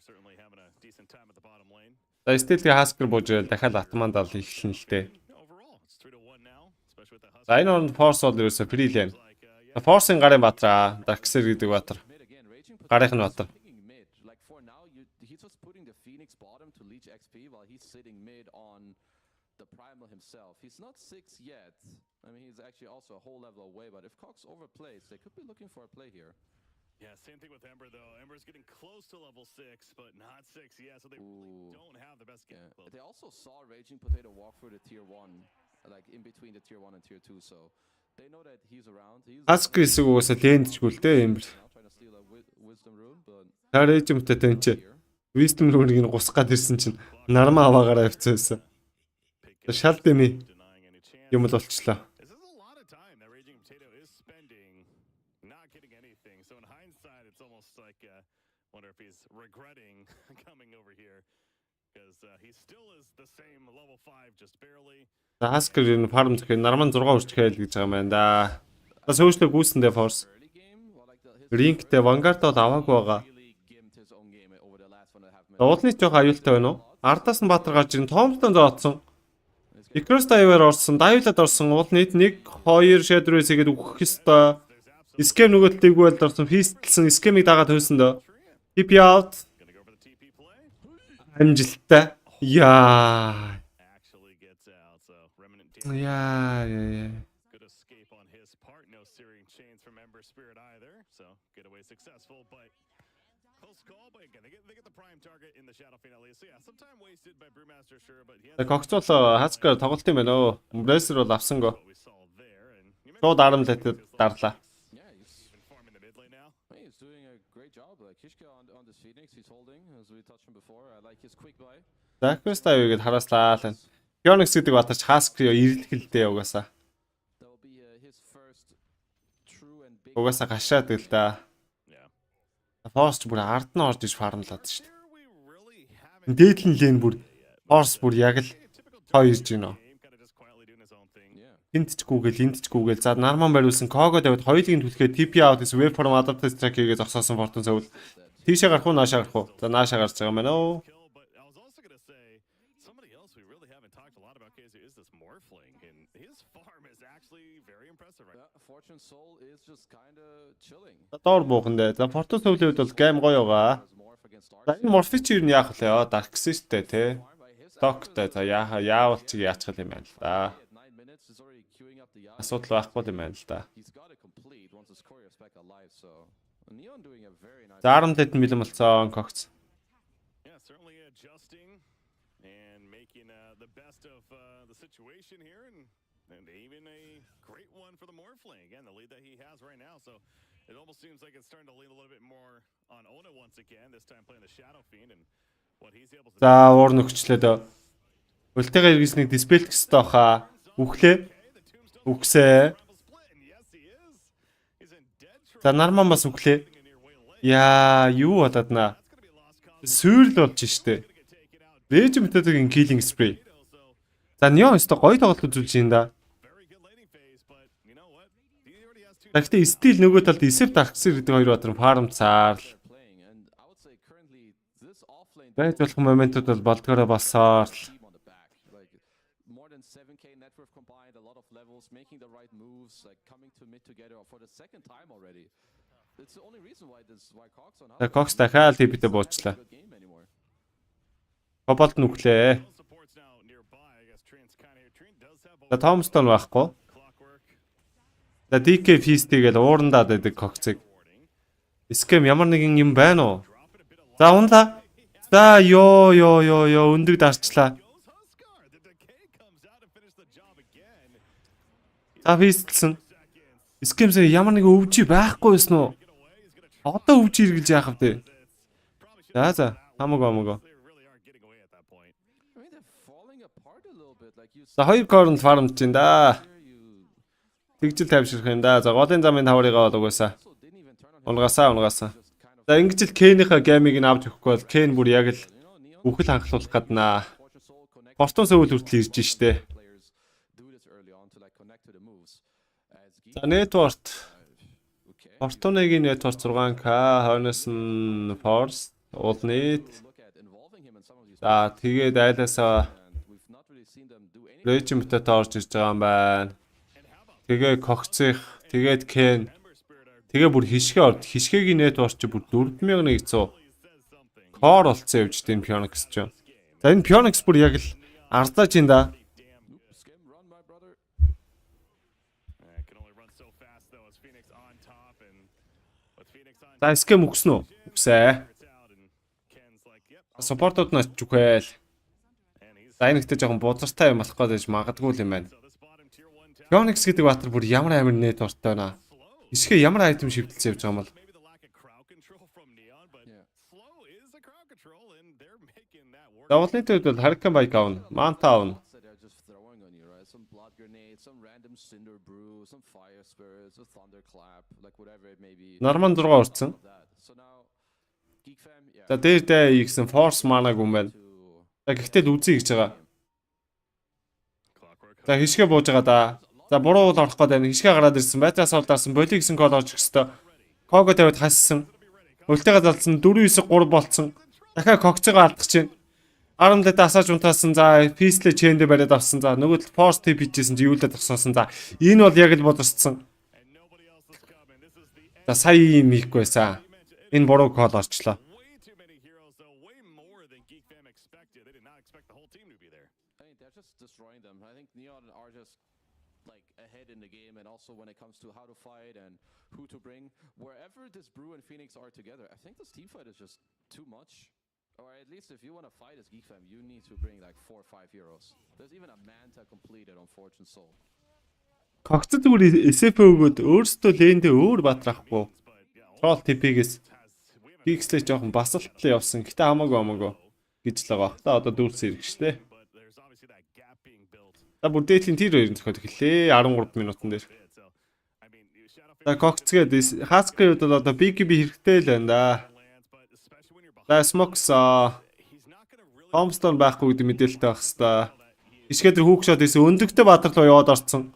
Certainly having a decent time at the bottom lane. За Steel-ийн Husker буужрал дахиад Атмандал эхэлнэ л дээ. Overall, it's 3-1 now, especially with the Husker. За энэ оронд Force бол ерөөсө free lane. Force-ын гарын батраа, Darkseer гэдэг баатар. mid again, raging Гарынх нь баатар. picking mid. Like for now, he's just putting the Phoenix bottom to leech XP while he's sitting mid on the Primal himself. He's not 6 yet. I mean, he's actually also a whole level away, but if Cox overplays, they could be looking for a play here. Yeah, same thing with Ember though. Ember's getting close to level 6, but not 6 yet, so they really don't have the best game. Yeah. They also saw Raging Potato walk through the tier 1, like in between the tier 1 and tier 2, so they know that he's around. He's Husker хэсэг угаасаа лендчгүй л дээ юм бэр. now trying to steal a wisdom rune, but Тарэж юмтай тэнч. Wisdom rune-ийг нь гусах гад ирсэн чинь нармаа аваагаараа авцсан. Шал дэми Denying any chance. юм л болчлоо. This is a lot of time that Raging Potato is spending not getting anything. So in hindsight, it's almost like wonder if he's regretting coming over here because he still is the same level 5, just barely. За Husker энэ фарм зөвхөн нарман 6 үрчхээл гэж байгаа юм байна да. За сөөжлөө гүйсэндээ Force. early game, well, like his Рингтэй Vanguard бол аваагүй байгаа. really gimped his own game over the last 1.5 minutes. Уулны жоох аюултай байна уу? Ардаас нь баатар гарч ирэн Томстон зооцсон. Recurse dive-аар орсон, dive-лаад орсон. Уулныг 1 2 shadow-с игээд өгөх ёстой. Escape нөгөө талыг үйл орсон. Feast-лсэн escape-ийг дагаад хөөсөн дөө. TP out. Gonna go for the TP play. Амжилттай. Яа. Actually gets out. So Remnant Demon, Яа. good escape on his part. No searing chains from Ember Spirit either. So getaway successful, but close call. But again, they get the prime target in the Shadow Fiend at least. So yeah, some time wasted by Brewmaster, sure, but he has Когцол Husker тоглолт юм байна өө. Bracer бол авсангүй. what we saw there. And you Шууд арамлаад дарлаа. Yeah, he's, even farming the mid lane now. he's doing a great job. Like Kishka on this Phoenix, he's holding, as we touched him before. I like his quick buy. Darkness dive-ийг харааслаа л. Phoenix гэдэг баатарч Husker ирэлтгэлтэй угаасаа. That will be his first true and big. Угаасаа гашаад л да. Yeah. Force бүр ард нь орж иж фармлаад шүү дээ. Here we really haven't Дээдлэн лэн бүр Force бүр яг л тоо ирж гинөө. game kind of just quietly doing his own thing. Yeah. Энд ч гүүгээл энд ч гүүгээл за нарман бариулсан Кого давид хоёулыг нь түлхээ TP out is wave form adaptive track хийгээ зогсоосон Fortune зөвл. Тийшээ гарах уу наашаа гарах уу? За наашаа гарч байгаа юм байна оо. Kill, but I was also gonna say somebody else we really haven't talked a lot about KZ is this Morphling, and his farm is actually very impressive right now. Yeah, Fortune Soul is just kind of chilling. Доор буухан дээ. За Fortune зөвлөд бол гейм гоё байгаа. As Morph against За Dark. энэ Morph чи юу нь яах вэ? Darkseer штэ те. Farm by his Stockтэй за яавал чи яачих юм байна л да. at 9 minutes is already queuing up the Yasuo. Асуудал байхгүй юм байна л да. He's got it complete once his courier's back alive, so Neon doing a very nice. За 17 милэн болцсон Когц. Yeah, certainly adjusting and making the best of the situation here, and And even a great one for the Morphling. Again, the lead that he has right now. So it almost seems like it's starting to lean a little bit more on Ona once again. This time playing the Shadow Fiend and what he's able to do. За уур нөхчлээ дөө. Үлтэйгээр иргэсний диспелт гэстэй баха. Үхлээ. Үхсээ. За нарман бас үхлээ. Яа, юу болоод наа. Сүйрл болж штэ. Рэж методын киллинг спрей. За Неон өстө гоё тоглолт үзүүлж юм да. Гэхдээ стил нөгөө талд эсэв дарксэр гэдэг хоёр бадрын фарм цаарл. Байж болох моментууд бол болдгороо басаар л. За Cox дахиад TP-тэй буучлаа. Кобалт нүглээ. За Томстон байхгүй. За DK Feast гээл уурандаа байдаг Cox-ыг. Скэм ямар нэгэн юм байна уу? За унлаа. За ёо өндөг дарчлаа. За Feast-лсэн. Скэмсээ ямар нэгэн өвчий байхгүй байсан уу? Одоо өвчий иргэлж яах вэ? За хамаагүй. За хоёр корн фармд чинь да. Тэгжил тайвширх юм да. За голын замын таврыгаа бол угаасаа. Унгасаа. За ингэж л Кенийхээ геймийг нь авч өгөхгүй бол Кен бүр яг л үхэл ханхлуулах гаднаа. Бостон сөвөл хүртэл ирж штэ. За network. Бостонгийн network 6K, хойноос нь Force, уулнит. За тэгээд айлаасаа Речимтэй тоорч ирж байгаа юм байна. Тэгээ Cox-их, тэгээд Ken. Тэгээ бүр хишгээ орд. Хишгээгийн network чи бүр 4100. Core болцсон явж дээ Phoenix ч. За энэ Phoenix бүр яг л ардаж ин да. За скэм өгсөн үү? Үгсээ. Supportууд нь чүхэл. За энэ ихтэй жоохон бузартай юм болох гэж магадгүй юм байна. Phoenix гэдэг баатар бүр ямар амир networkтай байна. Ишгээ ямар айтем шивдэлцээ явж байгаа юм бол. За уулын төвд бол Hurricane Bike авна, Manta авна. Норман 6 урцсан. За дээр дэ ихсэн Force Mana гүн байна. За гэхдээ л үзье гэж байгаа. За хишгээ бууж байгаа да. За буруу бол орох гээд байна. Хишгээ гараад ирсэн. Байтаас олдаарсан. Боли гэсэн код орж өгсөй. Кого тавиад хассан. Өлтэйгээ залсан 4-9-3 болцсон. Дахиад Cox-ыг алдах чинь. 10 лэд асааж унтаасан. За Peace-лээ чэндэ бариад авсан. За нөгөө л Force TP хийжсэн чи юулээд тасуусан. За энэ бол яг л бодорцсон. За сая юм хийхгүй байсан. Энэ буруу код орчлоо. When it comes to how to fight and who to bring, wherever this Brew and Phoenix are together, I think this team fight is just too much. Or at least if you want to fight as GeekFam, you need to bring like 4 or 5 heroes. There's even a Manta completed on Fortune Soul. Cox зүгээр SF өгөөд өөрсдөө лэндээ өөр батрахгүй. Troll TP-гээс GeekSlate жоохон басалтлаа явсан. Гэтэ хамаагүй гэж л байгаа. Та одоо дүүрс ирэх штэ. За бүр дээдлийн тэр хоёрын зохиод эхэллээ. 13 минутан дээр. За Cox-гээд Husky-ууд бол одоо BKB хэрэгтэй л байна да. За Smokes Homestone байхгүй гэдэг мэдээлэлтэй байх хэвээр. Ишгээд хүүхшот ийсэн өндөгтэй баатар руу яваад орцсон.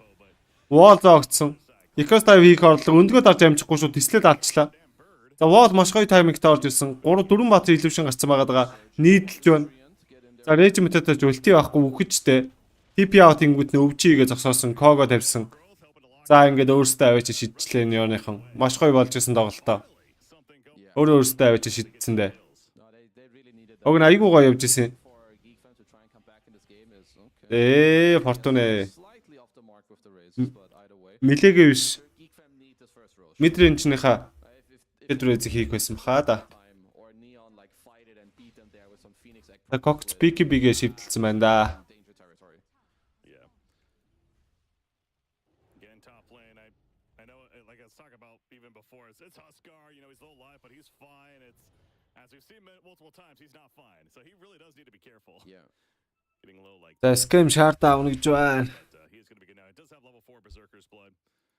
Wall зоогдсон. Eco's dive хийх орлого өндгөө дарж амжихгүй шууд тислээд алдчихлаа. За Wall маш гоё таймингтэй орж ирсэн. 3-4 баатар илүүшин гарцсан байгаа. Нийдэлж байна. За Regimented өлтий байхгүй үхэжтэй. TP out ингүүт нь өвчийгээ зогсоосон, Kogo тавьсан. За ингээд өөрөөсөө аваач шидчихлээ Неоныхан. Маш гоё болж исэн тоглолтоо. Өөрөөсөө аваач шидсэн дээ. Уг нь айгуу гоё явж исэн. Fortune. Милэгээ биш. Мидрэнжнийхаа хэдрүүзийг хийх байсан баха да. Cox BKB-гээ шивдэлсэн байна да. I know, like I was talking about even before, it's Huskar. You know, he's low life, but he's fine. It's as we've seen multiple times, he's not fine. So he really does need to be careful. Yeah. Getting low like За скэм шаартаа авна гэж байна. but he's going to be good now. It does have level 4 berserker's blood.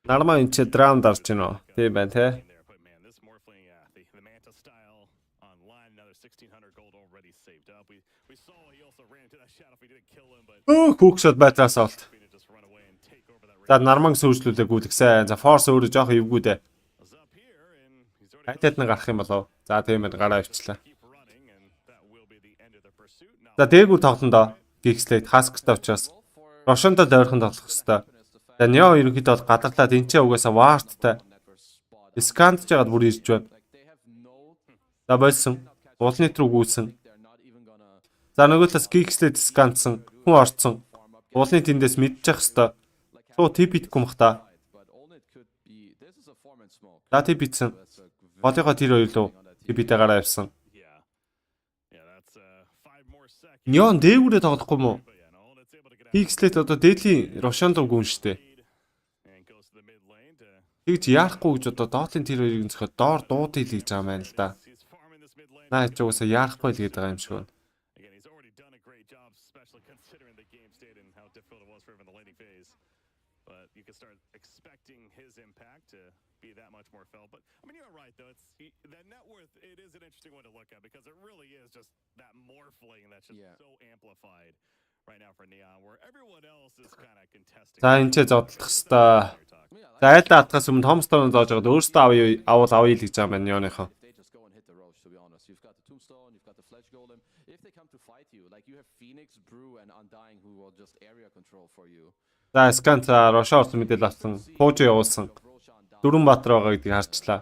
Нармаа энэ ч драунд орж гинөө. Тийм байна те. But man, this morphling, the manta style online, another 1600 gold already saved up. We saw he also ran into that shadow. We didn't kill him, but Хүүхшод байдлаас олт. just run away and take over that. За нармаг сүүжлүүлээ гүйлгсэн. За форс өөрөө жоох эвгүй дээ. Хайтад нэг гарах юм болов. За тийм байна гараа авчлаа. За дээгүүр тоглондоо GeekSlate хасктай учраас Рошонтой ойрхон тоглох хэвээр. За Нео ерөнхийдөө бол гадарлаад энчээ угаасаа варттай. Скандж жагаад бүр ирж байна. За болсон. Уулнит руу гүйсэн. За нөгөө талаас GeekSlate скандсан. Хүн орцсон. Уулнит эндээс мэдчих хэвээр. Туу тип итгэхгүй мах та. За тип итсэн. Болыгоо тэр хоёр лөө типтэй гараа явсан. Неон дээгүүрээ тоглохгүй мó. GeekSlate одоо дээдлийн Рошон руу гүн штэ. Тэгж яахгүй гэж одоо доотлын тэр хоёрыг зөхөд доор дууд хийлгэж байгаа юм байна л да. Наа ч уусаа яахгүй л гээд байгаа юм шиг байна. But you can start expecting his impact to be that much more felt. But I mean, you're right though. That net worth. It is an interesting one to look at because it really is just that morphling that's just so amplified right now for Neon, where everyone else is kind of contesting. За энэ ч зодтолох хэвээр. За айл атгаас өмнө Томстон зааж байгаад өөртөө авъя л гэж байгаа юм Неоныхоо. За скант Рошорс мэдээлэл авсан. Пууж явуулсан. Дөрвөн баатар байгаа гэдгийг харчлаа.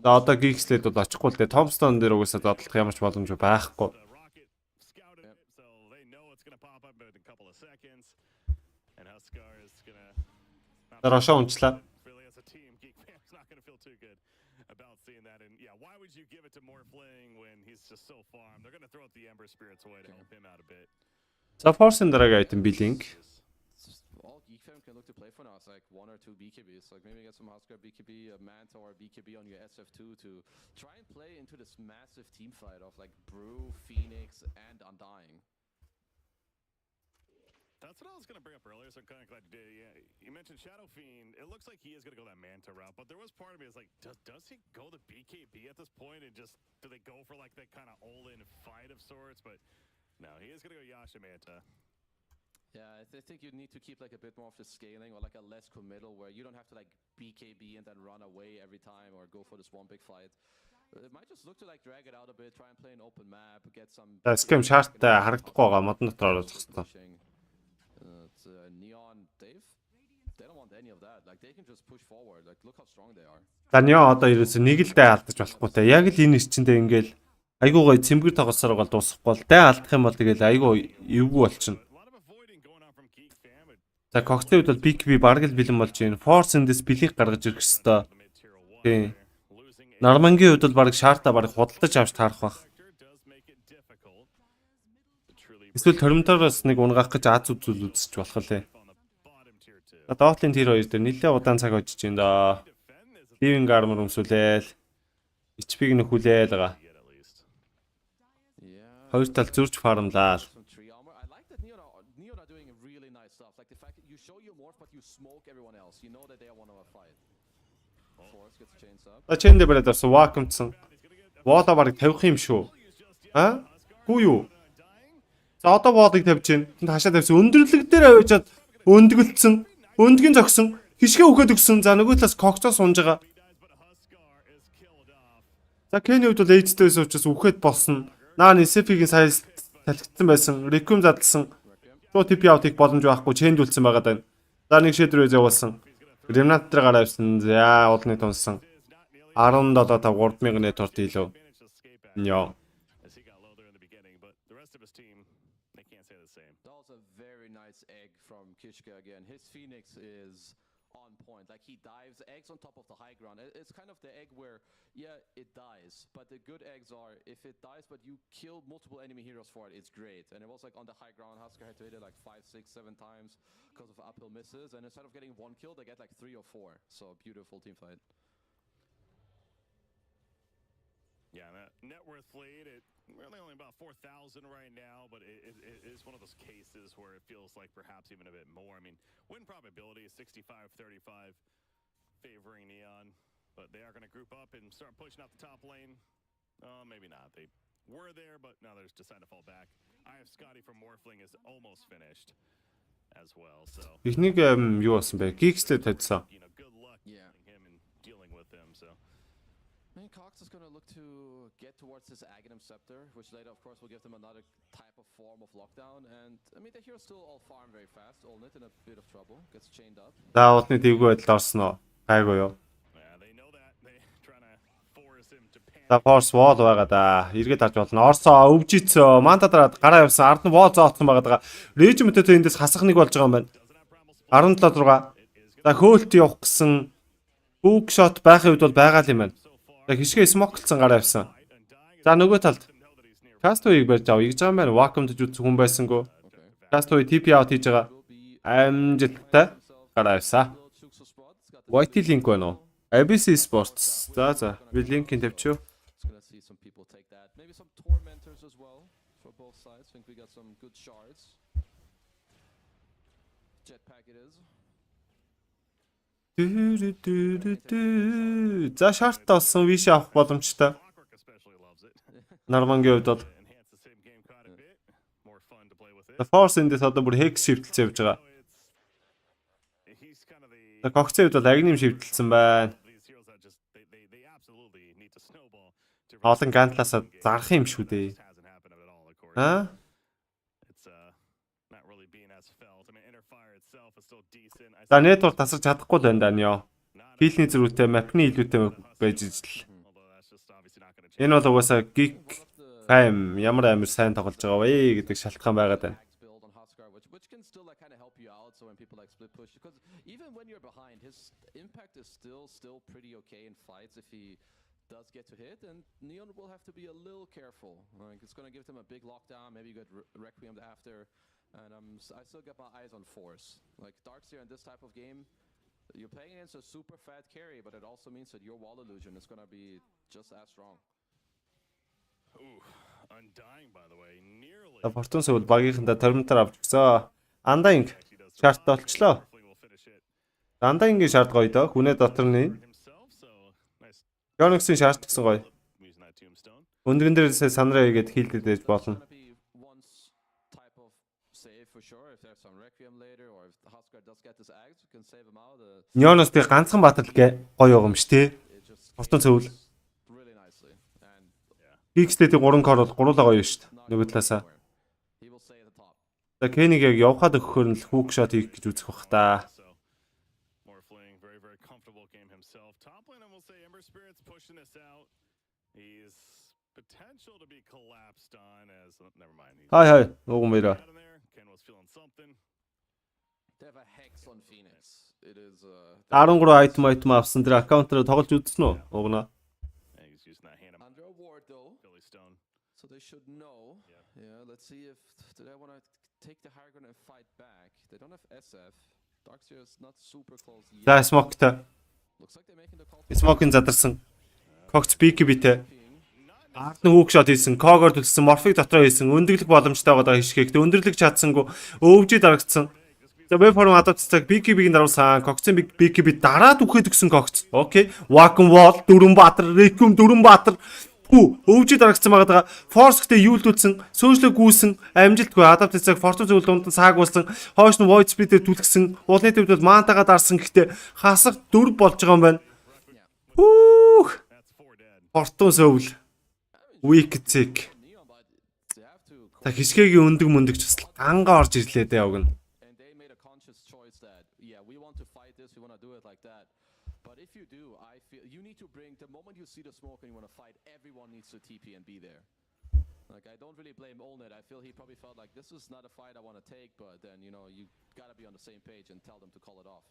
За одоо GeekSlate бол очихгүй л дээ. Томстон дээр угаасаа зодлох ямар ч боломж байхгүй. За Рошо унчлаа. Why would you give it to Morphling when he's just so farm? They're going to throw out the Ember Spirits away to help him out a bit. За Force-ын дараагийн item Billing. All Geek Fam can look to play for now. It's like 1 or 2 BKBs. Like maybe get some Huskar BKB, a Manta or a BKB on your SF2 to try and play into this massive team fight of like Brew, Phoenix, and Undying. That's what I was going to bring up earlier, so I'm kind of glad you did. Yeah, you mentioned Shadow Fiend. It looks like he is going to go that Manta route, but there was part of me is like, does he go the BKB at this point, and just do they go for like that kind of all-in fight of sorts? But no, he is going to go Yasha Manta. Yeah, I think you need to keep like a bit more of the scaling or like a less committal where you don't have to like BKB and then run away every time or go for this one big fight. It might just look to like drag it out a bit, try and play an open map, get some. Scam шаарттай харагдахгүй байгаа модон дотор оруулах хэрэгтэй. It's Neon Dave. They don't want any of that. Like they can just push forward. Like look how strong they are. За Нео одоо ерөөсөө нэг л дэ алдаж болохгүй те. Яг л энэ ирчэндээ ингээл айгуу гой цэмгэр тоглосоор гол дуусахгүй бол дэ алдах юм бол тэгэл айгуу эвгүй болчихно. За Cox-ийн үед бол BKB бараг л бэлэн болж байна. Force эндээс бэлийг гаргаж ирэх хэвээр. Тийм. Нармангийн үед бол бараг шаартаа бараг худалдаж авч таарах байх. Эсвэл торимтороос нэг унгаах гэж аз үзүүл үзэж болох лээ. Доотлын тэр хоёр дээр нэлээд удаан цаг очиж байна да. Living armor өмсүүлээл. HP-г нөхүүлээл байгаа. Хоёр тал зурж фармлаа. Ачэндэ бараад авсан вакуумцсан. Вода барыг тавих юм шүү. Аа? Гүү юу? За одоо водыг тавьж гин. Тэнд хашаа тавьсан. Өндөрлөг дээр аваачаад өндгөлдсөн. Өндгийн зогсон. Хишгэ өгөхөд өгсөн. За нөгөө талаас Cox-оос унж байгаа. За Кэний үед бол эйжтэйс учраас үхээд болсон. Наа SF-ийн сайз талхицсан байсан. Рекум задлсан. Шууд TP аутыг боломж байхгүй чэндүүлсэн байгаа даа. За нэг шийдвэр явуулсан. Ремнант дээр гараа авсан. За уулны тунсан. 17,500 net торт илүү. Нё. That was a very nice egg from Kishka again. His Phoenix is on point. Like he dives, eggs on top of the high ground. It's kind of the egg where, yeah, it dies. But the good eggs are, if it dies, but you kill multiple enemy heroes for it, it's great. And it was like on the high ground, Husker had to hit it like 5, 6, 7 times because of uphill misses. And instead of getting 1 kill, they get like 3 or 4. So beautiful team fight. Yeah, that net worth lead, it really only about 4,000 right now, but it is one of those cases where it feels like perhaps even a bit more. I mean, win probability is 65-35 favoring Neon, but they are going to group up and start pushing out the top lane. Maybe not. They were there, but now they're just deciding to fall back. I have Scotty from Morphling is almost finished as well, so... Ихнийг юу болсон бэ? GeekSlate тавьсан. You know, good luck him and dealing with him, so... I mean, Cox is going to look to get towards this Aghanim Scepter, which later, of course, will give them another type of form of lockdown. And, I mean, the heroes still all farm very fast. Olnit in a bit of trouble. Gets chained up. Даавалны дэвгүй байдал орсон уу? Гайгүй юу? Yeah, they know that. They're trying to force him to panic. За force wall байгаа да. Эргээд харж болно. Орсоо өвжицөө, манта дараад гараа явсан. Ард нь wall зооцсон байгаа. Regiment-тэй эндээс хасах нэг болж байгаа юм байна. 17-6. За хөөлт явах гэсэн book shot байхын үед бол байгаа л юм байна. За хишгээ смоклцсан гараа явсан. За нөгөө талд Castaway-г барьж ав. Игж байгаа юм байна. Welcome to Jutsu хүн байсангүй. Castaway TP out хийж байгаа. Амжилттай гараа явсан. YT link байна уу? ABC Sports. За би линкийг тавьчихё. Maybe some tormentors as well for both sides. Think we got some good shards. Jetpack it is. За шарт болсон виш авах боломжтой. Нармангийн хувьд бол The Force эндээс одоо бүр hex шивтэлцээ явж байгаа. За Cox-ийн хувьд бол агним шивтэлсэн байна. Олон гантлаасаа зарах юм шүү дээ. Аа? За network тасарч чадахгүй л байна даа нё. Хийлний зөрүүтэй мапны илүүтэй байж ижил. Энэ бол угаасаа geek fam ямар амир сайн тоглож байгаа вэ гэдэг шалтгаан байгаад байна. Does get to hit, and Neon will have to be a little careful. Like it's going to give them a big lockdown. Maybe you get Requiem after, and I still got my eyes on Force. Like Darkseer in this type of game, you're playing against a super fat carry, but it also means that your wall illusion is going to be just as strong. Ooh, undying by the way, nearly. Fortune зөвл багийнхандаа тормтор авч гисэн. Андаинг шарт олчлоо. Андаингийн шарт гоё доо. Хүнээ дотор нь NoXy шаарч гисэн гоё. Өндгөн дээрээс санараа игээд хийлдэд байж болно. Нёноос тэг ганцхан батал гэ гоё юм ш тэ. Хортон цөвл. GeekSlate-ийн 3 кор бол гуруулаа гоё ш. Нөгөө талаасаа. За Kenny-г яг явхад өгөхөр нь л hook shot хийх гэж үзэх бах та. Хай уг мөрөө. They have a hex on Phoenix. It is 13 item авсан тэр аккаунтраа тоглож үзсэн үү? Угнаа. Under a ward though. So they should know. Yeah, let's see if they want to take the high ground and fight back. They don't have SF. Darkseer is not super close yet. За смоктай. Looks like they're making the call. Смокын задарсан. Cox BKB-тэй. Ард нь hook shot хийсэн, Kogor төлсөн, Morphic дотроо хийсэн, өндөглөх боломжтой байгаа хишгээгт өндөрлөг чадсангүй, өвжид дарагдсан. За web form адапцдаг BKB-ийн даруусан, Cox-ын BKB дараад үхээд өгсөн Cox. Окей. Wacken Wall Дөрөнбаатар, Requiem Дөрөнбаатар. Өвжид дарагдсан байгаа. Force-тэй юулдүүлсэн, сөүжлөг гүйсэн, амжилтгүй адапцдаг Fortune зөвл дунд нь саагуулсан, хойш нь Void Speed-ээр түлхсэн, уулны төвд бол Manta-га дарсан гэхдээ хасах 4 болж байгаа юм байна. Fortune зөвл weak zick. Та хишгээгийн өндөг мөндөг ч бас гангаа орж ирлээ дээ яг нь. Like I don't really blame Olnet. I feel he probably felt like this is not a fight I want to take, but then you know you got to be on the same page and tell them to call it off.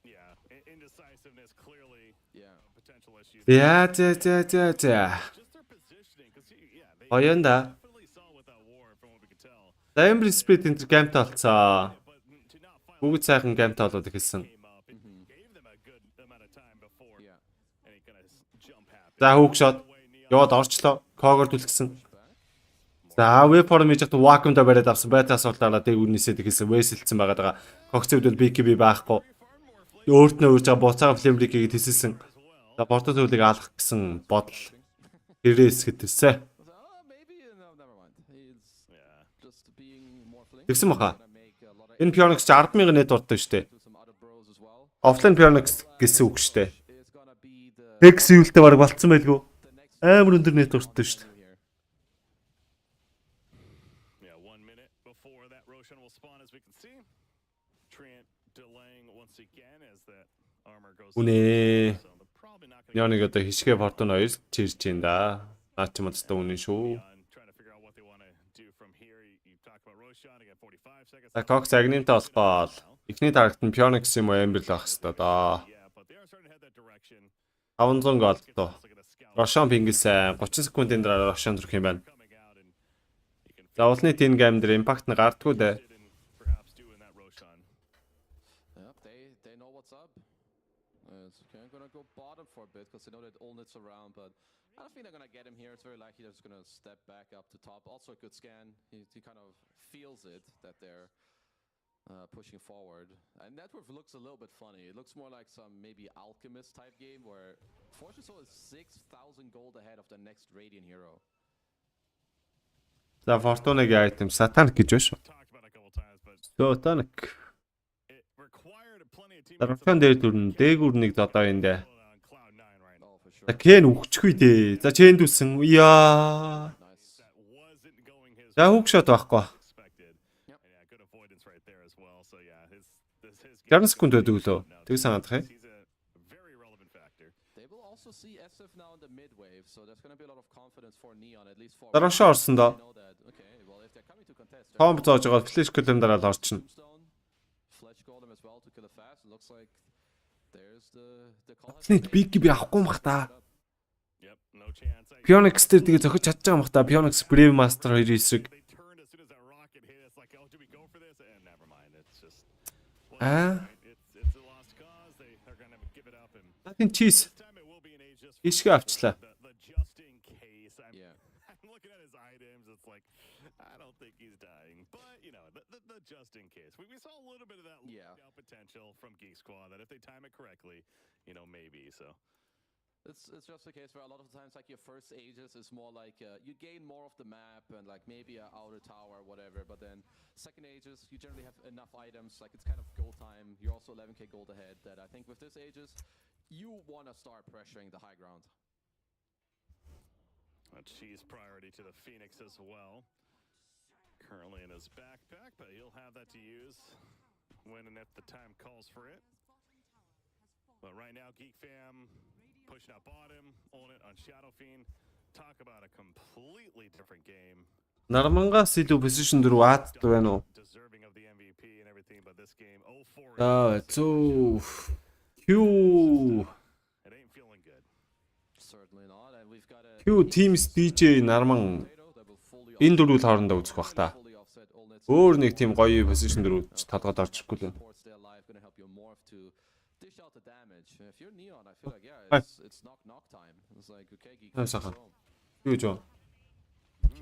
Yeah, indecisiveness clearly. Yeah. Potential issues. За. Just their positioning, because they Оёнда. definitely saw with that war from what we could tell. Diamond Spirit энэ гамт олцоо. But to not fight Бүгд сайхан гамт олоод эхэлсэн. came up, it gave them a good amount of time before Yeah. any kind of jump happened. За хүүг шот. Яваад орчлоо. Когоор түлхсэн. За веб-форм хийж хат вакуумда бариад авсан байта асуултаараа дэг үнээсээ тэгэлсэн вэсэлцсэн байгаа даа. Когцөвдөл BKB байхгүй. Өөрт нь өөрж байгаа буцаага флемрикийг тэлсэн. За бортод хөлийг алах гэсэн бодол. Гэрээс гэтэлсэн. Maybe no, never mind. He's just being more flinky. Тэгсэн баха. Gonna make a lot of Энэ Pionix 10,000 net дуртай шүү дээ. to some other bros as well. Offline Pionix гэсэн үг шүү дээ. It's gonna be the Hex юултай баг болцсон байлгүй. Амар өндөр net дуртай шүү дээ. here. Yeah, 1 minute before that Roshan will spawn, as we can see. Trent delaying once again as that armor goes. Үнэ. So they're probably not going Яоныг одоо хишгээ портон оёс чирж ин да. Наа ч модтой үнэн шүү. trying to figure out what they want to do from here. You talk about Roshan again, 45 seconds. За Cox агнинтай болохоо эхний таргт нь Pionix юм уу Amber л байх хэвээр да. Yeah, but they are starting to head that direction. 500 гол тоо. Look at the scout Рошон пингээс 30 секундын дараа Рошон төрөх юм байна. coming out, and you can За улны тин гейм дээр импакт нь гардггүй дээ. fit in perhaps doing that Roshan. Yep, they know what's up. It's okay, gonna go bottom for a bit because they know that Olnit's around, but I don't think they're gonna get him here. It's very likely they're just gonna step back up to top. Also a good scan. He kind of feels it that they're pushing forward. And Network looks a little bit funny. It looks more like some maybe Alchemist type game where Fortune Soul is 6,000 gold ahead of the next Radiant hero. За Fortune-гийн item Satanic гэж байна шүү. Talked about it a couple times, but Satanic. it required plenty of За teammates. Рошон дээр дүрн дээгүүр нэг одоо энэ дээ. On cloud 9 right now. Oh, for sure. За Ken өгчихгүй дээ. За Chen дүүсэн. Яа. Nice. That wasn't going his За хүүг шот байхгүй. expected. Yep. And yeah, good avoidance right there as well. So yeah, his 60 секунд байдаг лөө. Тэг санаадах юм. He's a very relevant factor. They will also see SF now in the mid wave, so there's gonna be a lot of confidence for Neon, at least for. За Рошон орсон They доо. know that. Okay, well if they're coming to contest, they're Том зоож байгаа флеш килэм дараа л орчихно. Tombstone, Fletch Golem as well to kill it fast. It looks like there's the call. has Нэг been биг би авахгүй юм бах та. Yep, no chance. Pionix дээр тэгээ зохиж чадчих байгаа юм бах та. Pionix Brave Master 2 эсрэг. They turned as soon as that rocket hit. It's like, oh, do we go for this? And never mind. It's just. It's a lost cause. They're gonna give it up, and Наадын чиз. this time it will be an age just. Ишгэ авчлаа. The just in case. Yeah. I'm looking at his items. It's like, I don't think he's dying, but you know, the just in case. We saw a little bit of that Yeah. potential from Geek Squad that if they time it correctly, you know, maybe. So It's just a case where a lot of times like your first ages is more like you gain more of the map and like maybe an outer tower or whatever, but then second ages you generally have enough items, like it's kind of gold time. You're also 11k gold ahead. That I think with this ages, you want to start pressuring the high ground. she's priority to the Phoenix as well. Currently in his backpack, but he'll have that to use when and if the time calls for it. But right now, Geek Fam pushing out bottom, on it on Shadow Fiend. Talk about a completely different game. Нармангаас илүү position дөрөв аад байна уу? Deserving of the MVP and everything, but this game 0-4. Зөө. Q It ain't feeling good. Certainly not, and we've got a Q Teams DJ Нарман potato that will fully энэ дөрвөл хоорондоо үзэх бах та. fully offset Olnit's Өөр нэг тийм гоё position дөрөв талгаад орчихгүй л байна. supports their life, gonna help you morph to dish out the damage. If you're Neon, I feel like yeah, it's knock time. It's like okay, Geek. Nice, let's Saha. go. Юу гэж байна?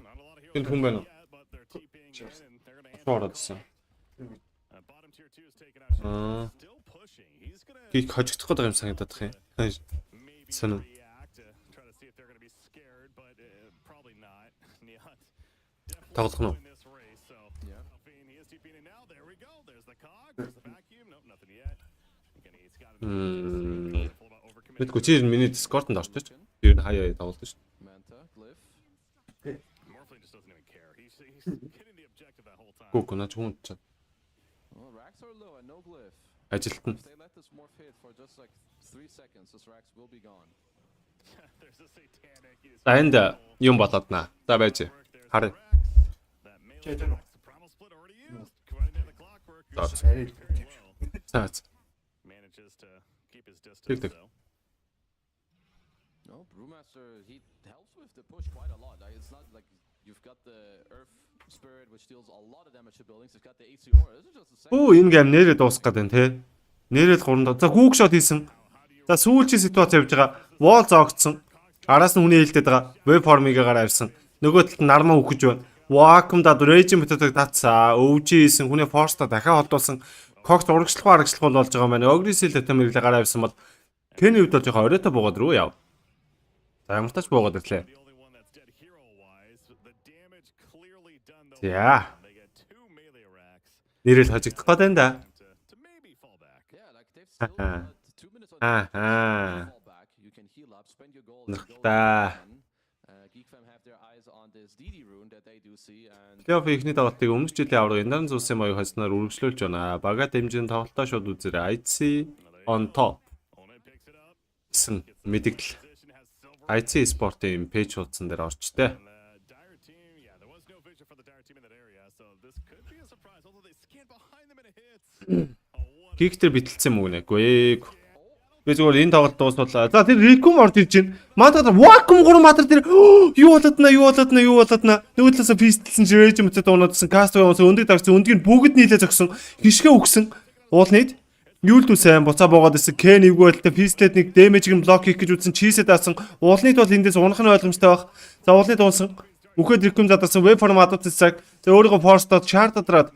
Not a lot of Энэ heroes хүн байна уу? yet, but they're TPing in and they're gonna Шуураад гэсэн. bottom tier 2 is taken out. Аа. Still pushing. He's gonna Гик хожигдох гэдэг юм санагдаад их юм. maybe Сонин. react to try to see if they're gonna be scared, but probably not. Neon Тоглох нь уу? in this race, so Yeah. Alphine, he is TPing in now. There we go. There's the cog. There's the vacuum. Nope, nothing yet. Again, he's got it. Careful about overcommitting. Мэдгүй чи миний Discord-д орчих. Тэр нь хаяа тоглолт шүү. Manta, Glyph. Morphling just doesn't even care. He's hitting the objective that whole time. Гүг наач хүн ч Well, racks are low and no glyph. ажилтна. If they let this morph hit for just like 3 seconds, this racks will be gone. There's a satanic. He is За энд юм болоод наа. За байж. Харъя. that melee box. The primal split already used. Running down the clockwork. That's- Very low. За. Manages distance, Тэг. though. No, Brewmaster, he helps with the push quite a lot. It's not like you've got the Earth Spirit, which deals a lot of damage to buildings. You've got the AC Aura. This is just the same. Оо энэ гейм нэрээ дуусах гэдэг те. Нэрээ 3 за хүүг шот хийсэн. За сүүлчийн ситуац явж байгаа. Wall зоогдсон. Араас нь хүний хилдэд байгаа. Waveform-ыг гараа авсан. Нөгөө талд нармаа үхэж байна. Vacuum дад rage методыг татсаа. Өвжи хийсэн. Хүний force-та дахиад холдуулсан. Cox урагшлах болж байгаа маань. Aggressive totem мэрлээ гараа авсан бол Kenny хувьд бол жоохон оройтой буугаад руу яв. За ямар тач буугаад ирлээ. The only one that's dead hero-wise. The damage clearly done, though. За. They get 2 melee racks Нэрэл хожигдох гээд байна да. to maybe fall back. Yeah, like they've still got 2 minutes on fall back. You can heal up, spend your gold. Нахта. Geekfam have their eyes on this DD rune that they do see and Плей-офф ихний тоглолтыг өмнөх жилийн авраг Эндарн Зулсын маяг хосноор үргэлжлүүлж байна. Бага дэмжин тоглолтоо шууд үзээрэй. IC on top. Opponent picks it up. Гэсэн мэдээлэл. Position has silver. IC спортын пэйж хуудсан дээр орчтой. And the Dire team, yeah, there was no vision for the Dire team in that area, so this could be a surprise. Although they scanned behind them and it hits. Гик дээр битэлсэн мөн үгүй. Би зүгээр энэ тоглолт дуусвал. За тэр Рикум орж ирж байна. Маадаа Vacuum 3 матер дээр юу болоод на. Нөгөө талаас пистэлсэн Rage мэтэд унаадсан. Castaway уус өндөг дарсан. Өндгийг бүгд нийлээ зогсон. Хишгэ өгсөн. Уулнид Юулдүү сайн буцаа боогаад ирсэн. Ken эвгүүлэлтэй пистэлэд нэг дэмэжийг блок хийх гэж үзсэн. Чийсэд даасан. Уулнид бол эндээс унах нь ойлгомжтой баг. За уулнид унсан. Үхээд Ricum задарсан. Waveform адууцсан цаг. За өөрийгөө force-дод шаардаад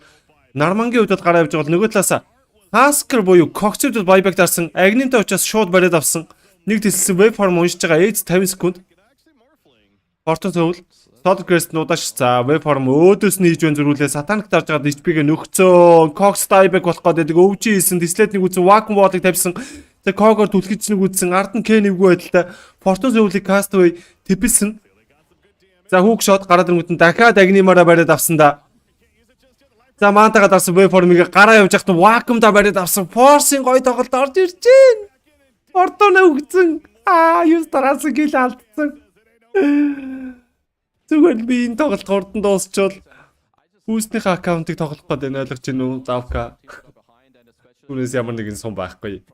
Нармангийн хувьд гараа явж байгаа нөгөө талаас Hasker буюу Cox-д buyback дарсан. Агнинтай учраас шууд бариад авсан. Нэг тэлсэн Waveform уншиж байгаа. Age 50 секунд. Портон зөвл Sodercrest нудааш за Waveform өөдөөс нь хийж бэн зөрүүлээ. Satanic дарж байгаа HP-гээ нөхцөө. Cox buyback болох гэдэг өвчи хийсэн. Display-ийг үзсэн. Vacuum wall-ыг тавьсан. За Cog-оор түлхэж нэг үзсэн. Ард нь Ken эвгүй байдалтай. Портон зөвлийг Castaway тэпэлсэн. За хүүг шот гараад ирэнгүүт нь дахиад агнимаараа бариад авсан да. За маантайгаа дарсан Waveform-ыг гараа явж байхад Vacuum-да бариад авсан. Force-ийн гой тоглолт орж ирж байна. Портоно өгсөн. Юус дараасан гэл алдсан. Зүгээр би энэ тоглолт хурдан дуусчвал хүүснийхээ аккаунтыг тоглох гээд байна ойлгож байна уу? Завка. Түүнээс ямар нэгэн сум байхгүй.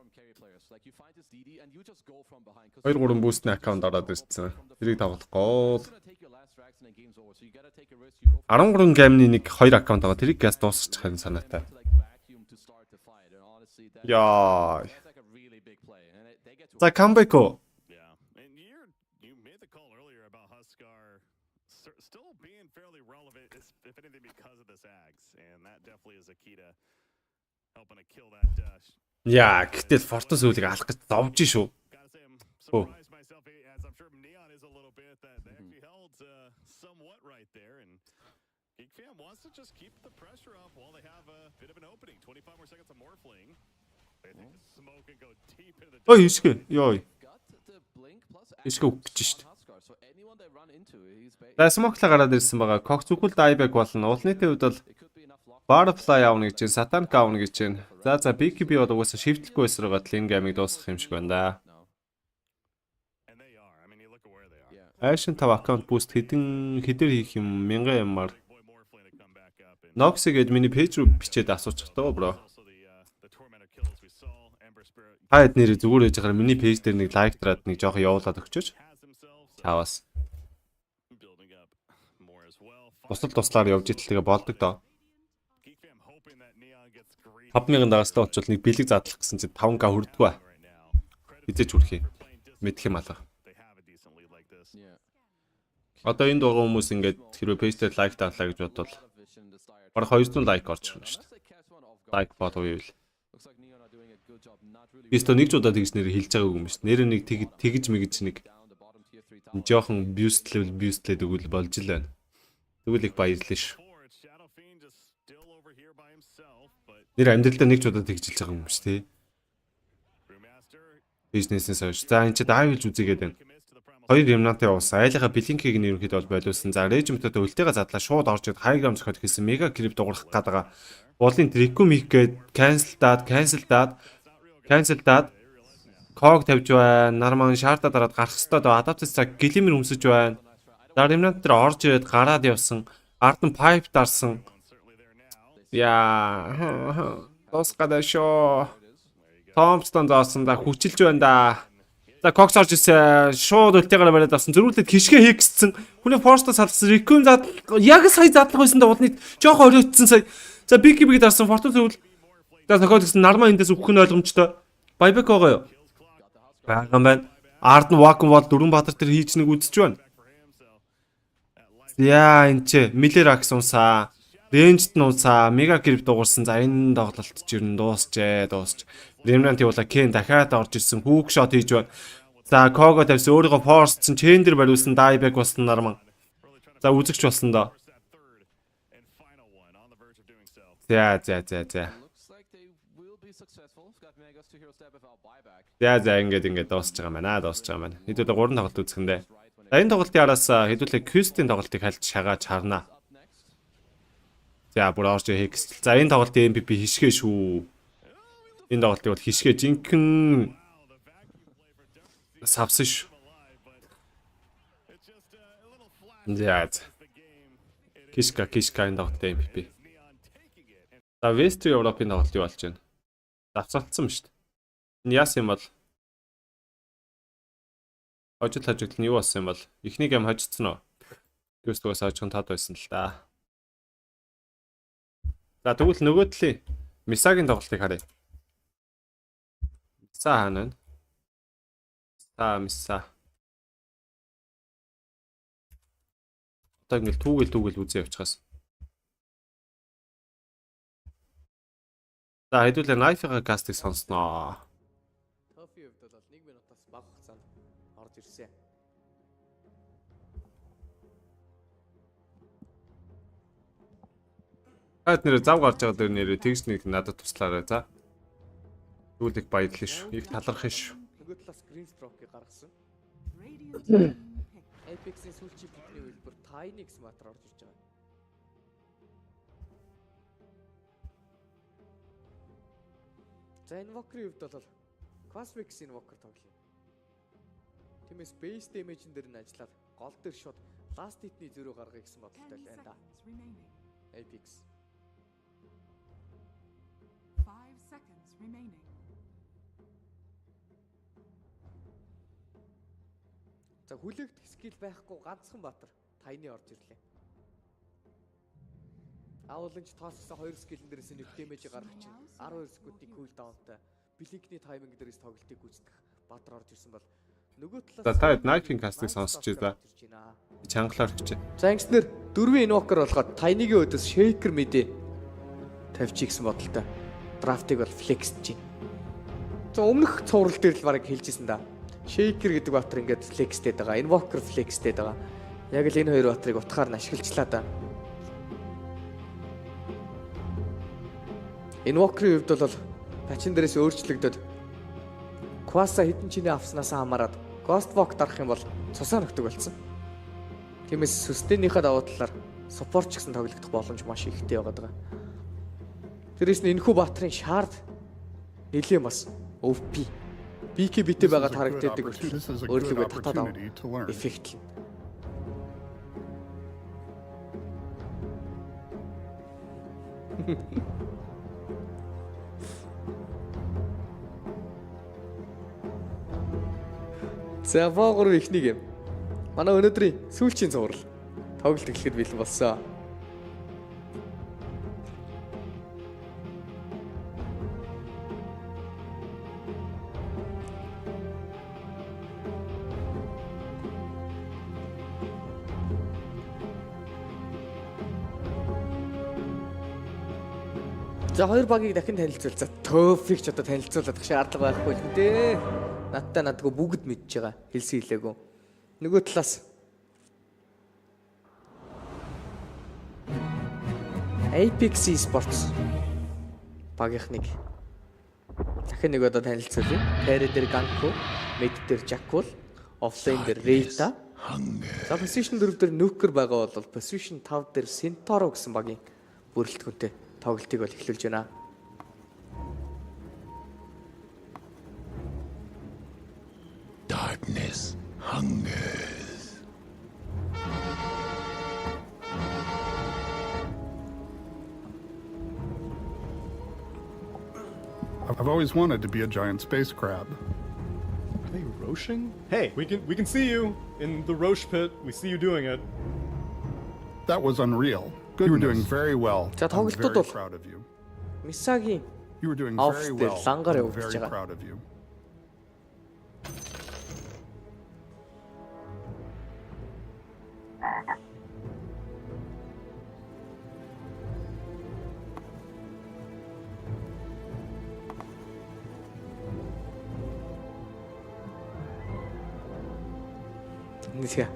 2-3 бүүстний аккаунт ороод ирсэн. Тэрийг тоглохгүй. 13 геймний нэг 2 аккаунт байгаа. Тэрийг газ дуусчих харин санаатай. Яа. За comeback. Yeah, and you made the call earlier about Huskar still being fairly relevant, if anything, because of this Ags, and that definitely is a key to helping to kill that. Яа, гэтэл Fortus үлийг алах гэж зовж шүү. Gotta say, I'm surprised myself, as I'm sure Neon is a little bit, that they actually held somewhat right there, and GeekFam wants to just keep the pressure up while they have a bit of an opening. 25 more seconds of Morphling. They think the smoke can go deep into the. Ой, ишгэ. Ёй. Ишгэ өгч шít. За смокла гараад ирсэн байгаа. Cox зүгэл dieback болно. Уулныхын хувьд бол Barfly авна гэж, Satanic авна гэж. За BKB бол угаасаа шивтлэхгүй байсаар байгаа тл энэ геймийг дуусгах юм шиг байна да. Ashen 5 аккаунт boost хэдэр хийх юм 1000 юмар. NoXy гэж миний пэйж рүү бичээд асуучих тоо бро. Хаад нэр зүгээр ээж гараа миний пэйж дээр нэг лайк дараад нэг жоох явуулаад өгчөөч. Чаваас. Туслаар явж итэл тэгээ болдог доо. 5000 дагастай очвол нэг бэлэг задлах гэсэн чинь 5k хүрдэггүй. Хизээч хүрхий. Мэдх юм алга. Одоо энд байгаа хүмүүс ингээд хэрвээ пэйж дээр лайк даалаа гэж бодвол бараг 200 лайк орж ирнэ шүү дээ. Лайк болов ивэл. Бистэ нэг ч удаа тэгж нэр хэлж байгаагүй юм шүү. Нэр нэг тэгж мэгж нэг жоохон бюстлээд өгөл болж л байна. Тэгвэл их баярлалаа шүү. Нэр амьдралдаа нэг ч удаа тэгж хэлж байгаа юм шүү дээ. Бизнеснээс хойш. За энэ ч даавилж үзийгээд байна. 2 ремнантай явуулсан. Айлынхаа блинкийг нь ерөнхийдөө бол байлуулсан. За режимтэд өлтэйгээ задлаа шууд орж ирээд хайграм зөхөд хэлсэн мега крип дуурах гээд байгаа. Уулын трикум их гээд cancel даад. Cog тавьж байна. Нарман шаарта дараад гарах хэвээр адаптац цаг гэлимэр өмсөж байна. За ремнант дээр орж ирээд гараад явсан. Ард нь pipe дарсан. Яа. Тос гадаа шоо. Томпстон зоосон да хүчилж байна да. За Кокс орж ирсэн. Шууд үлтэйгээр бариад авсан. Зөрүүлээд хишгэ хийгссэн. Хүний форсто салсан. Реквем зад яг сая задлах байсан да удныг жоохон оройтсон сая. За биг дарсан фортун зөвл. За тохиол гэсэн нармаа эндээс өгөх нь ойлгомжтой. Байбек байгаа юу? Байгаа юм байна. Ард нь вакуум бол дөрвөн баатар тэр хийж нэг үзэж байна. Яа энэ ч Миллер акс унсаа. Рэнжд нь унсаа. Мега грип дуурсан. За энэ тоглолт ч ер нь дуусчээ. Ремнант явуулаа Кен дахиад орж ирсэн. Хүүк шот хийж байна. За Кого тавьсан. Өөрийгөө форсцсан. Чендер бариулсан. Дайбек болсон нарман. За үзэгч болсон доо. За. За ингээд дуусч байгаа юм байна. Хэдүүлээ 3 тоглолт үзэхэндээ. За энэ тоглолтын араас хэдүүлээ Квестийн тоглолтыг хальж шагааж харна. За бүр орж хийх. За энэ тоглолтын MVP хишгэ шүү. Энэ тоглолтыг бол хишгэ жинхэнэ савсан шүү. За. Кишка энэ тоглолтын MVP. За Вест Европын тоглолт юу болж байна? Завцалтсан шүү дээ. Энэ яас юм бол? Хожил нь юу болсон юм бол? Эхний гейм хожицсан уу? Гүйстгээс хожих нь тод байсан л да. За тэгвэл нөгөө талын Мисагийн тоглолтыг харъя. Миса хаана вэ? Миса. Одоо ингээл түүгэл үзээ явчихаас. За хэдүүлээ Knife-ийн кастыг сонсноо. Тофи хувьд бол 1 минутаас бага хугацаанд орж ирсэн. Нэр зав гарч байгаа дээр нэрээ тэгж нэг надад туслаарай за. Тэгвэл их баярлалаа шүү. Их талархах шүү. Нөгөө талаас green stroke-ийг гаргасан. Apex-ийн сүүлчийн бидний хэлбэр Tiny X матер орж ирж байгаа. За Invoker-ийн хувьд бол Cosmic Invoker тоглоё. Тиймээс base damage-н дээр нь ажиллаад гол дээр шууд last hit-ний зөрөө гаргая гэсэн бодолтой л байна да. Apex. 5 seconds remaining. За хүлээгдэх скил байхгүй ганцхан баатар Tiny орж ирлээ. Авуулынч тоосгосон 2 скиллэн дээрээс нэг дэмэж гаргаж чинь 12 секундын кулдаунтай бликний тайминг дээрээс тоглолтыг гүйцэтгэх баатар орж ирсэн бол нөгөө талаас За та Knife-ийн кастыг сонсч байла. Чангалаар ч. За ингэснээр 4 Invoker болгоод Tiny-гийн өдөөс Shaker мэдээ тавьчих гэсэн бодолтой. Драфтыг бол flexж байна. За өмнөх цуврал дээр л барыг хэлжсэн да. Shaker гэдэг баатар ингээд flexтэй байгаа. Invoker flexтэй байгаа. Яг л энэ хоёр баатарыг утгаар нь ашиглажлаа да. Invoker-ийн хувьд бол пачин дээрээс өөрчлөгдөд Quasa хитэн чиний авснаас хамаарат Ghost Walk дарах юм бол цусаа нөхдөг болсон. Тиймээс системийнхаа давуу талаар support ч гэсэн тоглогдох боломж маш ихтэй байгаа. Тэрээс нь энэхүү баатрын шаард нэлээд бас OP. BK битээ байгаа харагддаг учраас өөрлөгөө татаад эффект. За боогор ихнийг юм. Манай өнөөдрийн сүүлчийн цуврал тоглолт эхлэхэд бэлэн болсон. За хоёр багийг дахин танилцуул. За Тофиг ч одоо танилцуулах шаардлага байхгүй л дээ. Надгүй бүгд мэдж байгаа. Хэлсэн хэлээгүй. Нөгөө талаас Apex Esports багийнхныг дахин нэг одоо танилцуулъя. Тайрэ дээр Ганку, Mid дээр Jackal, Offlane дээр Reita. За position 4 дээр Nuker байгаа бол position 5 дээр Centauro гэсэн багийн бүрэлдэхүүнтэй тоглолтыг бол эхлүүлж байна. Darkness hungers. I've always wanted to be a giant space crab. Are they roaching? Hey, we can see you in the roach pit. We see you doing it. That was unreal. You were doing very well. За, I'm тоглолтууд very бол proud of you. Мисагийн You were doing Off very дээр well. лангаар I'm явагдаж very байгаа. proud of you. Нэг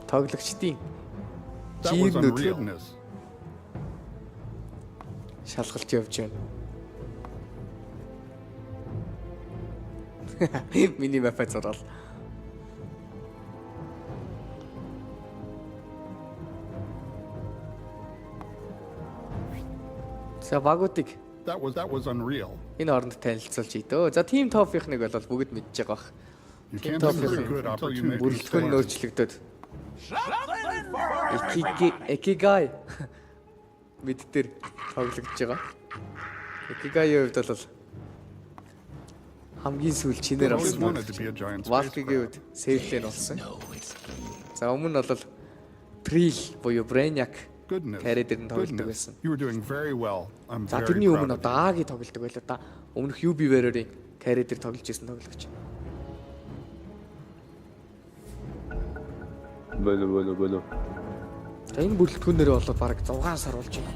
тоглогчдын That was жирнүүд unrealness. шалгалж явж байна. Миний мапа зурвал. За багуудыг That was unreal. энэ оронд танилцуулж ийдөө. За team top-ийнхныг бол бүгд мэдж байгаа бах. You Team can't miss a top-ийн good opportunity to бүрэлдэхүүн learn. нөөцлөгдөд. Экигай мэд дээр тоглогдож байгаа. Экигайгийн хувьд бол хамгийн сүүл чинээр Always авсан. wanted to be a giant space Валкигийн crab. үед сейвлэн болсон. За өмнө нь бол Трил буюу Брэняк Goodness. карьер дээр нь тоглодог Goodness. байсан. You were doing very well. I'm За very тэрний proud өмнө of you. одоо Аги тоглодог байлаа да. Өмнөх UB Warrior-ийн карьер дээр тоглож байсан тоглогч. Болоо. За энэ бүрэлдэхүүнээр бол бараг 6 сар болж байна.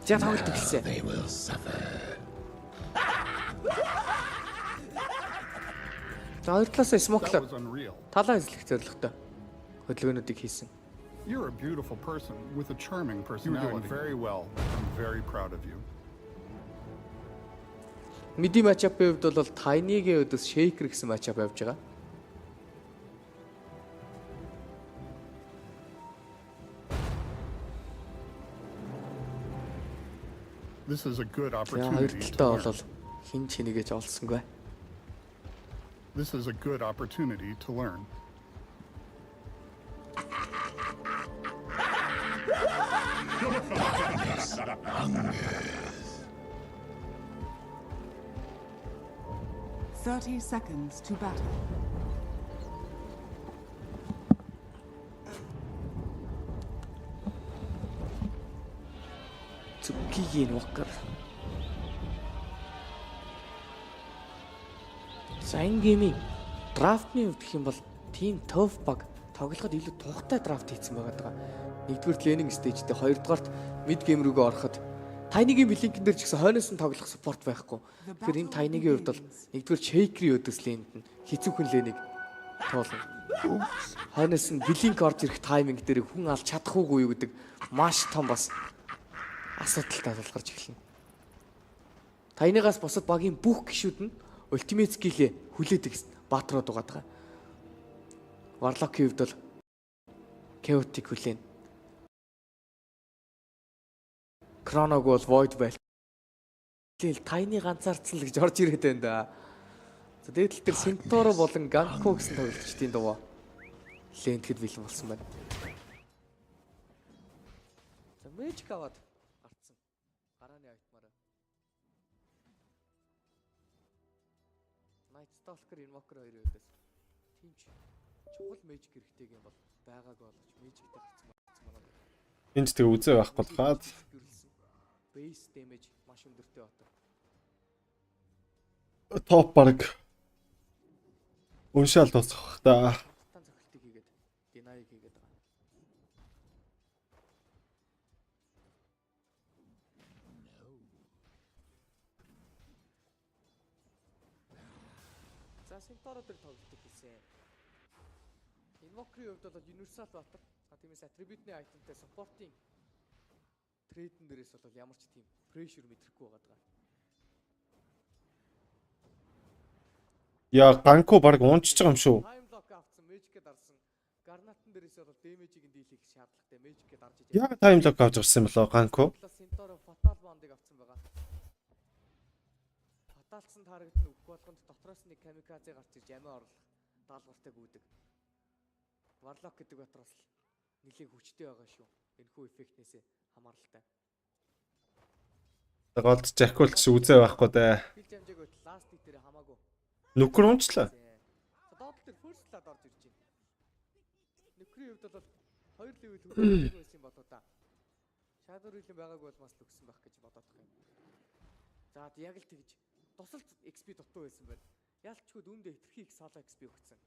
За тоглолт эхэлсэн. They will suffer. За хоёр талаасаа That смоклоо was unreal. талаа эзлэх зорилготой хөдөлгөөнүүдийг хийсэн. You're a beautiful person with a charming personality. You were doing very well. I'm very proud of you. Миди матчапын хувьд бол Tiny-гийн өдөөс Shaker гэсэн матчап явж байгаа. This is a good За хоёр opportunity to талтай learn. бол хин ч нэгэж олсонгүй. This is a good opportunity to learn. Thirty seconds to battle. Цүкигийн Walker. За энэ геймийн драфтны хувьд гэх юм бол team tough баг тоглоход илүү тухтай драфт хийсэн байгаа даа. Нэгдүгээр лейнинг стейжтэй, хоёрдугаарт mid game рүүгээ ороход Tiny-гийн блинкэн дээр ч гэсэн хойноос нь тоглох support байхгүй. Тэгэхээр энэ Tiny-гийн хувьд бол нэгдүгээр Shaker-ийн өдөөс лейнд нь хэцүүхэн лейнийг туулна. Хойноос нь блинк орж ирэх тайминг дээр хүн алж чадах уугүй юу гэдэг маш том бас асуудалтай тулгарч эхэлнэ. Tiny-гаас босод багийн бүх гишүүд нь ультимейт скиллээ хүлээдэг баатрууд угаад байгаа. Warlock-ийн хувьд бол chaotic хүлээн. Chronog бол void байл. Tiny ганцаарцсан л гэж орж ирээд байна да. За дээдл тэр Centaur болон Ganko гэсэн тоглогчдын дуу лэнтгэд бэлэн болсон байна. За Magic аваад гарцсан. Гарааны айтмаараа. Night Stalker Invoker хоёрын өдөөс тимч чухал Magic хэрэгтэй юм бол байгааг болгож Magic-тэй гарцсан байна. Энд тэг үзээ байхгүй л хаад. Base damage маш өндөртэй бата. Топ баг. Уншаал тусах та. Тан зөвхөлтийг хийгээд deny хийгээд байгаа. За Centaur дээр тоглолтыг хийсэн. Invoker-ийн хувьд бол Universal Battle. Тиймээс attribute-ны item-тэй support-ing трейдэн дээрээс бол ямар ч тийм pressure мэдрэхгүй байгаа. Яа, Ганко баг унчиж байгаа юм шүү. Time lock авсан, Magic-д дарсан. Гарнатан дээрээс бол damage-ийг нь дийлэх шаардлагатай Magic-д дарж ижээ. Яа, тайм лог авч ирсэн юм болоо Ганко. Centaur Fatal Bond-ыг авсан байгаа. Fatalсан таргет нь өгөх болгонд дотроос нэг камиказе гарч ирж амиа орлох даалгавартай гүйдэг. Warlock гэдэг батраас л нэлээд хүчтэй байгаа шүү. Энэхүү эффектнээс хамааралтай. Голд Жакулч үзээ байхгүй да. Хил хамжааг байтал ласт хит дээр хамаагүй. Нүкэр унчлаа. Доод дээр first blood орж ирж байна. Нүкрийн хувьд бол 2 level хүрэх байсан юм болоо да. Shadow Reel байгааг бол бас л өгсөн байх гэж бодоод байгаа юм. За яг л тэгж тусалт XP дутуу байсан байна. Ялчгүй дүндээ хитрхи их solo XP өгсөн.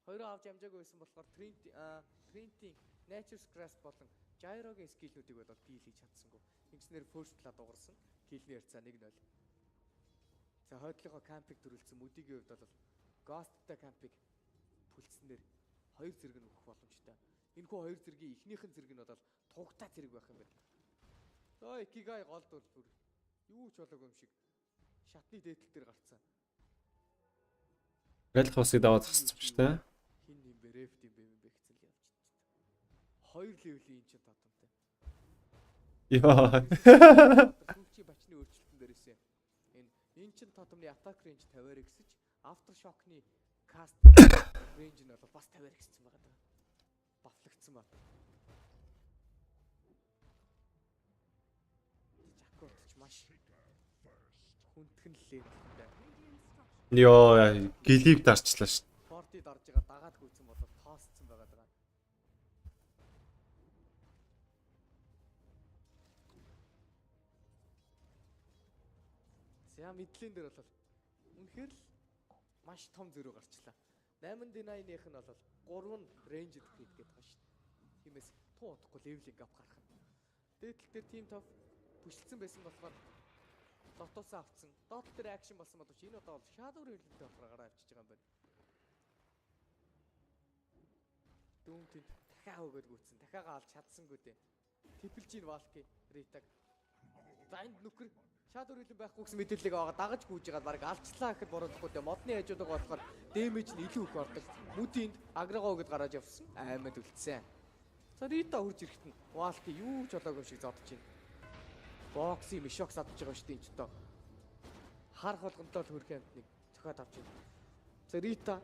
Хоёроо авч амжаагүй байсан болохоор Trinity Nature's Grasp болон Gyro-гийн скиллүүдийг бол deal хийж чадсангүй. Ингэснээр first blood дуурсан. Киллний ярьцаа 1-0. За хойдлогоо кампиг төрүүлсэн Мүдигийн хувьд бол Ghost-тай кампиг бүлдснээр 2 зэрэг нь өгөх боломжтой. Энэ хүү 2 зэргийн эхнийхэн зэрэг нь бол тугтай зэрэг байх юм байна. За Ikigai гол дүр юу ч болоогүй юм шиг шатны дээдл дээр гарцсан. Гэлт хосыг даваад зогссон юм шүү дээ. Хин юм бэ рефт юм бэ гэсэн л явж байна. 2 левлийн энэ ч татамтай. Яа. Сүүчийн бачны өөрчлөлтөн дээрээсээ энэ чин татамны attack range 50-аар ихсэж aftershock-ны cast range нь бол бас 50-аар ихссэн байгаа даа. Бафлагдсан байна. Жакурч маш хүндхэн л лээ. Йоо, гэлийг дарчлаа шүү. Форти дарж байгаа дагаад гүйцэн болоод тоосцсон байгаа даа. За мэдлэн дээр бол үнэхээр л маш том зөрүү гарчлаа. 8 deny-ных нь бол 3 нь range defeat гэдэг байгаа шүү. Тиймээс туу удахгүй leveling up гарах юм. Дээдл дээр team top бүшилсэн байсан болохоор дотоосоо авцсан. Доод дээр акшн болсон боловч энэ удаа бол Shadow Reel-тэй болохоор гараа авчиж байгаа юм байна. Дүүмтэнд дахиад өгөөд гүйтсэн. Дахиагаа алж чадсангүй дээ. Типэлжийн Valky Ritag. За энд нүкэр Shadow Reel байхгүй гэсэн мэдээллийг аваад дагаж гүйж байгаад баг алцлаа гэхэд буруудахгүй дээ. Модны хажуудаг болохоор damage нь илүү их ордог. Мүдинд агрегоо өгöd гараад явсан. Аймад үлдсэн. За Rita хурж ирэхэд нь Valky юу ч болоогүй шиг зодож байна. Бокси мишок садж байгаа шүү дээ энэ ч тоо. Харах болгонтой л хөрх амтныг зөхиод авч байна. За Рита.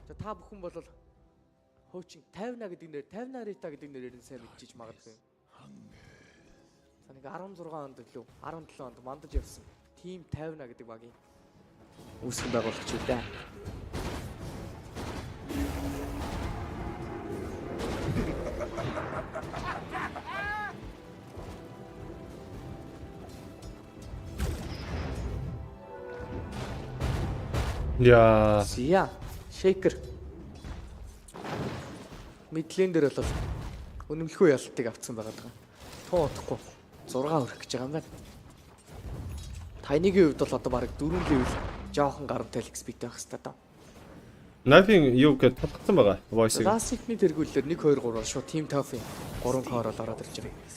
За та бүхэн бол хуучин 50 гэдэг нэр 50 Рита гэдэг нэрээр нь сайн мэдчихэж магадгүй. За нэг 16 онд лөө 17 онд мандаж явсан. Team 50 гэдэг багийн үүсгэн байгуулагч үү дээ. Яа. Сия, шейкер. Мэдлэн дээр бол үнэмлэхүй ялтыг авцсан байгаа даа. Туу удахгүй 6 өрөх гэж байгаа юм байна. Тайныгийн хувьд бол одоо бараг 4 level жоохон гарамтай XP-тэй байх хэрэгтэй даа. Нафиг юу гэж тулгцсан байгаа. Voice-ийг. Classic-ний тэргүүлэлээр 1 2 3-аар шууд Team Tough-ийн 3 core-оор ороод ирж байгаа.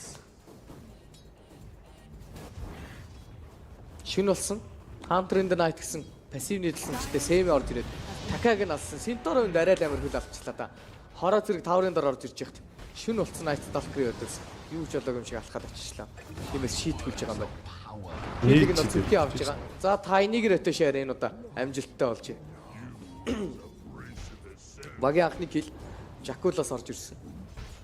Шинэ болсон Hunter in the Night гэсэн пассивний дэлсэмжтэй Сэми орж ирээд Такаг нь алсан. Синторын арай л амар хөл авчлаа да. Хороо зэрэг таврын дор орж ирж яхад шүн болцсон Night Stalker өдөөс юу ч болоог юм шиг алхаад очичлаа. Тиймээс шийтгүүлж байгаа юм байна. Нэг нь зүгтээ авч байгаа. За та энийг рэтэ шаар энэ удаа амжилттай болж байна. Багийн анхны кил Жакулаас орж ирсэн.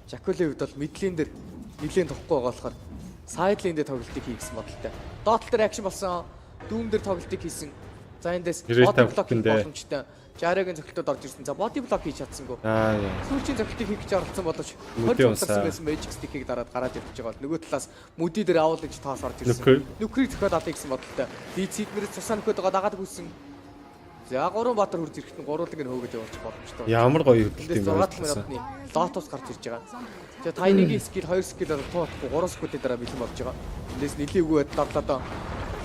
Жакулын хувьд бол мэдлийн дээр нэлийн тохгүй байгаа болохоор сайдлын дээр тоглолтыг хийгсэн бодолтой. Доотлол дээр акшн болсон. Дүүм дээр тоглолтыг хийсэн. За эндээс body block боломжтой. Жарагийн зөвхөлтөд орж ирсэн. За body block хийж чадсангүй. Сүүлчийн зөвхөлтийг хийх гэж оролцсон боловч хөлтөлсөн байсан magic stick-ийг дараад гараад явж байгаа бол нөгөө талаас мүди дээр авал гэж тоос орж ирсэн. Нүкрийг зөвхөд авах гэсэн бодолтой. Би цэдмэрээс цусаа нөхөд байгаа дагаад гүйсэн. За 3 баатар хурж ирэхэд нь гуруулыг нь хөөгд явуулж боломжтой. Ямар гоё хөдөлт юм бэ? 6 минутны лотос гарч ирж байгаа. За тайныгийн скил 2 скил туухгүй 3 скилийн дараа бэлэн болж байгаа. Эндээс нилээгүй бодлоо.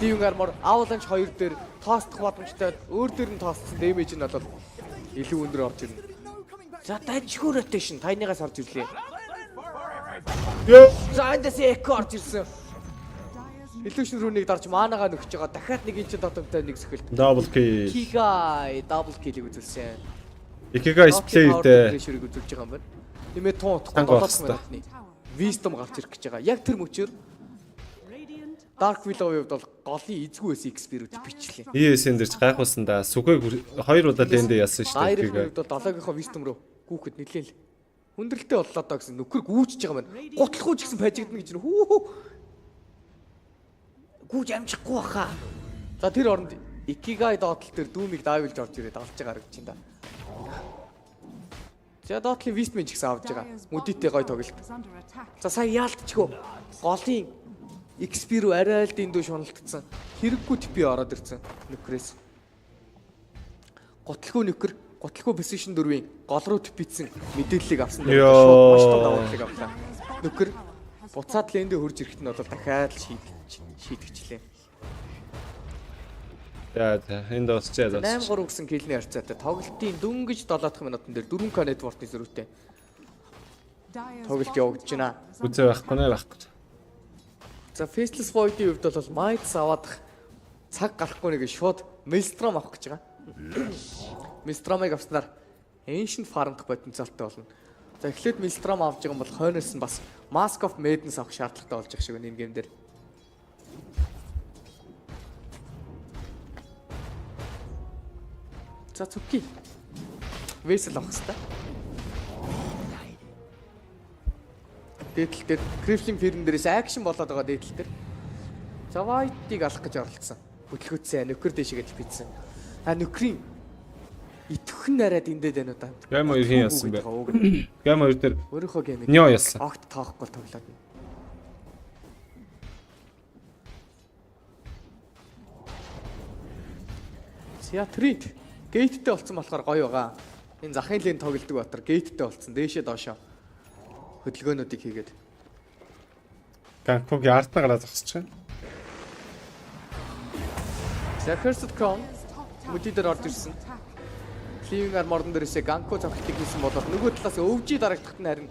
Дивэн армор аваланч 2 дээр тоосдох боломжтой. Өөр дээр нь тоосцсон дэмэж нь бол илүү өндөр орж ирнэ. За дажгүй rotation тайныгаас орж ирлээ. За эндээс эко орж ирсэн. Illusion rune-ыг дарж манагаа нөхөж байгаа. Дахиад нэг инчин дотомтой нэг сөхөлт. Double kill. Ikigai double kill-ийг үзүүлсэн. Ikigai split-тэй шүрийг үзүүлж байгаа юм байна. Тиймээ тун утахгүй 7 минутны wisdom гарч ирэх гэж байгаа. Яг тэр мөчөөр Dark Willow-ийн хувьд бол голын эзгүй байсан XP-рүүд бичлээ. ES-эн дэрч гайхуулсан да. Сүгээг 2 удаа дэндээ яасан шүү дээ. Ikigai хувьд бол 7-гийнхоо wisdom руу гүүхэд нэлээл хүндрэлтэй боллоо доо гэсэн нөхөр гүүчж байгаа маань. Гутлахгүй ч гэсэн пажигдна гэж нэ. Гүүж амжихгүй баха. За тэр оронд Икигай доотлол дээр дүүмийг дайвилж орж ирээд алж байгаа харагдаж байна да. За доотлын вистмен ч гэсэн авж байгаа. Мүдийтэй гой тоглолт. За сая яалтчгүй. Голын XP руу арай л дэндүү шуналтцсан. Хэрэггүй типи ороод ирсэн нөхрөөс. Готлгүй нөхөр, готлгүй position 4-ийн гол руу типицсэн мэдээллийг авсан дээр шууд маш том даваатлыг авлаа. Нөхөр буцаад лэндээ хурж ирэхэд нь бол дахиад шийдэгчлээ. За энд дуусчаа. 8-3 гэсэн килний харьцаатай тоглолтын дөнгөж 7 дахь минутын дээр 4K network-ийн зөрүүтэй тоглолт явагдаж байна. Үзээ байхгүй нэ байхгүй. За Faceless Void-ийн хувьд бол Might аваад цаг гарахгүй нэг шууд Maelstrom авах гэж байгаа. Maelstrom-ыг авснаар Ancient Farm-х потенциалтай болно. За эхлээд Maelstrom авч байгаа юм бол хойноос нь бас Mask of Madness авах шаардлагатай болж байгаа шиг байна энэ гейм дээр. За цүки. Vessel авах хэрэгтэй. Дээдл дээр Crippling Firm дээрээс action болоод байгаа дээдл дээр. За White-ийг алах гэж оролцсон. Хөдөлгөөцсөн нөхөр дэшигээ битсэн. Нөхрийн итгэх нь арайд эндээд байна уу та. Гейм 2 хин яасан бэ? Гейм 2 дээр өөрийнхөө геймийг Нё яасан. огт тоохгүй тоглоод. Театрит гейттэй болсон болохоор гоё байгаа. Энэ захын лен тоглодог батар гейттэй болсон. Дээшээ доошоо хөдөлгөөнүүдийг хийгээд. Ганкугийн артаа гараад зогсож байна. Cursed Crown мөдий дээр орж ирсэн. Living Armor-ын дээрээсээ Ганку цогцолтыг хийсэн болоод нөгөө талаас өвжий дарагдахад нь харин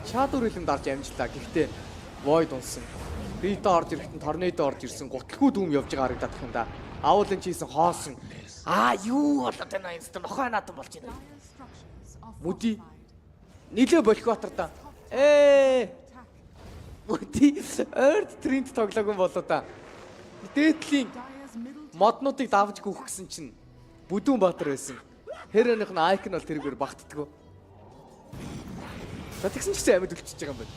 Shadow Realm дарж амжлаа. Гэхдээ Void унсан. Rita орж ирэхэд нь Tornado орж ирсэн. Гутлгүй дүүм явж байгаа харагдах юм да. Avalanche хийсэн хоосон. Юу болоод байна энэ систем нохой наадам болж байна. Мөдий нилээ Болхватар да. Мөдий Earth Trend тоглоог юм болоо да. Дээдлийн моднуудыг давж гүөх гэсэн чинь Бүдүүн Баатар байсан. Хэрэнийх нь айкон бол тэргээр багтдаггүй. За тэгсэн ч гэсэн амьд өлчиж байгаа юм байна.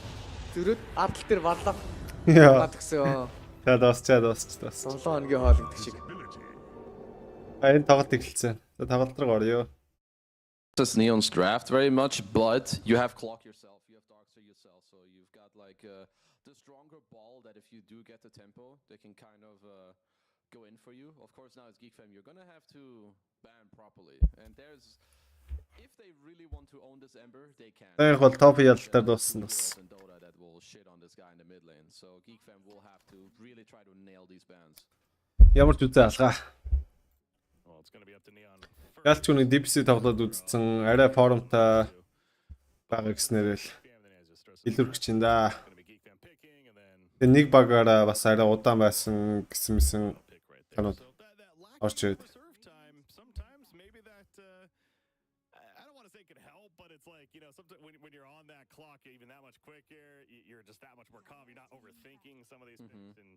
Зөрөөд ардл дээр барлаа. Яа тэгсэн. За дуусчаа. 7 хоногийн хоолойг шиг. Энэ тоглолт эхэлсэн. За тоглолт руу орё. This is Neon's draft very much, but you have Clock yourself, you have Darkseid yourself, so you've got like the stronger ball that if you do get the tempo, they can kind of go in for you. Of course, now as GeekFam, you're gonna have to ban properly, and there's if they really want to own this Ember, they can. Энэ гол топ ялтаар дууссан бас. That will shit on this guy in the mid lane, so GeekFam will have to really try to nail these bans. Ямар ч үзээ алгаа. Галч нэг DPC тоглоод үзсэн арай форумтай байгаа гэснээр л илэрхэж чинь да. Тэгээ нэг багаараа бас арай удаан байсан гэсэн танууд орч ирээд.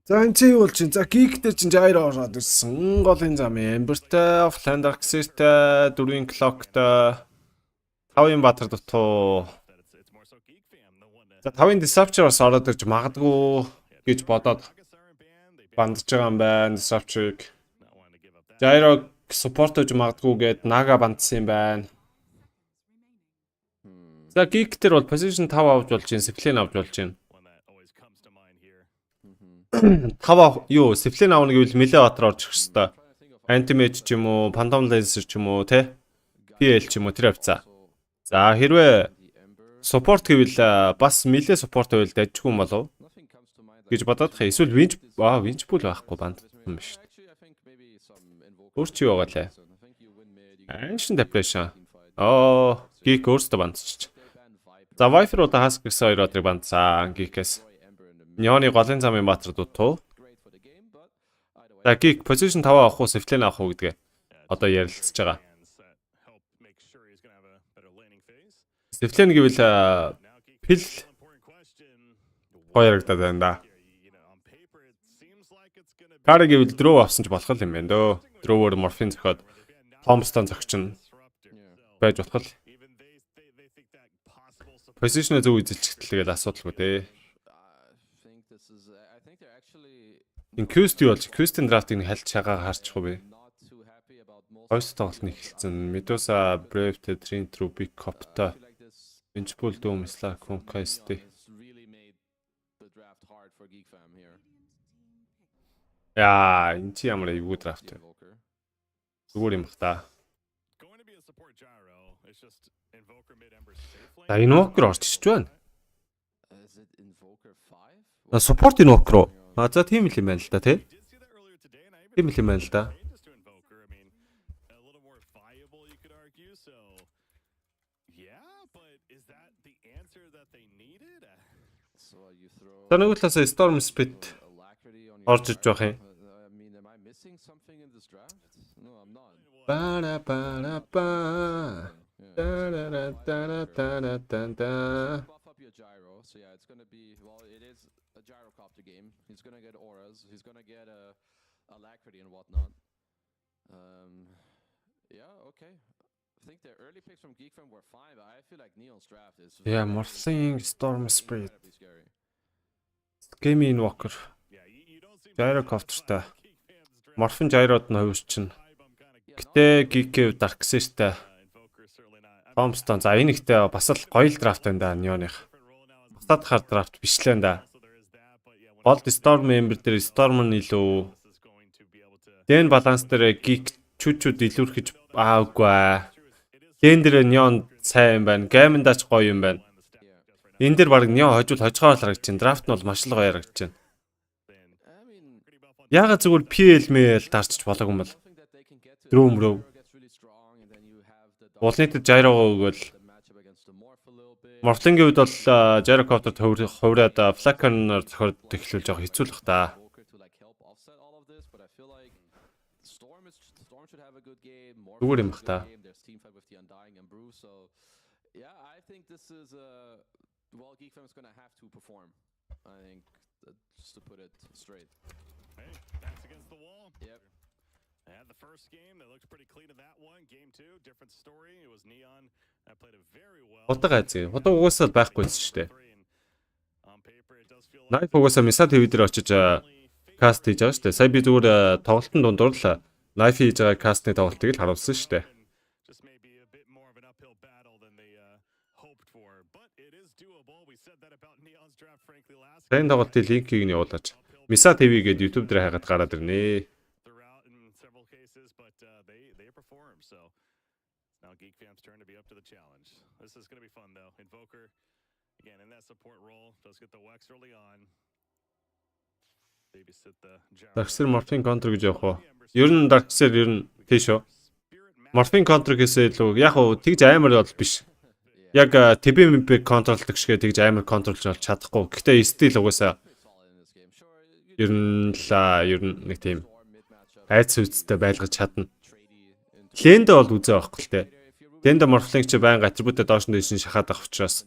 За энэ чи юу бол чинь за гик дээр чинь жайр ороод ирсэн. Голын зам Emberтэй, Offline Darkseid-тэй, 4-ийн Clock-тэй, 5-ийн Баатар дутуу. За 5-ийн Disruptor-оос ороод ирж магадгүй гэж бодоод бандж байгаа юм байна Disruptor-ыг. Жайрог support гэж магадгүй гээд Naga бандсан юм байна. За гик дээр бол position 5 авч болж байна, Siflin авч болж байна. 5 юу Siflin аавна гэвэл Милэ Баатар орж ирэх хэвээр. Anti-Mage ч юм уу, Phantom Lancer ч юм уу, тэ? PL ч юм уу тэр авцаа. За хэрвээ support гэвэл бас Милэ support байвал дажгүй юм болов гэж бодоод хаа. Эсвэл Winch Pool байхгүй банд юм шүү дээ. Өөр чи юу байгаа лээ? Ancient Depression. Geek өөртөө бандчих. За Viper удаа хас гэсэн хоёр одрыг бандсан Geek-ээс. Нёны голын замын Баатар дутуу. За Geek position 5 авах уу, Siflin авах уу гэдгээ одоо ярилцж байгаа. Siflin гэвэл пил хоёрогдаад байна да. Кар гэвэл дров авсан ч болох юм байна дөө. Дровоор морфин зөхиод Томстон зөгчин байж болох л. Position зөв үзэлчгэлтэйгээр асуудалгүй дээ. Энэ Quest юу болж? Quest-ийн драфтыг хальт шагаа харчих уу бэ? Ойс тоглолт нь эхэлсэн. Medusa, Brave, Trin, Ruby, Copta, Benchpool, Doom, Slack, Conquest. Яа, энэ чи ямар эвгүй драфт вэ? Зүгээр юм бах та. За Invoker орчиж байна. Support Invoker уу? За тийм л юм байна л да, тий? Тийм л юм байна л да. За нэг талаас Storm Spit орж иж байх юм. Бара бара ба. Buff up your gyro, so yeah, it's gonna be it is a gyrocopter game. He's gonna get auras, he's gonna get alacrity and whatnot. Yeah, okay. I think the early picks from GeekSlate were fine, but I feel like Neon's draft is Morphling, Storm Spit. Game Invoker. Gyrocopterтай. Morphin Gyrod нь хувьч чинь. Гэтэ Geek Darkseid-тай. Bombstone. За энэ ихтэй бас л гоё л драфт байна да Neon-их. Бусдад хар драфт биш л байна да. Gold Storm member дээр Storm нь илүү Дэн баланс дээр Geek чүчүүд илүүрхэж үгүй. Дэн дээр Neon сайн юм байна. Game-дач гоё юм байна. Энэ дээр баг Neon хожууд хожгоор л харагдаж байна. Драфт нь бол маш л гоё харагдаж байна. Яга зүгээр PL-мэл дарчиж болоогүй юм бол. Дрөмрөө. Уулнэт Gyro өгөөл. Morphling-ийн үед бол Gyrocopter хувраад Flacon-оор зохиод эхлүүлж байгаа хэцүү л бах та. Зүгээр юм бах та. Yeah, I think this is GeekSlate is going to have to perform. I think just to put it straight. Hey, that's against the wall. Yep. They had the first game. They looked pretty clean in that one. Game 2, different story. It was Neon. I played it very well. Удагаа зэ. Удаа угаасаа байхгүй шүү дээ. Knife угаасаа Misa TV дээр очиж каст хийж байгаа шүү дээ. Сая би зүгээр тоглолтын дундуур л Knife хийж байгаа кастны тоглолтыг л харуулсан шүү дээ. Сайн тоглолтын линкийг нь явуулаач. Misa TV гээд YouTube дээр хайгаад гараад ирнэ. GeekFam's turn to be up to the challenge. This is going to be fun though. Invoker again in that support role does get the wax early on. Babysit the Darkseid Morphing counter гэж явах уу? Ер нь Darkseid ер нь тийш үү? Morphing counter гэсээ илүү яг уу тэгж амар бол биш. Яг TB контролдог шигээ тэгж амар контролж бол чадахгүй. Гэхдээ стил угаасаа ер нь нэг тийм айц үсттэй байлгаж чадна. Лэндэ бол үзээ байхгүй л те. Лэндэ Morphling чи байнга атрибутаа доош нь дэшин шахаад авах учраас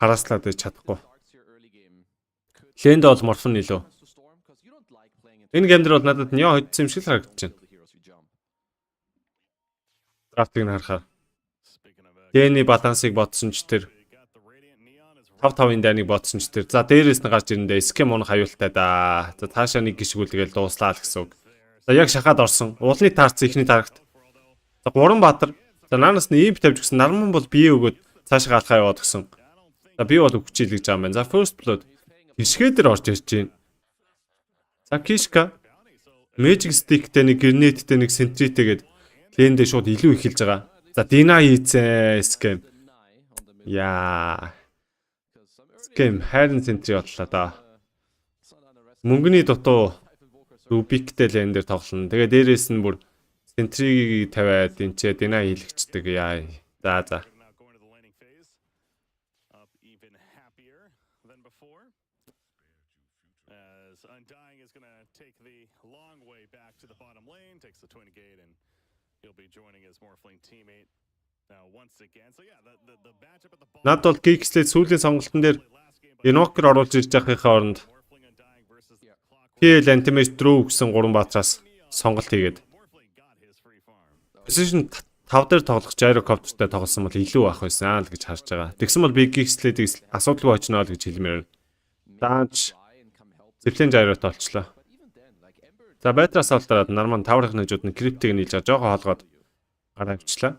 харааслаад байж чадахгүй. Лэндэ бол Morphin илүү. Энэ гейм дээр бол надад Neo хоцсон юм шиг л харагдаж байна. Драфтыг нь харахаар. Дэний балансыг бодсон ч тэр 5-5-ын дайныг бодсон ч тэр. За дээрээс нь гарч ирэндээ скем унах аюултай да. За таашаа нэг гიშгүүлгээл дууслаа л гэсэн үг. За яг шахаад орсон. Уулны таарц ихний тарагт. За 3 баатар. За наанаас нь ийм тавьж гисэн нарман бол бие өгөөд цаашаа галахаа яваад гисэн. За би бол өгчийл гэж байгаа юм байна. За first blood хишгээ дээр орж ирж байна. За кишка magic stick-тэй нэг grenade-тэй нэг sentry-тэйгээд лэндээ шууд илүү эхэлж байгаа. За deny хийцэн scam. Яа. Scam хайрын sentry бодлоо да. Мөнгөний дутуу Rubik-тэй лэндээр тоглоно. Тэгээ дээрээс нь бүр Sentry тавиад энчээ дина хийлэгчдэг яа. За. Наад бол GeekSlate сүүлийн сонголтын дээр Invoker оруулж ирж байхынхаа оронд PL Ultimate Draw гэсэн 3 баатраас сонголт хийгээд Position 5 дээр тоглох Gyrocopterтай тоглосон бол илүү байх байсан л гэж харж байгаа. Тэгсэн бол би GeekSlate-ийг асуудалгүй очно л гэж хэлмээр байна. Даанч Зэвлэн жайрот олчлоо. За байтраас олдороод нарман таврын хажууд нь криптиг нийлж байгаа жоохон хоолгоод гараа авчлаа.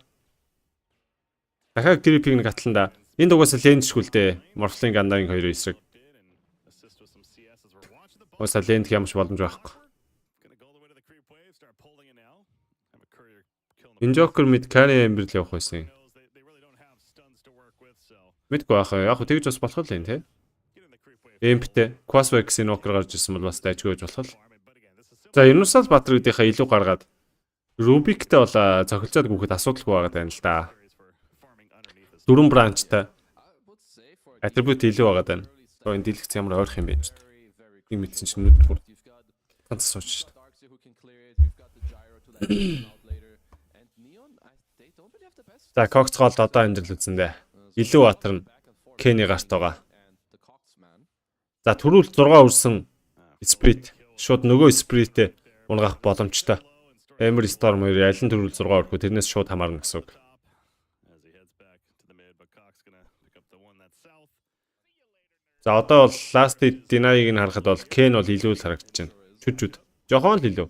Дахиад крипийг нэг атланда энэ дугаас лендшгүй л дээ. Морфлинг андагийн 2 эсрэг. Осаа ленд ямш боломж байхгүй. Энэ Joker мэд carry амбирл явах байсан. Мэдгүй байх. Яг тэгж бас болох л юм те. Эмптэй Quaswax-ийн Walker гарч ирсэн бол бас дайжгүйж болох л. За Universal Battery-гийнхаа илүү гаргаад Rubik-тэй бол цохилцоод гүхэд асуудалгүй байгаа тань л да. 4 бранчтай attribute илүү байгаа тань. Гоо энэ дэлгэц ямар ойрох юм бэ ч. Ийм мэдсэн чинь нүд бүр ганц сууч шүү дээ. За Cox гол одоо амжилт үзэндээ. Илүү батар нь Kenny гарт байгаа. За түрүүл 6 үрсэн Spirit шууд нөгөө Spirit-тэй унгах боломжтой. Ember Storm 2 аль нь түрүүл 6 өрхөө тэрнээс шууд хамаарна гэсэн үг. За одоо бол last hit deny-ыг нь харахад бол Ken бол илүү л харагдаж байна. Чүд. Жохон л илүү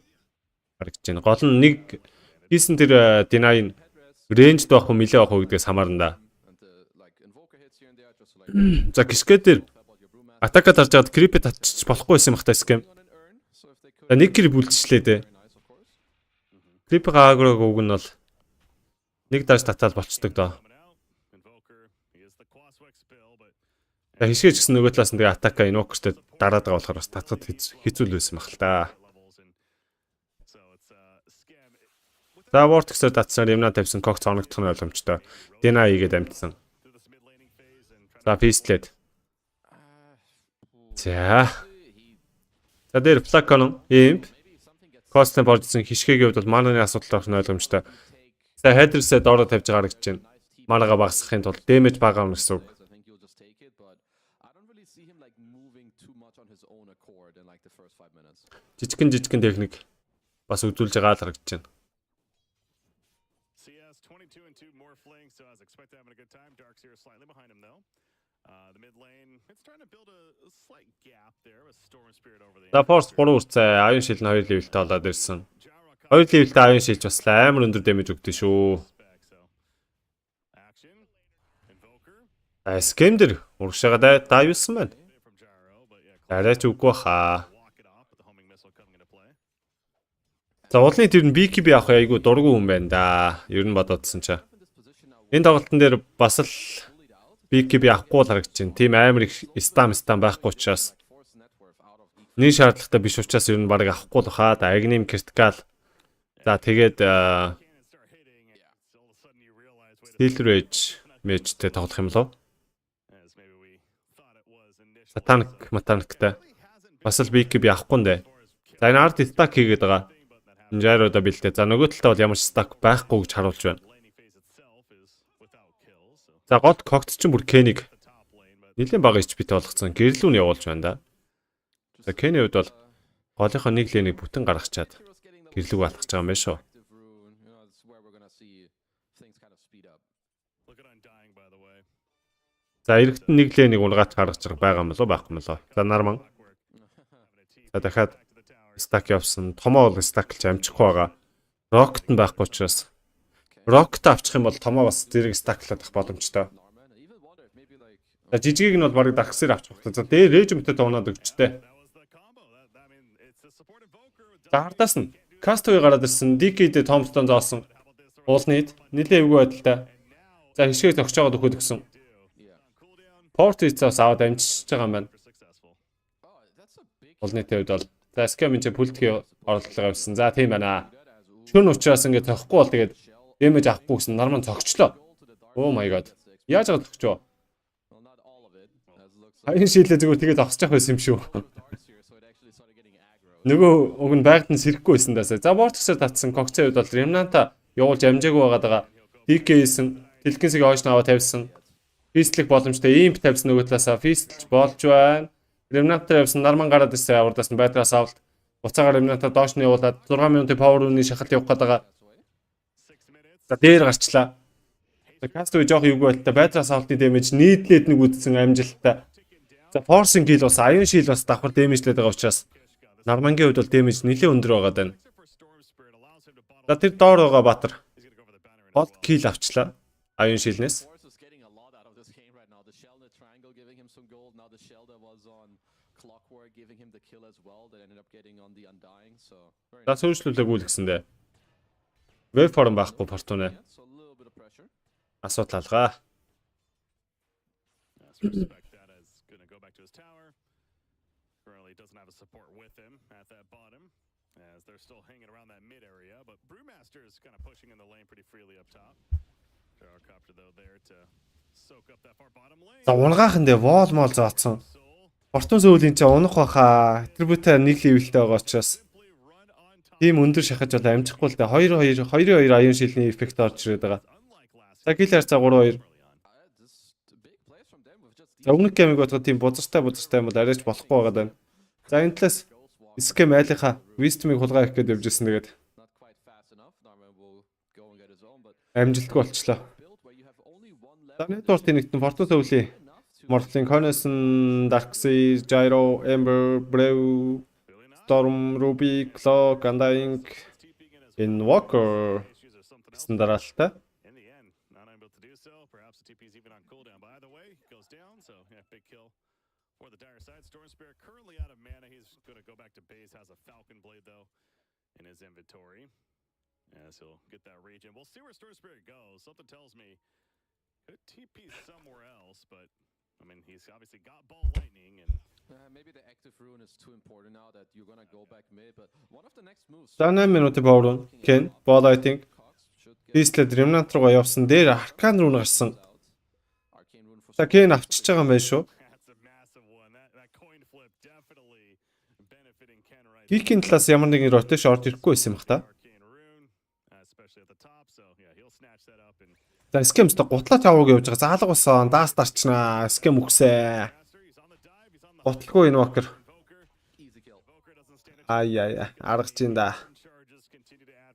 харагдаж байна. Гол нь нэг хийсэн тэр deny нь range доох юм нилээ авах уу гэдгээс хамаарна да. За гисгэ дээр атака тарж аваад creep татчих болохгүй байсан юм хата скэм. За нэг creep үлдчихлээ дээ. Creep агрог үг нь бол нэг даш татаал болцдог доо. За хишгэж гисэн нөгөө талаас нь тэгээ атака инвокертэй дараад байгаа болохоор бас татхад хэцүү л байсан баг л да. За Vortex-ээр татсан Remnant тавьсан Cox цоногдох нь ойлгомжтой. Deny хийгээд амтсан. За Feastlet. За дээр Flacon Imp Cost-ын боржсон хишгээгийн хувьд бол мананы асуудал байх нь ойлгомжтой. За Headers-ээ доороо тавьж байгаа гэж байна. Манага багасгахын тулд damage бага авна гэсэн үг. Жижигэн техник бас үзүүлж байгаа л харагдаж байна. TI2023 morphling, so I was expecting having a good time. Dark's here slightly behind him though. The mid lane, it's trying to build a slight gap there with Storm Spirit over the. За Force 3 үрцээ аюун шил нь 2 левелтэй болоод ирсэн. 2 левелтэй аюун шилж бас амар өндөр дэмэж өгдөө шүү. Скэмдэр урагшаага дайвсан байна. Арайч үгүй хаа. За уулын тэр нь BKB авах айгу дургу хүн байна да. Ер нь бодоодсэн чаа. Энэ тоглолтын дээр бас л BKB авахгүй л харагдаж байна. Тим амар их стам байхгүй учраас нэг шаардлагатай биш учраас ер нь баг авахгүй л хаа. Агним критикал. За тэгээд Steel Rage мэжтэй тоглох юм лөө. Матаниктай. Бас л BKB авахгүй нэ. За энэ арт стак хийгээд байгаа. Жайроо да бэлтээ. За нөгөө талдаа бол ямар ч стак байхгүй гэж харуулж байна. За гол когт ч бүр Kenny-г нэлийн бага HP болгоцсон. Гэрлүүн явуулж байна да. За Kenny хувьд бол голынхоо нэг лэнийг бүтэн гаргачаад гэрлүүг алгаж байгаа юм байна шүү. За иргэдэн нэг лэнийг унгааж гаргаж байгаа юм болов байхгүй юм болов. За нарман. За дахиад стак явсан. Томоо бол стаклж амжихгүй байгаа. Rocket нь байхгүй учраас Rocket авчих юм бол томоо бас зэрэг стаклах боломжтой. За жижигийг нь бол барыг дагсаар авчих хэрэгтэй. За дээр режимтэй тооноод өгчтэй. За хардаас нь Castaway гараад ирсэн. DK-д Tombstone зоосон. Уулнид нэлээ эвгүй байдалтай. За хишгийг зогсож байгаад өгөхөд гисэн. Port-ից аваад амжиж байгаа юм байна. Уулнытэй хувьд бол за скам энэ пультгийн орлого авсан. За тийм байна. Шүн учраас ингэ зохгүй бол тэгээд дэмэж авахгүй гэсэн нарман цогчлоо. Oh my god. Яаж байгаа зогчоо? Хаян шилээ зүгээр тэгээд зогсож явах байсан юм шүү. Нөгөө уг нь байгт нь сэрэхгүй байсан даа. За Vortex-ээр татсан Cox-ийн хувьд бол Remnant-а явуулж амжаагүй байгаа. DK-сэн Тэлкинсийг хойш наваа тавьсан. Feastlэх боломжтой Imp тавьсан нөгөө талаасаа Feastlж болж байна. Remnant-аар явсан нарман гараад ирсэн авардаас нь байтраас авалт. Буцаагаар Remnant-а доош нь явуулаад 6 минутын power-ны шахалт явах гэдэг. За дээр гарчлаа. Castaway жоох юугүй байлтай байтраас авалтын damage нийтлээд нэг үдсэн амжилттай. За forcing kill бас аюун шил бас давхар дэмэжлээд байгаа учраас Нармангийн хувьд бол дэмэж нэлээд өндөр байгаа даа. За тэр доор байгаа Баатар гол kill авчлаа аюун шилнээс. За сүүжлүүлээгүй л гэсэндээ. Wave form байхгүй Фортуна. Асуудал алгаа. Currently doesn't have a support with him at that bottom as they're still hanging around that mid area, but Brewmaster is kind of pushing in the lane pretty freely up top. Gyrocopter though there to soak up that far bottom lane. За унгаахан дээр wall мол заацсан. Фортун сүүлийн чи унах баха. Атрибутаар нэг левелтэй байгаа учраас тийм өндөр шахаж бол амжихгүй л да 2-2 аюун шилний эффект орж ирээд байгаа. За гэлэр за 3-2. За өмнөх геймиг бодоход тийм бузартай юм бол арайч болохгүй байгаа даа. За энэ талаас скем айлынхаа wisdom-ыг хулгай их гээд явжсэн тэгээд амжилтгүй болчлоо. За network-ийн нэгтэн Fortune сөвлийн Morphling, Conason, Darkseid, Gyro, Ember, Brave, Storm, Ruby, Clock, Undying, Invoker гэсэн дараалтаа. For the dire side, Storm Spirit currently out of mana. He's going to go back to base. Has a Falcon Blade though in his inventory, as he'll get that region. We'll see where Storm Spirit goes. Something tells me could TP somewhere else, but I mean he's obviously got ball lightning and maybe the active rune is too important now that you're going to go back mid. But one of the next moves. За 8 минутын power Ken ball I think. GeekSlate Remnant руу явсан. Дээр Arcane rune гарсан. За Ken авчиж байгаа юм байна шүү. Geek-ийн талаас ямар нэгэн rotation орж ирэхгүй байсан юм бах та. За скемс та гутлаа тавууг явж байгаа. Заалга басан. Даас дарчнаа. Скем өгсөө. Гутлгүй инвокер. Ай аргач ин да.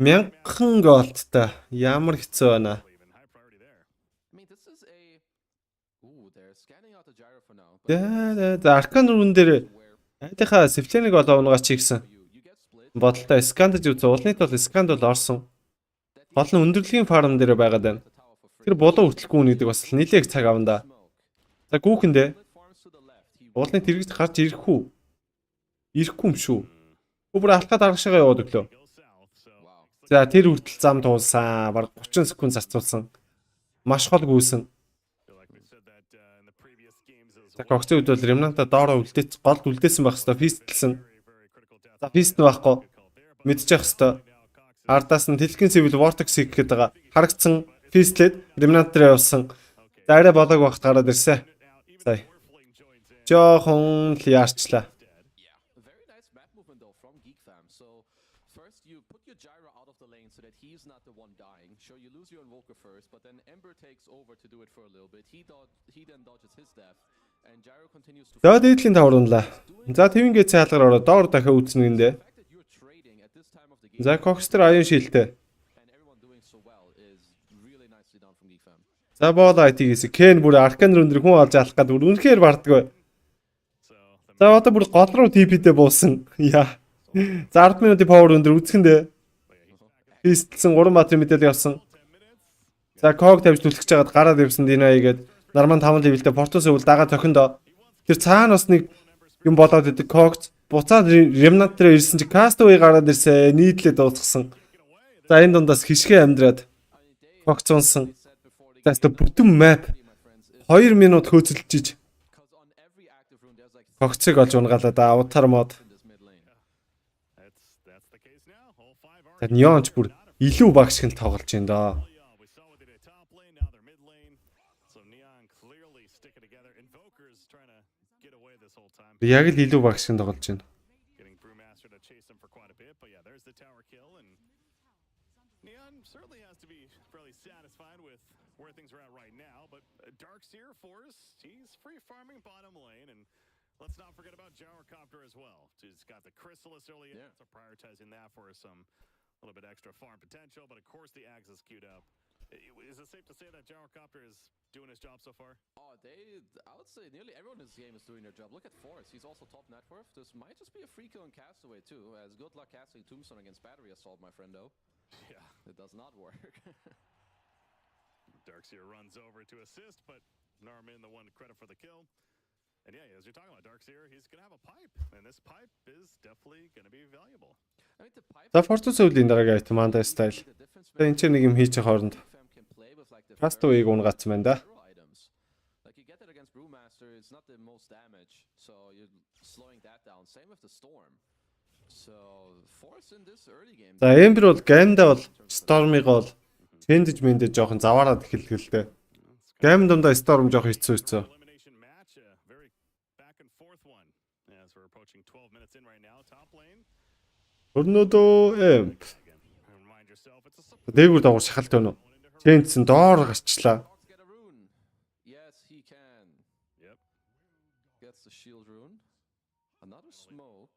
1000 голдтай. Ямар хэцүү байна. За Arcane rune дээр айлынхаа Сефленийг болоо унгаа чигсэн. Бодолтой скандаж үзээ. Уулны тул сканд бол орсон. Гол нь өндөрлөгийн фарм дээр байгаад байна. Тэр болоо хүртэлгүй нэгдэг бас нилээх цаг авна да. За гүүхэндээ уулны тэрэгт гарч ирэх үү? Ирэхгүй юм шүү. Бүр алхаад аргашгаа яваад өглөө. За тэр хүртэл зам туулсан. Бараг 30 секунд зарцуулсан. Маш гол гүйсэн. За Cox-ийн үед бол Remnant-а доороо үлдээц голд үлдээсэн байх хэвээр фистэлсэн. За фист нь байхгүй. Мэдчих хэвээр. Ардаас нь Тэлхэн Civil Vortex хийгээд байгаа. Харагдсан фистлээд Remnant дээр явсан. За арай болоог багт гараад ирсэн. За. Жохон л яарчлаа. Sure, you lose your invoker first, but then Ember takes over to do it for a little bit. He then dodges his death, and Gyro continues to. За дээдлийн тавруулнаа. За твингээ цаалгаар ороо доор дахиад үүснэ гиндэ. За Cox-тер аюун шилтэй. За боол IT-гээс Ken бүр Arcane rune хүн олж алах гэдэг бүр үнэхээр бардггүй. За одоо бүр гол руу TP-дээ буусан. Яа. За 10 минутын power өндөр үзэхэндээ. Фистэлсэн 3 батрын мэдээлэл явсан. За Cog тавьж түлхэж жагаад гараад явсан Dina игээд Нарман 5 левелтэй Fortune өвл дагаа тохиндоо. Тэр цаана бас нэг юм болоод идэг Cog буцаад Remnant дээр ирсэн чи Castaway гараад ирсэн. Нийтлээ дуусгасан. За энэ дундаас хишгэ амьдраад Cog цунсан. За өстө бүтэн map 2 минут хөөцөлж Cog-цыг олж унгаалаа да утар мод. За Neon-ч бүр илүү багш гэн тоглож байна доо. Яг л илүү багш гэн тоглож байна. Let's not forget about Gyrocopter as well. He's got the Chrysalis early on, so prioritizing that for some a little bit extra farm potential, but of course the Ags is queued up. Is it safe to say that Gyrocopter is doing his job so far? Oh, I would say nearly everyone in this game is doing their job. Look at Forrest, he's also top net worth. This might just be a free kill in Castaway too, as good luck casting Tombstone against Battery Assault, my friendo. Yeah. It does not work. Darkseer runs over to assist, but Narmin the one credit for the kill. And yeah, as you're talking about Darkseer, he's going to have a pipe, and this pipe is definitely going to be valuable. За Fortune Soul-ийн дараагийн item Manda Style. Тэгээ энэ ч нэг юм хийчих хооронд Castaway-г унгацсан байна да. Like you get it against Brewmaster, it's not the most damage, so you're slowing that down. Same with the Storm. So Force in this early game. За Ember бол геймдээ бол Storm-ыг бол Tendage мэндээ жоохон заваараад эхэлгэлтэй. Гейм дундаа Storm жоох хэцүү. Elimination match, very back and forth one. As we're approaching 12 minutes in right now, top lane. Өрнөдөө Remind yourself, it's a дээгүүр дагуур шахалт байна уу? Тэнцэн доор гарчлаа. Get a rune. Yes, he can. Yep. Gets the shield rune. Another smoke.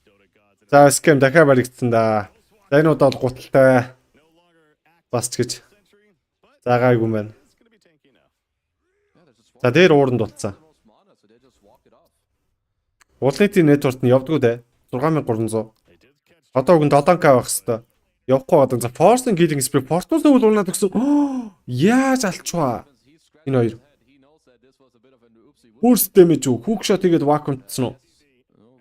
Dota gods. За скем дахиад баригдсан да. За энэ удаа бол гуталтай No longer active бас ч гэж century, but заагаагүй байна. it's going to be tanky enough. Yeah, they're just За дээр ууранд дулцсан. the most mana, so they just walk it off. Уулын нэтворкт нь явдггүй дээ. 6300. They did catch Одоо үгэн 7k байх хэвээр. Явахгүй одоо за Force-ын Killing Spree Fortune Soul уунаад өгсөн. Яаж алчваа? He's Энэ хоёр. scratching his head. He knows that this was a bit of an oopsie. Burst damage үү? Hook shot хийгээд vacuumтсан уу?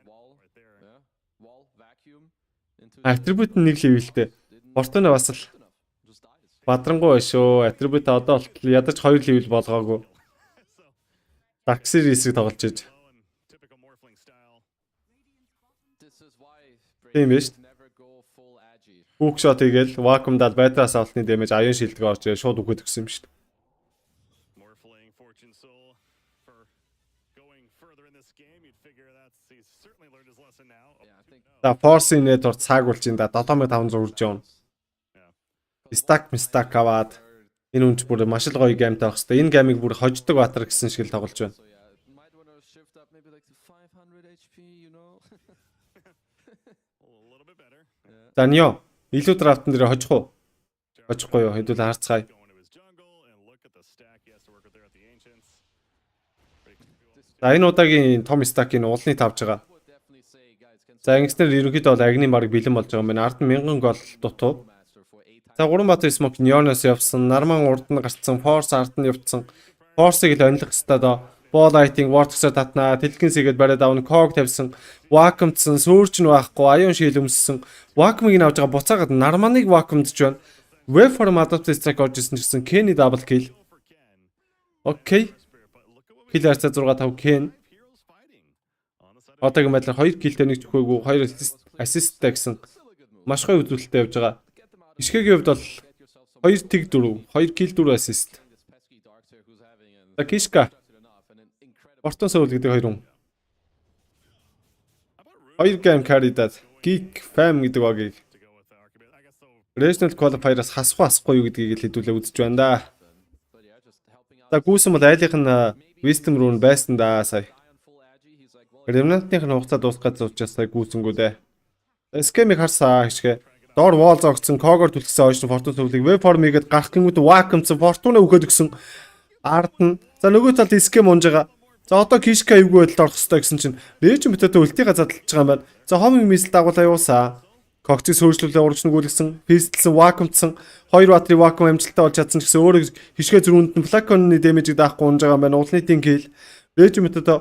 Wall. Yeah. Wall vacuum into Attribute нь нэг levelтэй. Fortune бас л just dies. бадрангуй байна шүү. Attribute одоо болтол ядаж 2 level болгоогүй. Dark Series-ийг тоглож иж. low and typical Morphling style. This is why Тийм биш. never go full agi. Hook shot хийгээл vacuum-даад байтраас авалтны damage аюун шилдэг орж ирээ шууд өгöd өгсөн юм шүү дээ. Morphling Fortune Soul for going further in this game. You'd figure he's certainly learned his lesson now. Yeah, I think За Force-ийн network цаагуулж ин да 7500 үрж явна. Stack мистак аваад энэ үнч бүр маш л гоё геймтэй байх хэвээр. Энэ геймийг бүр хождог батар гэсэн шиг л тоглож байна. so. Yeah, might want to shift up maybe like to 500 HP. You know. A little bit better. За Нё, илүү драфтн дээр хожих уу? Хожихгүй юу? Хэдүүл харцгаая. Going to his jungle and look at the stack he has to work with there at the Ancients. За энэ удаагийн том стакийн уулны тавж байгаа. Would definitely say, guys, can За ингэснээр ерөнхийдөө бол агны марг бэлэн болж байгаа юм байна. Ард нь 1000 гол дутуу. master for 8 times. За 3 бат смок Неоноос явсан, Нарман урд нь гарцсан, Force ард нь явцсан. Force-ыг л онилох хэвээр доо. Ball lighting, Vortex-ээр татнаа, Тэлхэнсийгээд бариад авна, Cog тавьсан, Vacuumдсан, сүрч нь байхгүй, аюун шил өмссөн. Vacuum-ыг авж байгаа буцаагаад Нарманыг vacuumдж байна. Waveform adaptive strike орж ирсэн гэсэн Kenny double kill. Окей. Kill харьцаа 6-5 Ken. Heroes fighting on the side of Одоогийн байдлаар 2 killтэй нэг зөвхөөгүй 2 assistтэй гэсэн маш гоё үзүүлэлттэй явж байгаа. Ишгэгийн хувьд бол 2 тэг 4, 2 kill 4 assist. this pesky Darkseer who's having an За Kishka, enough and an incredible Fortune Soul гэдэг хоёр хүн. 2 game carry-даад Geek Fam гэдэг багийг to go with Archibald. I guess so. Regional Qualifier-аас хасахгүй юу гэдгийг л хэдүүлээ үзэж байна да. but yeah, just helping out. За гүйсэн бол айлынх нь Wisdom rune байсан да сая. Guy on full agi, he's like, well, Remnant-ийн хугацаа дуусгаад зовчаас сая гүйсэнгүү дээ. Scam-ыг харсаа хичгээ. Доор wall зогцсон, Cog-оор түлхсэн ойшин Fortune Soul-ыг Waveform-ийгээд гарах гингүүд vacuumдсан, Fortune өгөөд өгсөн. Ард нь. За нөгөө талд Scam унж байгаа. За одоо Kishka эвгүй байдалд орох хэрэгтэй гэсэн чинь Legend битээтэй үлтийгээ задлж байгаа юм байна. За homing missile дагуулаа явуулсаа. Cog-цыг сөөрчлүүлээ урагш нөгөөлгсөн, пистэлсэн, vacuumдсан, 2 батрын vacuum амжилттай болж чадсан ч гэсэн өөрөө хишгээ зөрүүнд нь Flacon-ны damage-ийг даахгүй унж байгаа юм байна. Уулын kill. Legend битээтэй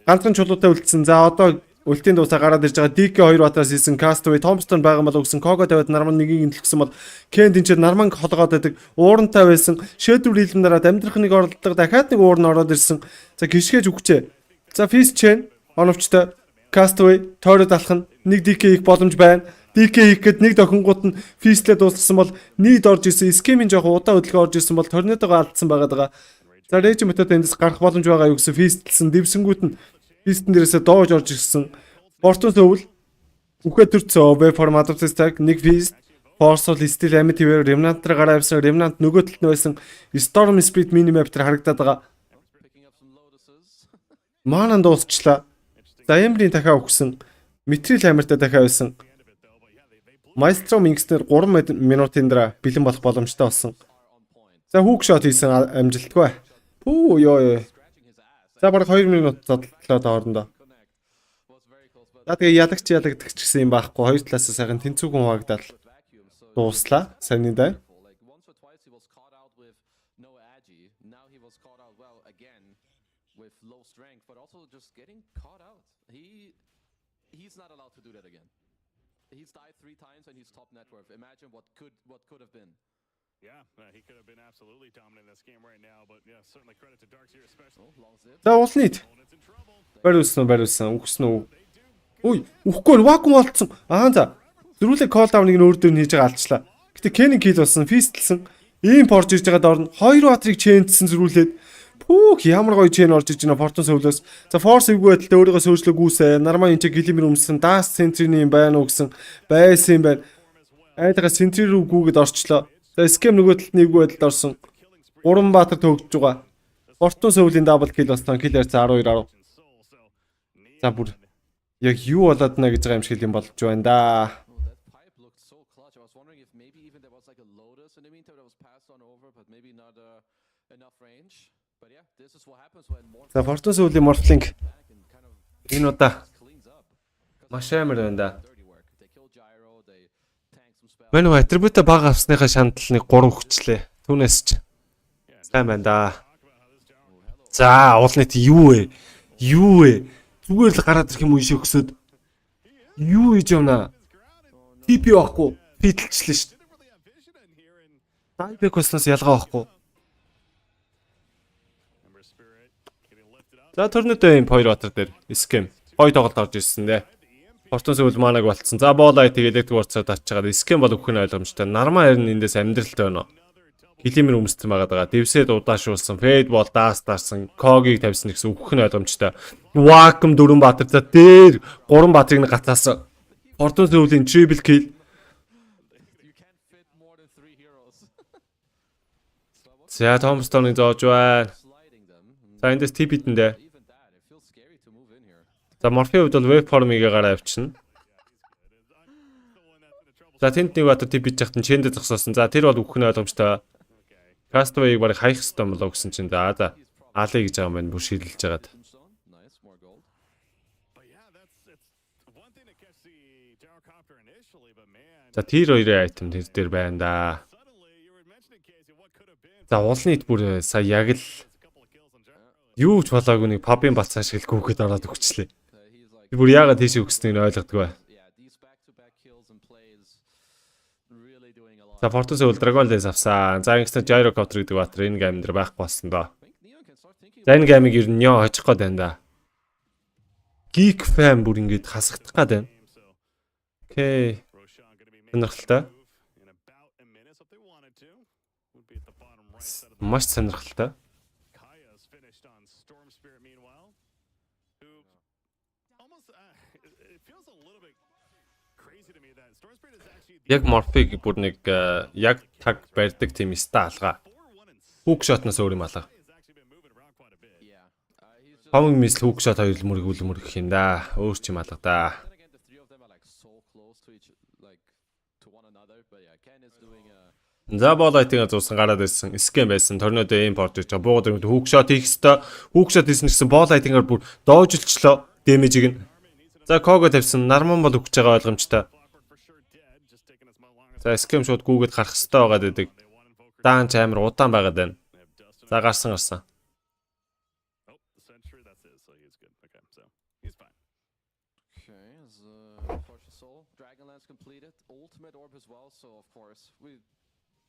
ганцхан чулуутай үлдсэн. За одоо үлтийн дуусаа гараад ирж байгаа DK 2 батраас хийсэн Castaway Tombstone байгаа мал өгсөн Cog тавиад Нарман нэгийг интэлсэн бол Ken дэнчээр Нарман холгоод байдаг. Уурантай байсан. Shadow Realm нараад амьдрахныг оролдог. Дахиад нэг уурн ороод ирсэн. За гიშгээж үгчээ. За Fist Chain оновчтой Castaway тойроод алах нь нэг DK их боломж байна. DK их гээд нэг дохингууд нь Fist-лээ дуусгасан бол нийт орж ирсэн. Scheme-ийн жоох удаа хөдөлгөөн орж ирсэн бол торнадогоо алдсан байгаа. За Legend метод эндээс гарах боломж байгаа юу гэсэн Fist-лсэн дэвсэнгүүд нь Fist-эн дээрээсээ доож орж ирсэн. Fortune Soul үхээ төрцөө Waveform adaptive strike нэг Fist Force Soul still amitive Remnant-аар гараа явсан. Remnant нөгөө талд нь байсан Storm Speed minimap дээр харагдаад байгаа. picking up some lotuses. Маанан дуусчлаа. За Ember-ийн дахиад өгсөн. Mithril Hammer-тай дахиад байсан. Maestro Minx-нэр 3 минутын дараа бэлэн болох боломжтой болсон. За hook shot хийсэн амжилтгүй. Пүү ёо. За баг 2 минут зодлоо доорондоо. За тэгээ ялагдагч гэсэн юм байхгүй. Хоёр талаас сайхан тэнцүүгэн хуваагдал дууслаа. Сайн даа. He's not allowed to do that again. He's died 3 times and he's top net worth. Imagine what could have been. Yeah, he could have been absolutely dominant in this game right now, but yeah, certainly credit to Darks here especially. За уулнит. Бариулсан. Үгсэн үү? Ой, үхгүй вакуум болцсон. Аа за. Дөрүлээ call down-ыг нөр дөр нь хийж байгаа алчлаа. Гэтэ Kenny kill болсон, feastlсэн. Ийм порж ирж байгаа доор нь 2 батрыг chain-сэн зөрүүлээд пүүх ямар гоё chain орж иж байна Fortune сөвлөөс. За force эвгүй байдалтай өөрийгөө сөүжлөө гүйсэ. Нармаа энэ гэлимэр өмсөн. Dash Sentry-ний юм байна уу гэсэн байсан юм байна. Айлгаа Sentry рүү гүгэд орчлоо. За scam нөгөө талд нэггүй байдалд орсон. 3 баатар төгсөж байгаа. Fortune сөвлийн double kill болсон. Kill ярьцаа 12-10. За бүр яг юу болоод нэ гэж байгаа юм шиг юм болж байна да. За Fortune сүүлийн morphling энэ удаа маш амар байна да. Мөн атрибут бага авсныхаа шаналл нэг 3 хүчлээ. Түүнээс ч сайн байна да. За уулнит юу вэ? Зүгээр л гараад ирэх юм уу ишээ өгсөд. Юу хийж явна? TP байхгүй. Фидлчлээ шүү. Дайбек болсноос ялгаа байхгүй. За төрнөдөө юм 2 батар дээр scam. Гоё тоглолт орж ирсэн дээ. Fortune сүүл манаг болцсон. За боолай тэг electric warcад атчаад scam бол өгөх нь ойлгомжтой. Нармаа харин эндээс амьдралтай байна. Гэлимэр өмссөн байгаа. Дэвсэд удаашуулсан, fade бол дастарсан, когийг тавьсан гэсэн өгөх нь ойлгомжтой. Vacuum 4 батар за дээр 3 батрыг нь гацаасан. Fortune сүүлийн triple kill. За Tombstone-ыг зоож байна. За эндээс тип идэндээ. За Morphe хувьд бол waveform-ыг гараа авчна. За тэнд нэг бат тип хийж захтан чэндэ зогсоосон. За тэр бол өгөх нь ойлгомжтой. Castaway-ыг барыг хаях хэрэгтэй болоо гэсэн чинь за алыг гэж байгаа юм байна. Бүр шилэлж жагаад. За тэр хоёрын айтем тэр дээр байна да. За уулнит бүр сая яг л юу ч болоогүй нэг пабын балцаа шиг л гүгэд ороод өгчлээ. Бүр яагаад тийш өгснгийг ойлгодгүй. За Fortune сүүл Dragon Lens авсан. За ингэсэн Gyrocopter гэдэг батар энэ гейм дээр байхгүй болсон доо. За энэ геймийг ер нь яа очих гээд байна да. Geek fan бүр ингэж хасагдах гээд байна. Окей. Сонирхолтой. Маш сонирхолтой. Яг Morphe-г бүр нэг яг таг барьдаг тийм ста алгаа. Hook shot-наас өөр юм алга. Хамаг мисл hook shot хоёр мөргөл гэх юм да. Өөр ч юм алга да. За боолайтыг зуусан гараад ирсэн. Scam байсан. Торнодо импорт хийж байгаа. Буугаад ирсэн. Hook shot хийх хэвээр. Hook shot хийсэн гэсэн боолайтынгаар бүр доожлчлоо. Дэмэжийг нь. За Kogo тавьсан. Нарман бол өгч байгаа ойлгомжтой. За scam шууд гүүгээд гарах хэрэгтэй байгаад байдаг. Даанч амар удаан байгаад байна. За гарсан.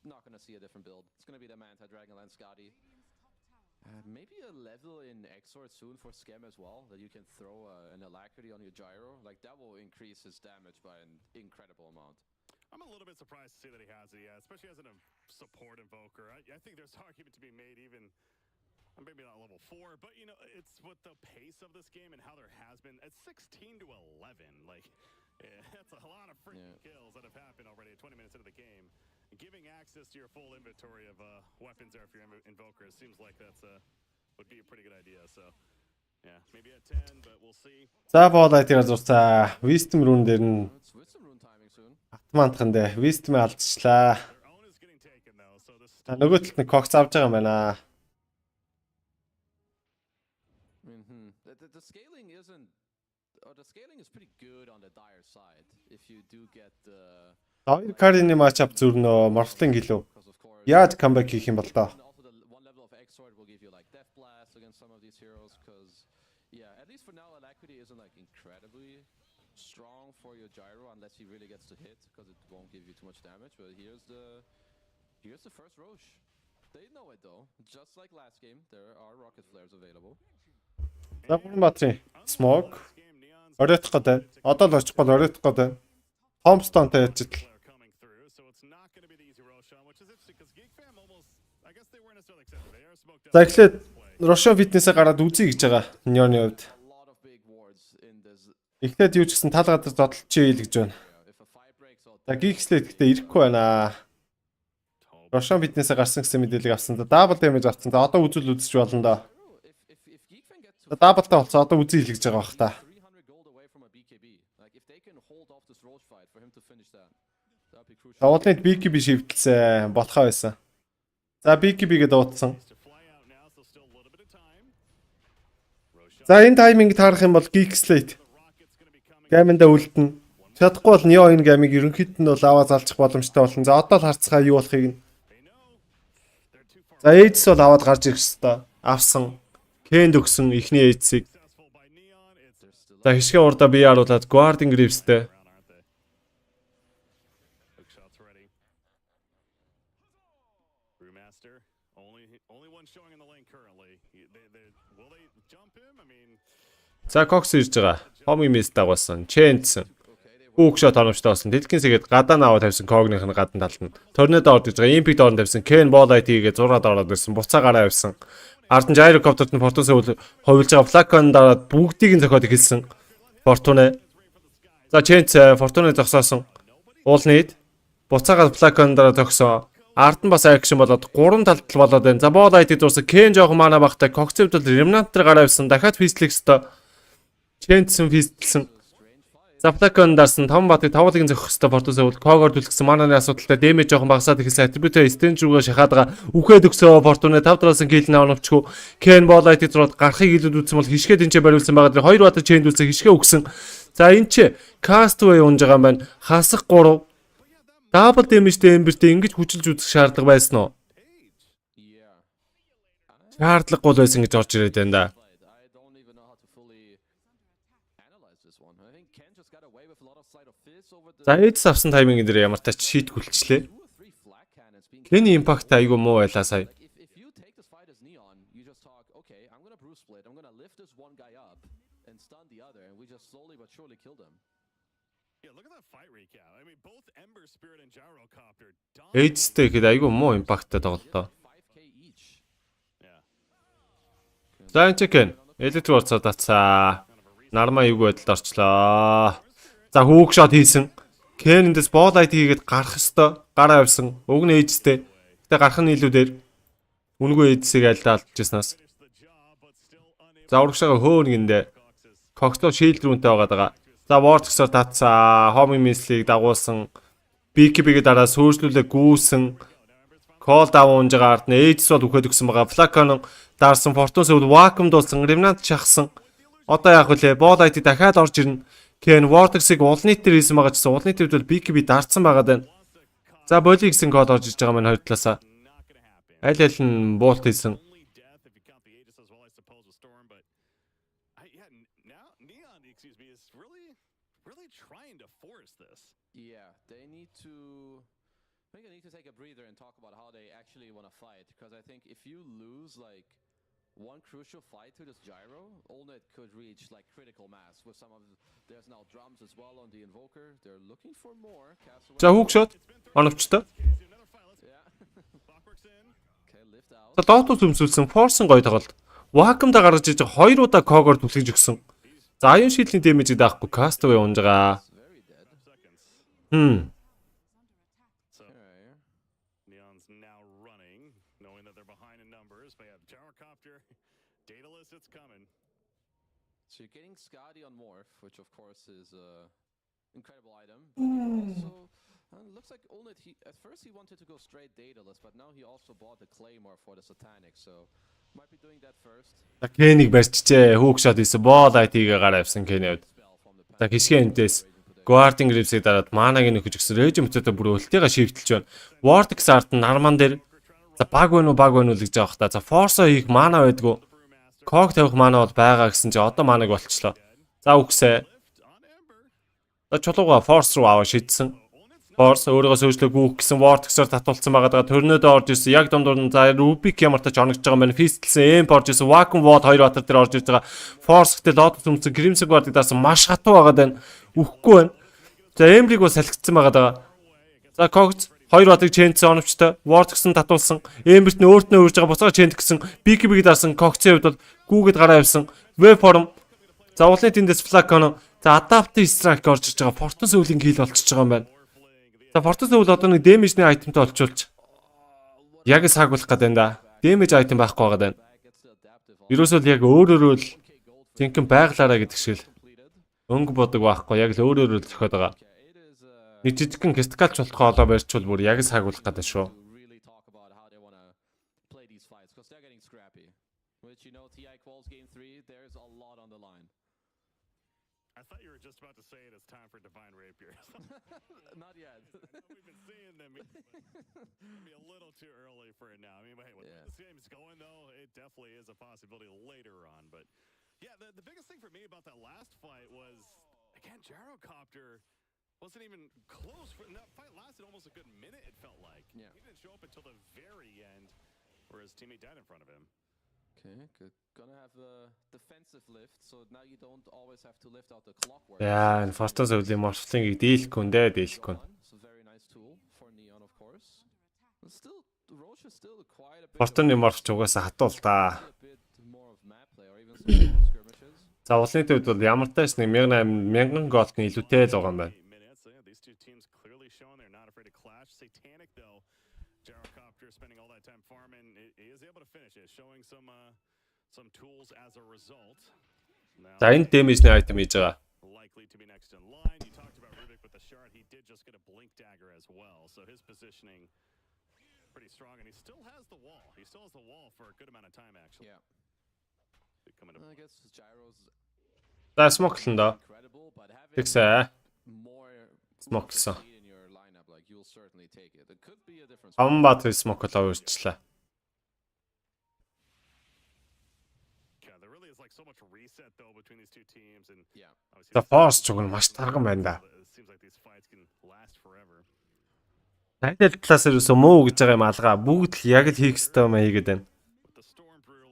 Not going to see a different build. It's going to be the Manta Dragonlance Scotty. Maybe a level in Exort soon for Scam as well, that you can throw an alacrity on your gyro. Like that will increase his damage by an incredible amount. I'm a little bit surprised to see that he has it, yeah, especially as a support invoker. I think there's argument to be made even, maybe not level 4, but you know, it's with the pace of this game and how there has been, it's 16 to 11. Like, yeah, that's a lot of freaking kills that have happened already 20 minutes into the game. Giving access to your full inventory of weapons there if you're invoker seems like that's would be a pretty good idea. So yeah, maybe at 10, but we'll see. За боолайтыг зурцаа. Wisdom rune дээр нь Атмантхан дээ. Wisdom алдчихлаа. За нөгөө талд нэг когц авч байгаа юм байна. The scaling isn't, or the scaling is pretty good on the dire side if you do get the. Хоёр карины матчап зүрнөө Morphling гэлөө. Яаж камбэк хийх юм бол доо? Also the one level of X sword will give you like death blast against some of these heroes because yeah, at least for now alacrity isn't like incredibly strong for your gyro unless he really gets to hit because it won't give you too much damage. But here's the first Roche. They know it though. Just like last game, there are rocket flares available. За гурван баатрын smoke оройдох гэдэг. Одоо л очих бол оройдох гэдэг. Томстонтой яаж идэл. За эхлээд Рошо фитнесээ гараад үзье гэж байгаа. Нёны хувьд. Эхлээд юу ч гэсэн тал гадар зодолч ийл гэж байна. За GeekSlate гэхдээ ирэхгүй байна. Рошо фитнесээ гарсан гэсэн мэдээлэл авсан. Дабл дэмэж авсан. За одоо үзүүл үзэж болно доо. За даблтай болцоо одоо үзье хэл гэж байгаа бах та. Уулын BKB шивтэлсэн болохоо байсан. За BKB-гээ дуудсан. За энэ тайминг таарах юм бол GeekSlate гаминда үлдэнэ. Чадахгүй бол Neo энэ гамиг ерөнхийд нь бол аваа залчих боломжтой болно. За одоо л харцгаа юу болохыг нь. За Aegis бол аваад гарч ирэх хэвээр авсан. Кэнд өгсөн ихний Aegis-ийг. За хишгээ урдаа бие харуулад Guarding Greaves-тэй. За Cox ирж байгаа. Хоми мис дагуулсан. Chance. Хүүгшот оромжтой болсон. Дэлхийн сэгэд гадаа наваа тавьсан Cogных нь гадна талд нь. Торнадо орж иж байгаа. Impic доорн тавьсан. Ken Ball IT-гээ 6 дороод байсан. Буцаа гараа явсан. Ардан Gyrocopter-т нь Fortune-сээ хувилж байгаа Flacon дараад бүгдийг нь зохиод эхэлсэн. Fortune. За Chance Fortune зогсоосон. Уулнид буцаагаад Flacon дараа зогсоо. Ардан бас action болоод 3 талд л болоод байна. За Ball IT дуусах. Ken жоох мана багтай Cox-д бол Remnant-тер гараа явсан. Дахиад Feastlix-тэй Chance фистэлсэн. Flacon дарсан 5 бат 5-ыг зохих хэвээр Fortune-сээ Cog-оор түлхсэн мананы асуудалтай дэмэж жоохон багасаад ихсэн attribute stage руугаа шахаад байгаа. Үхээд өгсөө Fortune 5 дараасан kill нь авчихгүй. Ken Ball IT руу гарахыг илүүд үзсэн бол хишгээ тэнцээ бариулсан байгаа. 2 бат chain дүүлсэн хишгээ өгсөн. За энэ ч Castaway унж байгаа юм байна. Хасах 3 double damage-тэй Emberтэй ингэж хүчилж үзэх шаардлага байсан уу? Шаардлагагүй байсан гэж орж ирээд байна да. За Aegis авсан тайминг дээр ямар тач шийд хүлчлээ. Кэний импакт айгүй муу байлаа сая. Aegis-тэй ихэд айгүй муу импакттай тоглолтоо. За энэ Ken Electric Ward татсаа. Нармаа юуг байдалд орчлоо. За хүүг шот хийсэн. Ken эндээс Ball IT хийгээд гарах ёстой. Гараа явсан. Уг нь Aegis-тэй. Гэтэ гарах нь илүү дээр. Үнгүй Aegis-ийг алдчихснаас. За урагшаага хөөнгөндөө Cox-то shield рүүнтэй байгаа. За Vortex-оор татсаа. Homi Missile-ийг дагуулсан. BKB-гээ дараа сөөжлүүлээ гүйсэн. Call down унж байгаа ард нь Aegis бол үхээд өгсөн байгаа. Flacon даарсан Fortune-сээ vacuum дуулсан. Remnant шахсан. Одоо яах вүлээ? Ball IT дахиад орж ирнэ. Ken Vortex-ыг уулнит дээр хийсэн байгаа гэсэн. Уулнит дээр бол BKB дартсан байгаа даа. За боли гэсэн код орж иж байгаа маань хоёр талаасаа. Аль аль нь буулт хийсэн. Yeah, they need to take a breather and talk about how they actually want to fight because I think if you lose like one crucial fight to this gyro, Allnet could reach like critical mass with some of there's now drums as well on the invoker. They're looking for more. За хүүгшот оновчтой. За доотус өмсүүлсэн Force-ын гоё тоглолт. Vacuum-да гаргаж иж 2 удаа Cog-оор түлхэж өгсөн. За аюун шийдлийн дэмэжийг даахгүй Castaway унж байгаа. So you're getting Skadi on Morph, which of course is an incredible item. Also, looks like Ulnit, at first he wanted to go straight dataless, but now he also bought the Claymore for the Satanic, so might be doing that first. За Кэнийг барьчихжээ. Hookshot хийсэн. Ball IT-гээ гараа авсан Кэнийг. За хишгээ энэс Guarding Grips-ийг дараад манаг нөхөж өгсөн. Rage мөтөдө бүр өлтөйгөө шивтэлж байна. Vortex арт нь нарман дээр за баг байна уу л гэж байгаа хта. За Force хийх мана байдгүй. Cog тавих мана бол байгаа гэсэн чи одоо манаг болчихлоо. За үгсээ. За чулууга Force руу аваа шидсэн. Force өөрийгөө сөжлөг гэсэн Vortex-оор татуулсан байгаа. Төрнөдөө орж ирсэн. Яг дундуур нь за Rubik ямар тач оногч байгаа юм. Fistelсэн, Amp орж ирсэн. Vacuum Wall хоёр батар дээр орж ирж байгаа. Force гэдэг Lotus өмсөн Crimson Guard-ыг даасан маш хатуу байгаа даа. Үхгүй байна. За Amp-ыг бас салхицсан байгаа. За Cogs хоёр батыг чэнцсэн оновчтой. Vortex нь татуулсан. Amp-т нь өөртөө үрж байгаа буцаага чэнт гэсэн. BKB-г дарсан. Cogs-ийн хувьд бол гүүгэд гараа явсан. Waveform. За уулын тэндээс Flacon. За Adaptive Strike орж ирж байгаа. Fortune Soul-ийн kill болчихж байгаа юм байна. За Fortune Soul одоо нэг damage-ний item-тэй олчулж яг саагуулах гэдэг юм да. Damage item байхгүй байгаа даа. Ерөөсөө л яг өөрөөрөө л зинхэн байглаараа гэдэг шиг л өнгө бодог байхгүй. Яг л өөрөөрөө л зөхиод байгаа. Нэг жижигхэн кастикалч болохоо олоо барьчвал бүр яг саагуулах гэдэг шүү. I thought you were just about to say it. It's time for Divine Rapiers. Not yet. We've been seeing them. Maybe a little too early for it now. I mean, but hey, with this game's going though, it definitely is a possibility later on. But yeah, the biggest thing for me about that last fight was again Gyrocopter wasn't even close. That fight lasted almost a good minute. It felt like he didn't show up until the very end, where his teammate died in front of him. Okay, good. Gonna have a defensive lift, so now you don't always have to lift out the clockwork. Яа, энэ Fortune Soul-ийн morphling-ийг дийлэхгүй нэ, дийлэхгүй. It's a very nice tool for Neon, of course. But still, Roche is still quite a bit. Fortune-ийн morph ч угаасаа хатуул та. More of map play or even some skirmishes. За уулын төвд бол ямар тааш нэг 1000 голдны илүүтэй л байгаа юм байна. These two teams clearly showing they're not afraid to clash. Satanic though, Gyrocopter spending all that time farming, he is able to finish it, showing some tools as a result. За энэ damage-ний item хийж байгаа. Likely to be next in line. You talked about Rubik with the shard. He did just get a blink dagger as well. So his positioning pretty strong, and he still has the wall. He still has the wall for a good amount of time actually. Yeah. I guess Gyro's За smoke-лэн доо. incredible, but having Тэгсээ. more Smoke-лсан. speed in your lineup, like you'll certainly take it. It could be a difference. Амбат smoke-лоо үрчлээ. There really is like so much reset though between these two teams, and За Force ч уг нь маш тарган байна да. it seems like these fights can last forever. Найдал талаас ерөөсөө муу гэж байгаа юм алгаа. Бүгд л яг л хийх ёстой юм хийгээд байна.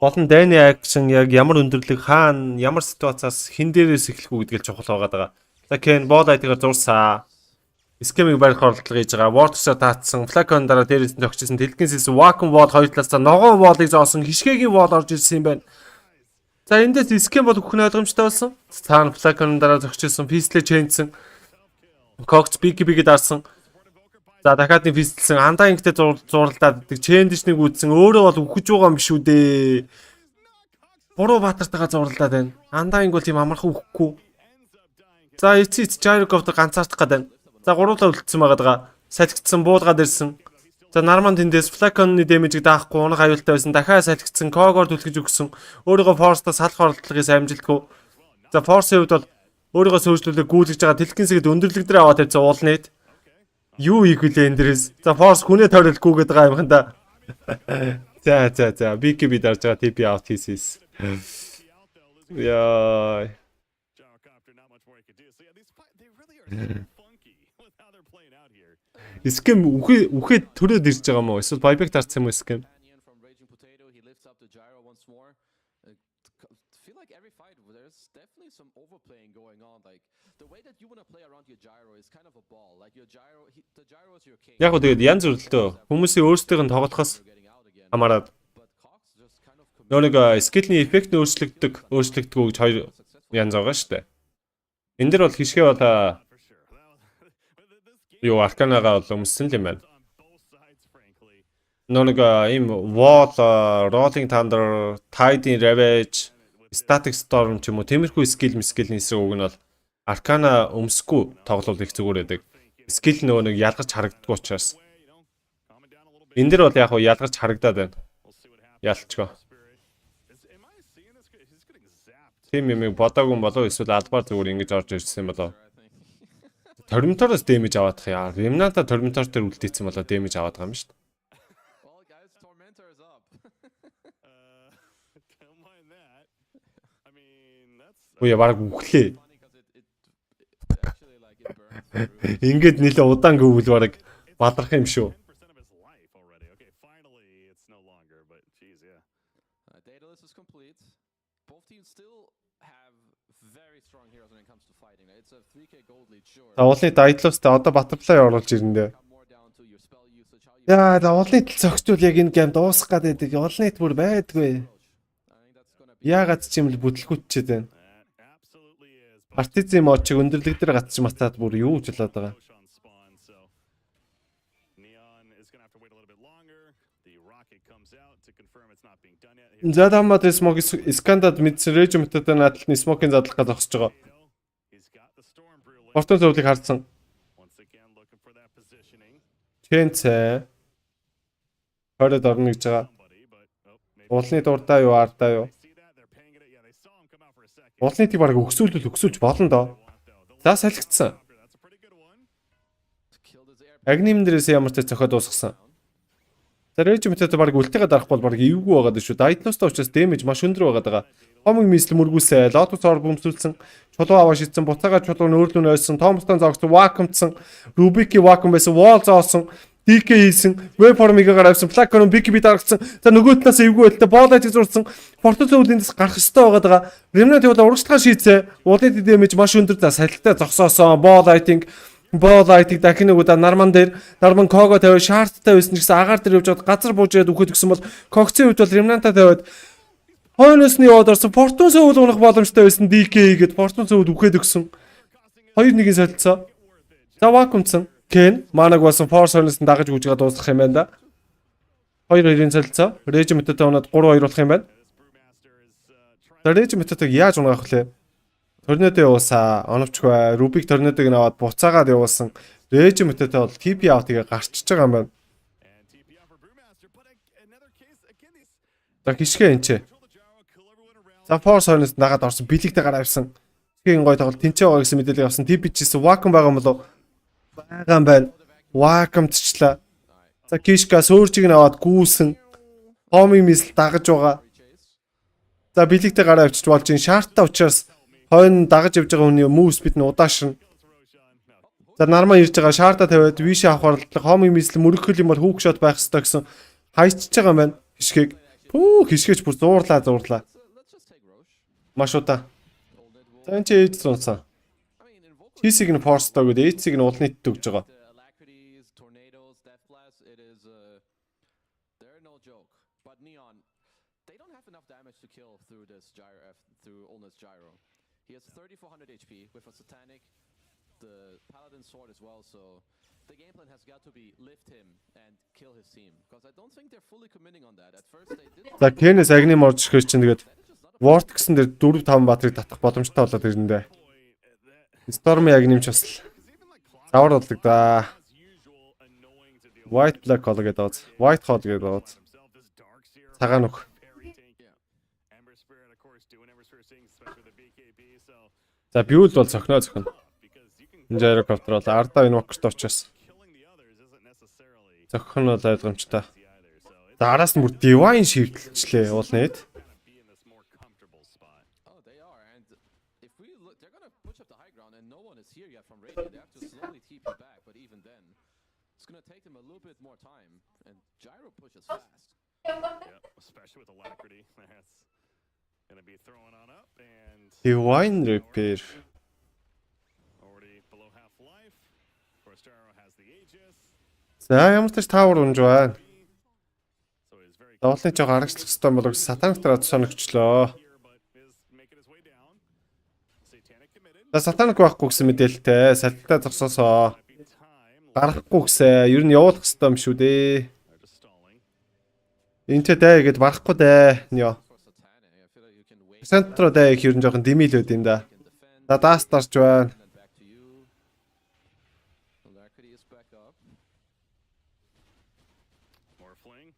Гол нь дайны акшн яг ямар өндөрлөг хаана ямар ситуацаас хэн дээрээс эхлэх үү гэдгийг чухал байгаа. За Ken Ball ID-гаар зурсаа. Скемиг барих оролдлого хийж байгаа. Vortex-аар таацсан. Flacon дараа дээрээс нь тогчсон. Тэлгэн сэс Vacuum Wall хоёр талаас ногоон wall-ыг зоосон. Хишгээгийн wall орж ирсэн юм байна. За эндээс скем бол бүхэн ойлгомжтой болсон. Цаана Flacon дараа зогсчихсон. Fistel чэнцсэн. Cox BKB-г дарсан. За дахиад нэг фистэлсэн андаа ингээдээ зурлаад гэдэг чэндж нэг үүдсэн өөрөө бол үхэж байгаа юм биш үү дээ. Буруу баатартайгаа зурлаад байна. Андаа инг бол тийм амархан үхэхгүй. За эцэц Gyrocopter ганцаардах гэдэг. За гуруулаа үлдсэн байгаа. Салхицсан буулгаад ирсэн. За Нарман тэндээс Flacon-ны дэмэжийг даахгүй унах аюултай байсан. Дахиад салхицсан Cog-оор түлхэж өгсөн. Өөрийгөө Force-таа салах оролдлогыг амжилтгүй. За Force-ийн хувьд бол өөрийгөө сөөлжлүүлээ гүйлгэж байгаа тэлхэнсэгэд өндөрлөг дээр аваад тавьсан уулнэт. Юу хийх вүлээ энэ дээрээс. За Force хүнээ тойролгүйгээд байгаа юм ханда. За BKB дарж байгаа TP out хийсээс. Яа. Скем үхээд төрөөд ирж байгаа мó? Эсвэл buyback дарсан юм уу скем? Яг тэгээд янз бүрэлтөө хүмүүсийн өөрсдийнх нь тоглохоос хамаарат нэг скиллний эффект нь өөрчлөгддөг гэж хоёр янз байгаа шүү дээ. Энд дэр бол хишгээ бол юу арканагаа бол өмссөн л юм байна. Нэг ийм wall, rolling thunder, tiding ravage, static storm ч юм уу тиймэрхүү скиллний эсрэг үг нь бол аркана өмсөхгүй тоглол их зүгээр байдаг. скил нөгөө нэг ялгарч харагддаг учраас. Энд дэр бол яг хуу ялгарч харагдаад байна. Ялчгаа. Тийм юм бодоогүй болов эсвэл албаар зүгээр ингэж орж ирсэн болов. Тормитороос дэмэж аваадах яа. Ремната тормитор дээр үлдээсэн болоо дэмэж аваад байгаа юм шүү дээ. Үе бараг үхлээ. Ингээд нэлээ удаан гүйл бараг бадрах юм шүү. Уулын дайдлуустай одоо батарфлай оруулж ирэндээ. Яа, уулын тал цогцвол яг энэ гейм дуусах гэдэг. Уулын бүр байдгүй. Яагаад ч юм л бүтлгүүтчихэд байна. Артизм мод чиг өндөрлөг дээр гацч матаад бүр юу ч болоод байгаа. Задамад смог скандад мэдсэн режимтэд наадталны смокийн задлага зогсож байгаа. Фортон зөвлөгийг хардсан. Чэнцээ. Хород орно гэж байгаа. Уулны дурдаа юу ардаа юу? Уулны тийг бараг өгсүүлж болно доо. За салхицсан. Агним дээрээс ямар ч цохоод дуусгасан. За режимтэд бараг үлтэйгээ дарах бол бараг эвгүй байгаад шүү. Дайдлуустай учраас дэмэж маш өндөр байгаад байгаа. Хомог мислэ мөргүүлсэн, лотос ор бөмсүүлсэн, чулуу аваа шидсэн, буцаага чулуу нөөрлөн ойсон, томстон зогсон, вакуумдсан, рубики вакуум байсан, вол зоосон, DK хийсэн, вебформыг гаргасан, плакон бики би дарагдсан. За нөгөө талаас эвгүй байлтай боолайт зурсан, портоцоо үлэндээс гарах ёстой байгаад байгаа. Ремнат бол урагшлага шийдсэн. Уулын дэмэж маш өндөр. За салхитай зогсоосон, боолайтинг дахин нэг удаа нарман кого тавиад шаарттай байсан гэсэн агаар дээр явж газар бууж ирээд үхээд өгсөн бол когцын үед бол ремнанта тавиад хойноосны яваад орсон портун сөүл унах боломжтой байсан DK гээд портун сөүл үхээд өгсөн. 2-1-ийн солилцоо. За вакуумцсан. Кен манаг басан форс хойноос нь дагаж гүйжгээ дуусгах юм байна да. 2-2-ийн солилцоо. Режиметтэй унаад 3-2 болох юм байна. За режиметтийг яаж унаах вүлээ? Торнадо явуулсан, оновчгүй, Рубик торнадог нь аваад буцаагаад явуулсан. Режиметтэй бол TP out-ыг гарчиж байгаа юм байна. За гიშгэ энэ ч. За форс хойноос нагаад орсон, билэгтэй гараа авсан. Тэгийн гой тоглолт тэнцээ байгаа гэсэн мэдээлэл авсан. TP чийсэн вакуум байгаа юм болов? Байгаа юм байна. Вакуумдчлаа. За гიშка сөөржиг нь аваад гүүсэн. Хомиг мисл дагаж байгаа. За билэгтэй гараа авчиж болж ин шаарттай учраас хойно дагаж явж байгаа хүний мөв спид нь удаашрна. За нармаа ирж байгаа шаарта тавиад виш авах оролдлого хомиг мисл мөрөгхөл юм бол хүүк шот байх хэрэгтэй гэсэн хайчиж байгаа юм байна. Хишгээг. Хишгээж бүр зуурлаа. Маш удаа. За энэ ч ээж цунсан. Чисиг нь форстоо гэдэг ээцийг нь уулны төгж байгаа. He has 3400 HP with a satanic, the paladin sword as well, so the game plan has got to be lift him and kill his team, because I don't think they're fully committing on that. At first they did. За Кенес агни морж шгэж чинь тэгээд Wort гэсэн дээр 4-5 баатрыг татах боломжтой болоод ирэндээ. Stormy агнимч бас завар болдог да. White Black Hole гэдэг дооц. White Hole гэдэг дооц. Цагаан нүх. За бивэл бол цохно. Энэ гирокоптер бол ардаа инвокерт очоос. Цохно бол ойлгомжтой. За араас нь бүр divine шивтэлчлээ уул нэт. Divine repair. За ямар ч таавар унж байна. Доотлын жоо гаргачлах хэвээр болов сатаниктаар соногчлоо. За сатаник байхгүй гэсэн мэдээлэлтэй салтаа зогсоосоо. Гарахгүй гэсэн ер нь явуулах хэвээр юм шүү дээ. Энтэй даа гэд барахгүй даа. Нё. Центро даа их ер нь жоохон димил байд юм да. За даас дарж байна. Alacrity is back up. More fling.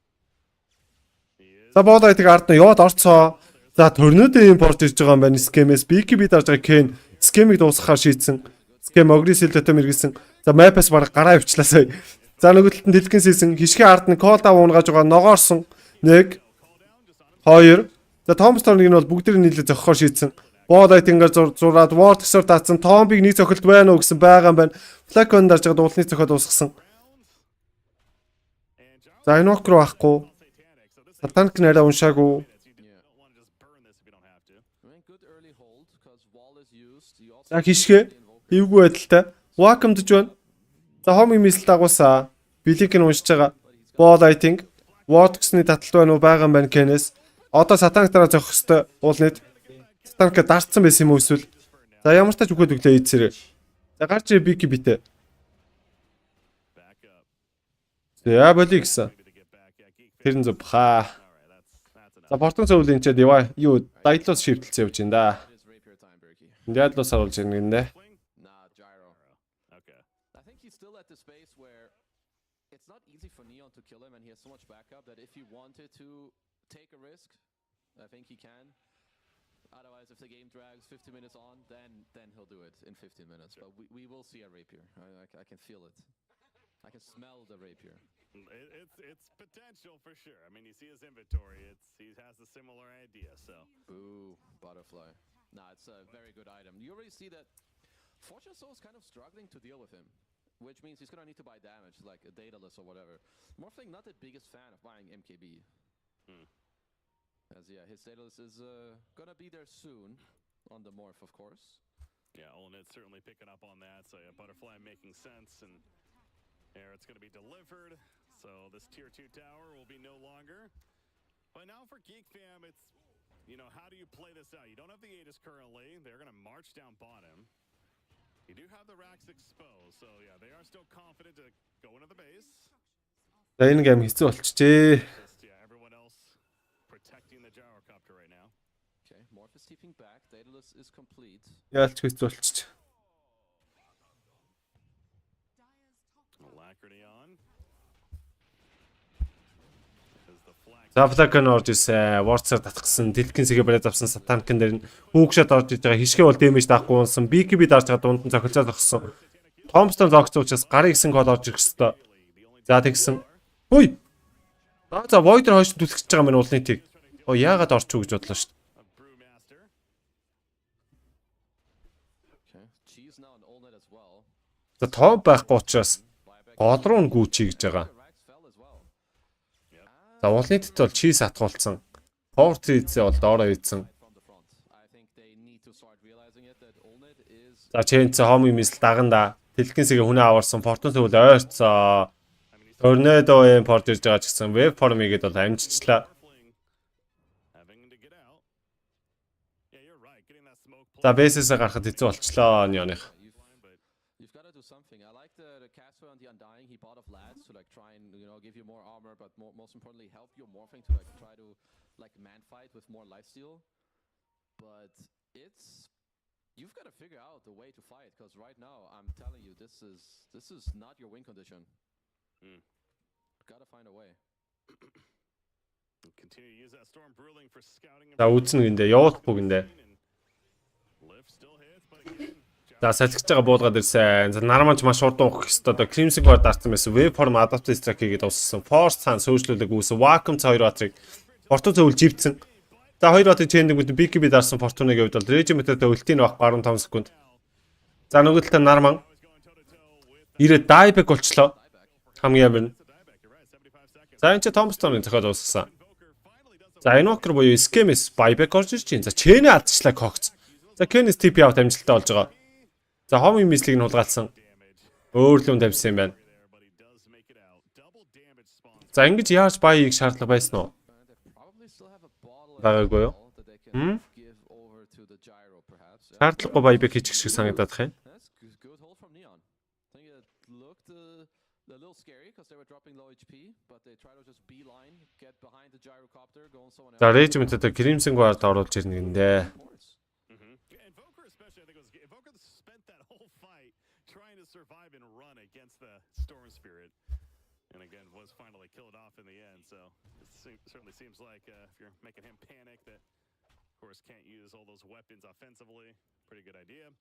За боолайтыг ард нь яваад орцоо. За торнадо импорт ирж байгаа юм байна. Скемээс BKB дарж байгаа Ken скемийг дуусгахаар шийдсэн. Скем агрессивлэтэй мэргэсэн. За мапас баг гараа авчлаа сая. За нөгөө талд нь дэлгэн сийсэн. Хишгэ ард нь кол дав унгааж байгаа ногоорсон. 1 2. За Томстоныг нь бол бүгдийг нийлээ зохихоор шийдсэн. Боолайт ингээд зураад Вортсоор таацсан. Томбиг нэг цохилт байна уу гэсэн байгаа юм байна. Флакон дарж байгаа дуулны цохиод дуусгасан. За Инок руу ахгүй. Сатанк нэрээ уншаагүй. За хишгэ эвгүй байдалтай. Welcome-дж байна. За хомиг мисл дагуулсаа. Билик нь уншиж байгаа. Боолайтинг. Вортсны таталт байна уу байгаа юм байна Кенес. Одоо сатанк дараа зохих хөстө уулнууд. Сатанк дарцсан байсан юм уу эсвэл. За ямар ч тач өгөөд өглөө ийцээрээ. За гарч бик битээ. За болий гэсэн. Тэрэн зөв хаа. За портон зөвлөлийн чад яа юу дайдлоос шивтэлцээ явж байна да. Дайдлоос харуулж байна гинэ. I think he's still at the space where it's not easy for Neon to kill him, and he has so much backup that if he wanted to take a risk, I think he can. Otherwise, if the game drags 50 minutes on, then he'll do it in 15 minutes. But we will see a rapier. I can feel it. I can smell the rapier. It's potential for sure. I mean, you see his inventory. He has a similar idea. So. Ooh, butterfly. Nah, it's a very good item. You already see that Fortune Soul is kind of struggling to deal with him, which means he's gonna need to buy damage, like a dataless or whatever. Morphling, not the biggest fan of buying MKB. As yeah, his dataless is gonna be there soon on the morph, of course. Yeah, Olned's certainly picking up on that. So yeah, butterfly making sense, and there it's gonna be delivered. So this tier 2 tower will be no longer. But now for Geek Fam, it's, you know, how do you play this out? You don't have the Aegis currently. They're going to march down bottom. You do have the racks exposed. So, yeah, they are still confident to go into the base. За энэ гейм хэцүү болчихжээ. Yeah, everyone else protecting the gyrocopter right now. Okay, morph is tipping back. Dataless is complete. Яалч хэцүү болчих. Alacrity on. За флакон орж ирсэн. Ворцоор татгсан. Дэлгэн сэгээ бариад авсан сатанкэн дээр нь хүүгшээд орж иж байгаа. Хишгэ бол дэмэж даахгүй унсан. BKB дарж байгаа дунд нь цохилцоо зогссон. Томстон зогссон учраас гарын гисэн код орж ирэх хэвээр. За тэгсэн. Хүй. За Void-р хойш түлхэж байгаа мэн уулны тийг. Яагаад орчих гэж бодлоо шүү дээ. За том байхгүй учраас гол руу гүйчий гэж байгаа. За уулын дэд бол чиз атгуулсан. Power tree-зээ бол доороо ийдсэн. За чэнцээ хомиг мисл даганда. Дэлгэн сэгээ хүнээ аварсан. Портон төвөл ойрцоо. Торнадо импорт ирж байгаа ч гэсэн веб формигээд бол амжичлаа. За бэсээсээ гарахад хэцүү болчлоо Неоных. Give you more armor, but most importantly, help your morphing to like try to like man fight with more lifesteal. But you've got to figure out the way to fight, because right now I'm telling you this is not your win condition. Gotta find a way. Continue to use that storm brewing for scouting. За үүснэ гиндэ явуулах бүгэндэ. За салхиж байгаа буулгаад ирсэн. Нараманч маш урдан ухах хэвээр Crimson Guard дарсан байсан. Wave form adaptive strategy гэдэг уссан. Force цаан сөүшлүүлэг үүсэн. Vacuum ц 2 батрыг Fortune зөвл живцэн. За 2 батрыг чэндинг үт BKB дарсан Fortune-ыг явд бол Regimented өлтийн баг 15 секунд. За нөгөө талаа Нарман ирээд dieback болчлоо. Хамгийн амин. За энэ ч Tombstone-ын зохиол уусгасан. За Invoker буюу Schemes buyback орж ирж байна. За Chain алдчихлаа Cox. За Kenis TP out амжилттай болж байгаа. За хомын мислийг нь хулгайлсан. Өөрлөм тавьсан юм байна. За ингэж яаж баяыг шаардлага байсан уу? Байгаагүй юу? Шаардлагагүй баябек хийчих шиг санагдаад байна. За Regimented Crimson Guard оруулж ирнэ гиндэ. trying to survive and run against the Storm Spirit. And again, was finally killed off in the end. So it certainly seems like if you're making him panic, that of course can't use all those weapons offensively. Pretty good idea.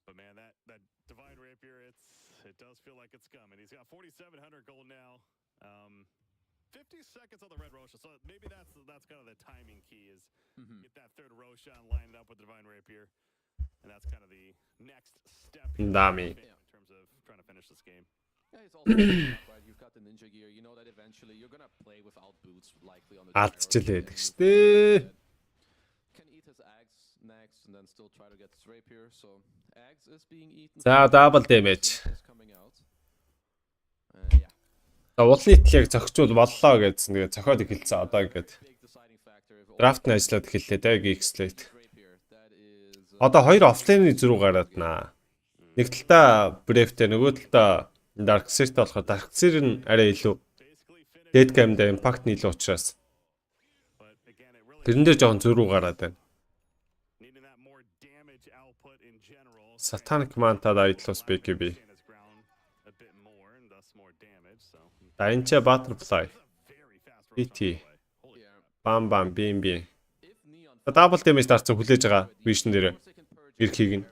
But man, that Divine Rapier, it does feel like it's coming. He's got 4,700 gold now. 50 seconds on the red Roshan. So maybe that's kind of the timing key is get that third Roshan, line it up with the Divine Rapier. And that's kind of the next step in terms of trying to finish this game. Yeah, it's also right. You've got the ninja gear. You know that eventually you're gonna play without boots, likely on the Алдчихлээ гэхдээ. Can eat his eggs next and then still try to get his rapier. So eggs is being eaten. За double damage. Yeah. Уулын итлийг зохицуул боллоо гэсэн. Тэгээ зохиод эхэлсэн. Одоо ингээд драфт нь ажиллаад эхэллээ дээ GeekSlate. Одоо хоёр офлайны зөрүү гараад наа. Нэг талдаа Brave-тэй нөгөө талдаа Darkseer-тэй болохоор Darkseer нь арай илүү Dead Game-д impact нь илүү учраас тэрэн дээр жоохон зөрүү гараад байна. Satanic Manta Idlos BKB. Daincha Butterfly. PT. Bam bam bim bim. Double damage дарцсан хүлээж байгаа vision дээр эрхийг нь.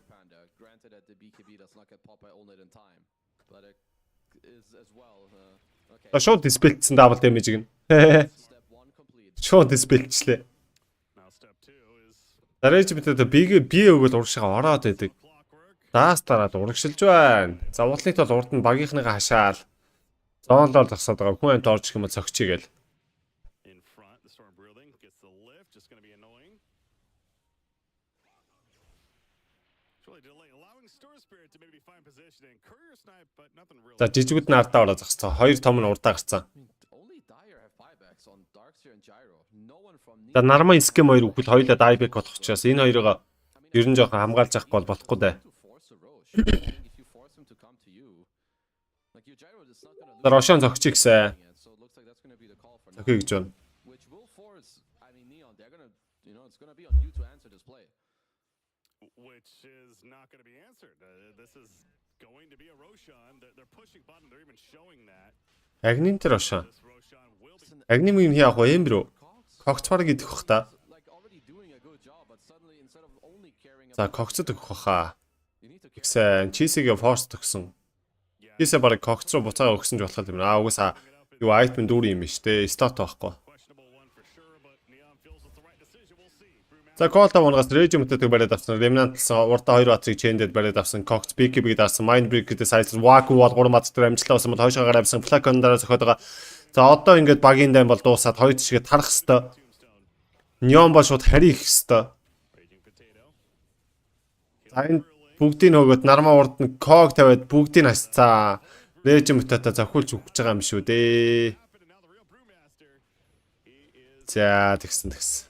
Шууд диспелчсэн double damage-ийг нь. Шууд диспелчлээ. Дараач битэд би өгөөл урагшаа ороод байдаг. Даас дараад урагшилж байна. За уулын тул урд нь багийнхныгаа хашаал. Зоонлол зогсоод байгаа хүн амт орж ирэх юм бол цогчий гээл. За жижигүүд нь ардаа ороо зогсцоо. Хоёр том нь урдаа гарцсан. За нармаа скем хоёр үхэл хоёулаа дайбек болох учраас энэ хоёроо ер нь жоохон хамгаалж авахгүй бол болохгүй дээ. Рошон зогчих гэсэн. Зохиё гэж байна. Which is not going to be answered. This is going to be a Roshan. They're pushing bottom. They're even showing that. Агнин тэр Рошон. Агнин юм яах вэ юм бро? Когцвар гэдэг бах та. За когцод өгөх баха. Тэгсэн чисигээ форс төгсөн. Чисээ барыг когц руу буцаага өгсөн ч болох юм. Угаасаа юу айтмен дүүр юм биш те. Стат байхгүй. За Колта унгаас Regiment-тэй бариад авсан. Remnant-сан урдаа 2 батрыг чэндэд бариад авсан. Cox BKB-г дарсан. Mindbreak-д сайз Waku бол 3 батраар амжилттай болсон бол хойшоо гараа авсан. Flacon дараа зөхөд байгаа. За одоо ингээд багийн дан бол дуусаад хоёр тишгээ тарах хэвээр. Neon бол шууд харих хэвээр. За энэ бүгдийг нөгөөд нармаа урд нь Cog тавиад бүгдийг хасцаа. Regiment-тай завхуулж өгч байгаа юм шүү дээ. За тэгсэн.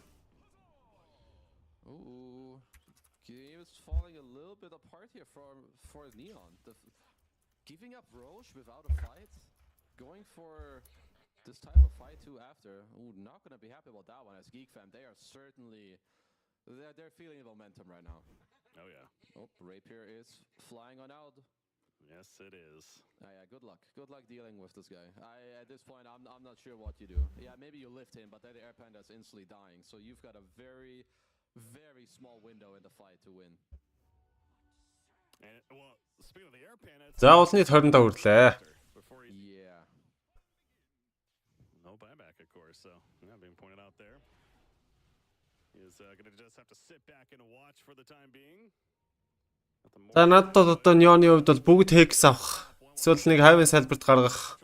Giving up Roche without a fight, going for this type of fight too after. Ooh, not gonna be happy about that one. As Geek fam, they are certainly they're feeling the momentum right now. Oh yeah. Oh, Rapier is flying on out. Yes, it is. Yeah, good luck. Good luck dealing with this guy. At this point, I'm not sure what you do. Yeah, maybe you lift him, but then the Air Panda is instantly dying. So you've got a very, very small window in the fight to win. За уулны 25 хүрлээ. Yeah. No buyback of course. So, yeah, being pointed out there. Is going to just have to sit back and watch for the time being. За надад одоо Neon-ы хувьд бол бүгд hex авах. Эсвэл нэг хэвийн салбарт гаргах.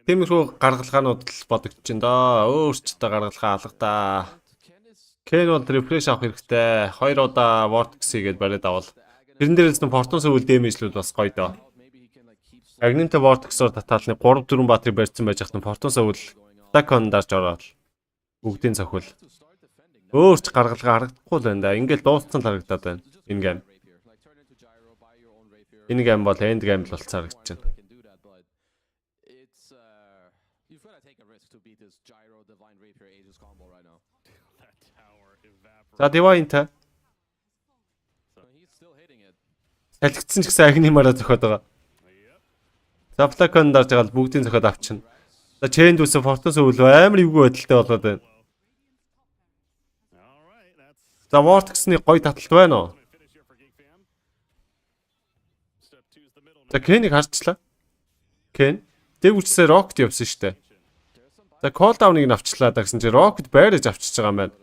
Тиймэрхүү гаргалгаанууд л бодогдож байна да. Өөрчлөлтөд гаргалгаа алга да. Ken бол refresh авах хэрэгтэй. 2 удаа vortex хийгээд бариад авал. Тэрэн дээрээс нь Fortune үйл дэмэжлүүд бас гоё доо. Agninтэй vortex-оор татаалны 3-4 батрыг барьсан байж хат нь Fortune үйл Flacon дарж ороод бүгдийн цохил. Өөрч гаргалгаа харагдахгүй л байна да. Ингээл дууссан л харагдаад байна. Энэ гейм. Энэ гейм бол end game л болцоор харагдаж байна. За Divine та. Салхицсан ч гэсэн агнимаараа зөхиод байгаа. За Flacon дарж байгаа л бүгдийн зөхиод авчихна. За Chain дүүсэн Fortune өвөл амар эвгүй байдалтай болоод байна. За Vortex-ны гоё таталт байна уу? За Ken-ийг харчлаа. Ken дэг үчсээр Rocket явсан шүү дээ. За Call Down-ыг авчлаа да гэсэн чи Rocket байраж авчиж байгаа юм байна.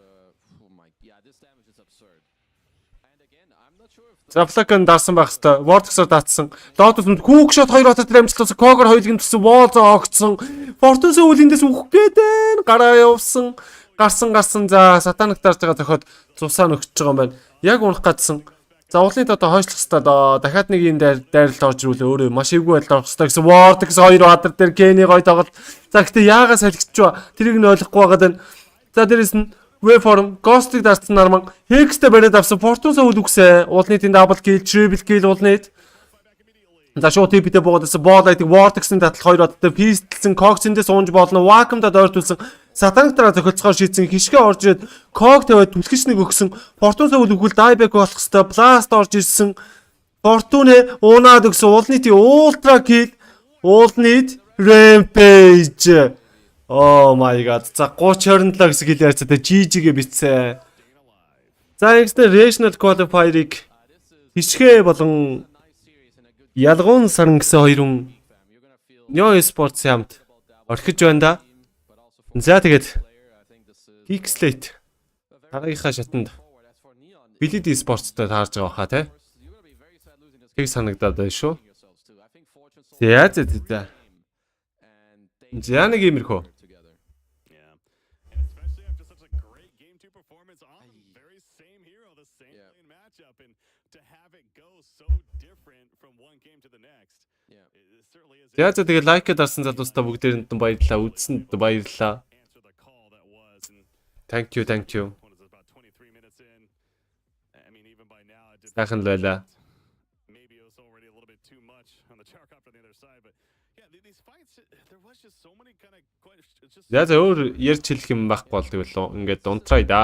За Flacon дарсан байх хэвээр Vortex-оор даатсан. Lotus-д Hook shot 2 хатад амжилтласан. Kogor хоёулын төсөв wall зоогдсон. Fortune өвөл эндээс үхэх гээд байна. Гараа явсан. Гарсан за сатанаг дарж байгаа зохиод цусаа нөхөж байгаа юм байна. Яг унах гадсан. За уулын одоо хойшлох хэвээр дахиад нэг юм дайралт орж ирүүлээ. Өөрөө маш эвгүй байдал орох хэвээр гэсэн Vortex 2 хатад дээр Kenny гоё тоглолт. За гэхдээ яагаас салхичж ба тэрийг нь ойлгохгүй байгаад байна. За дээрэс нь Waveform Ghost-ыг дарсан нарман Hex-тэй бариад авсан Fortune өвөл үгсээ. Уулны тийм double kill, triple kill уулныг. За шууд TP-тэй буугаадсан Ball-ыг Vortex-ын татал 2 хатад пистэлсэн Cox-эндээ суунж болно. Vacuum-да дойртуулсан. Сатанаг дараа зохицохоор шийдсэн хишгээ орж ирээд Kog тавиад түлхэж нэг өгсөн. Fortune өвөл өгвөл dieback болох хэвээр blast орж ирсэн. Fortune унаад өгсөн уулны тийм ultra kill, уулны rampage. Oh my god. За 30-27 гэсэн хэл ярьцаа GG-гээ битсэн. За ингэснээр regional qualifier-ыг хишгээ болон ялгуун сарн гэсэн хоёрын Neo Sports хамт орхиж байна да. За тэгээд GeekSlate дараагийнхаа шатанд Bilid Sports-тай таарж байгаа хаа те. Тэг санагдаад байна шүү. За. За нэг иймэрхүү. За тэгээд лайк дарсан залуустаа бүгдээрэнд баярлалаа. Үзсэнд баярлалаа. Thank you. Сайхан байлаа. За өөр ярьж хэлэх юм байхгүй бол тэгвэл ингээд унтраа да.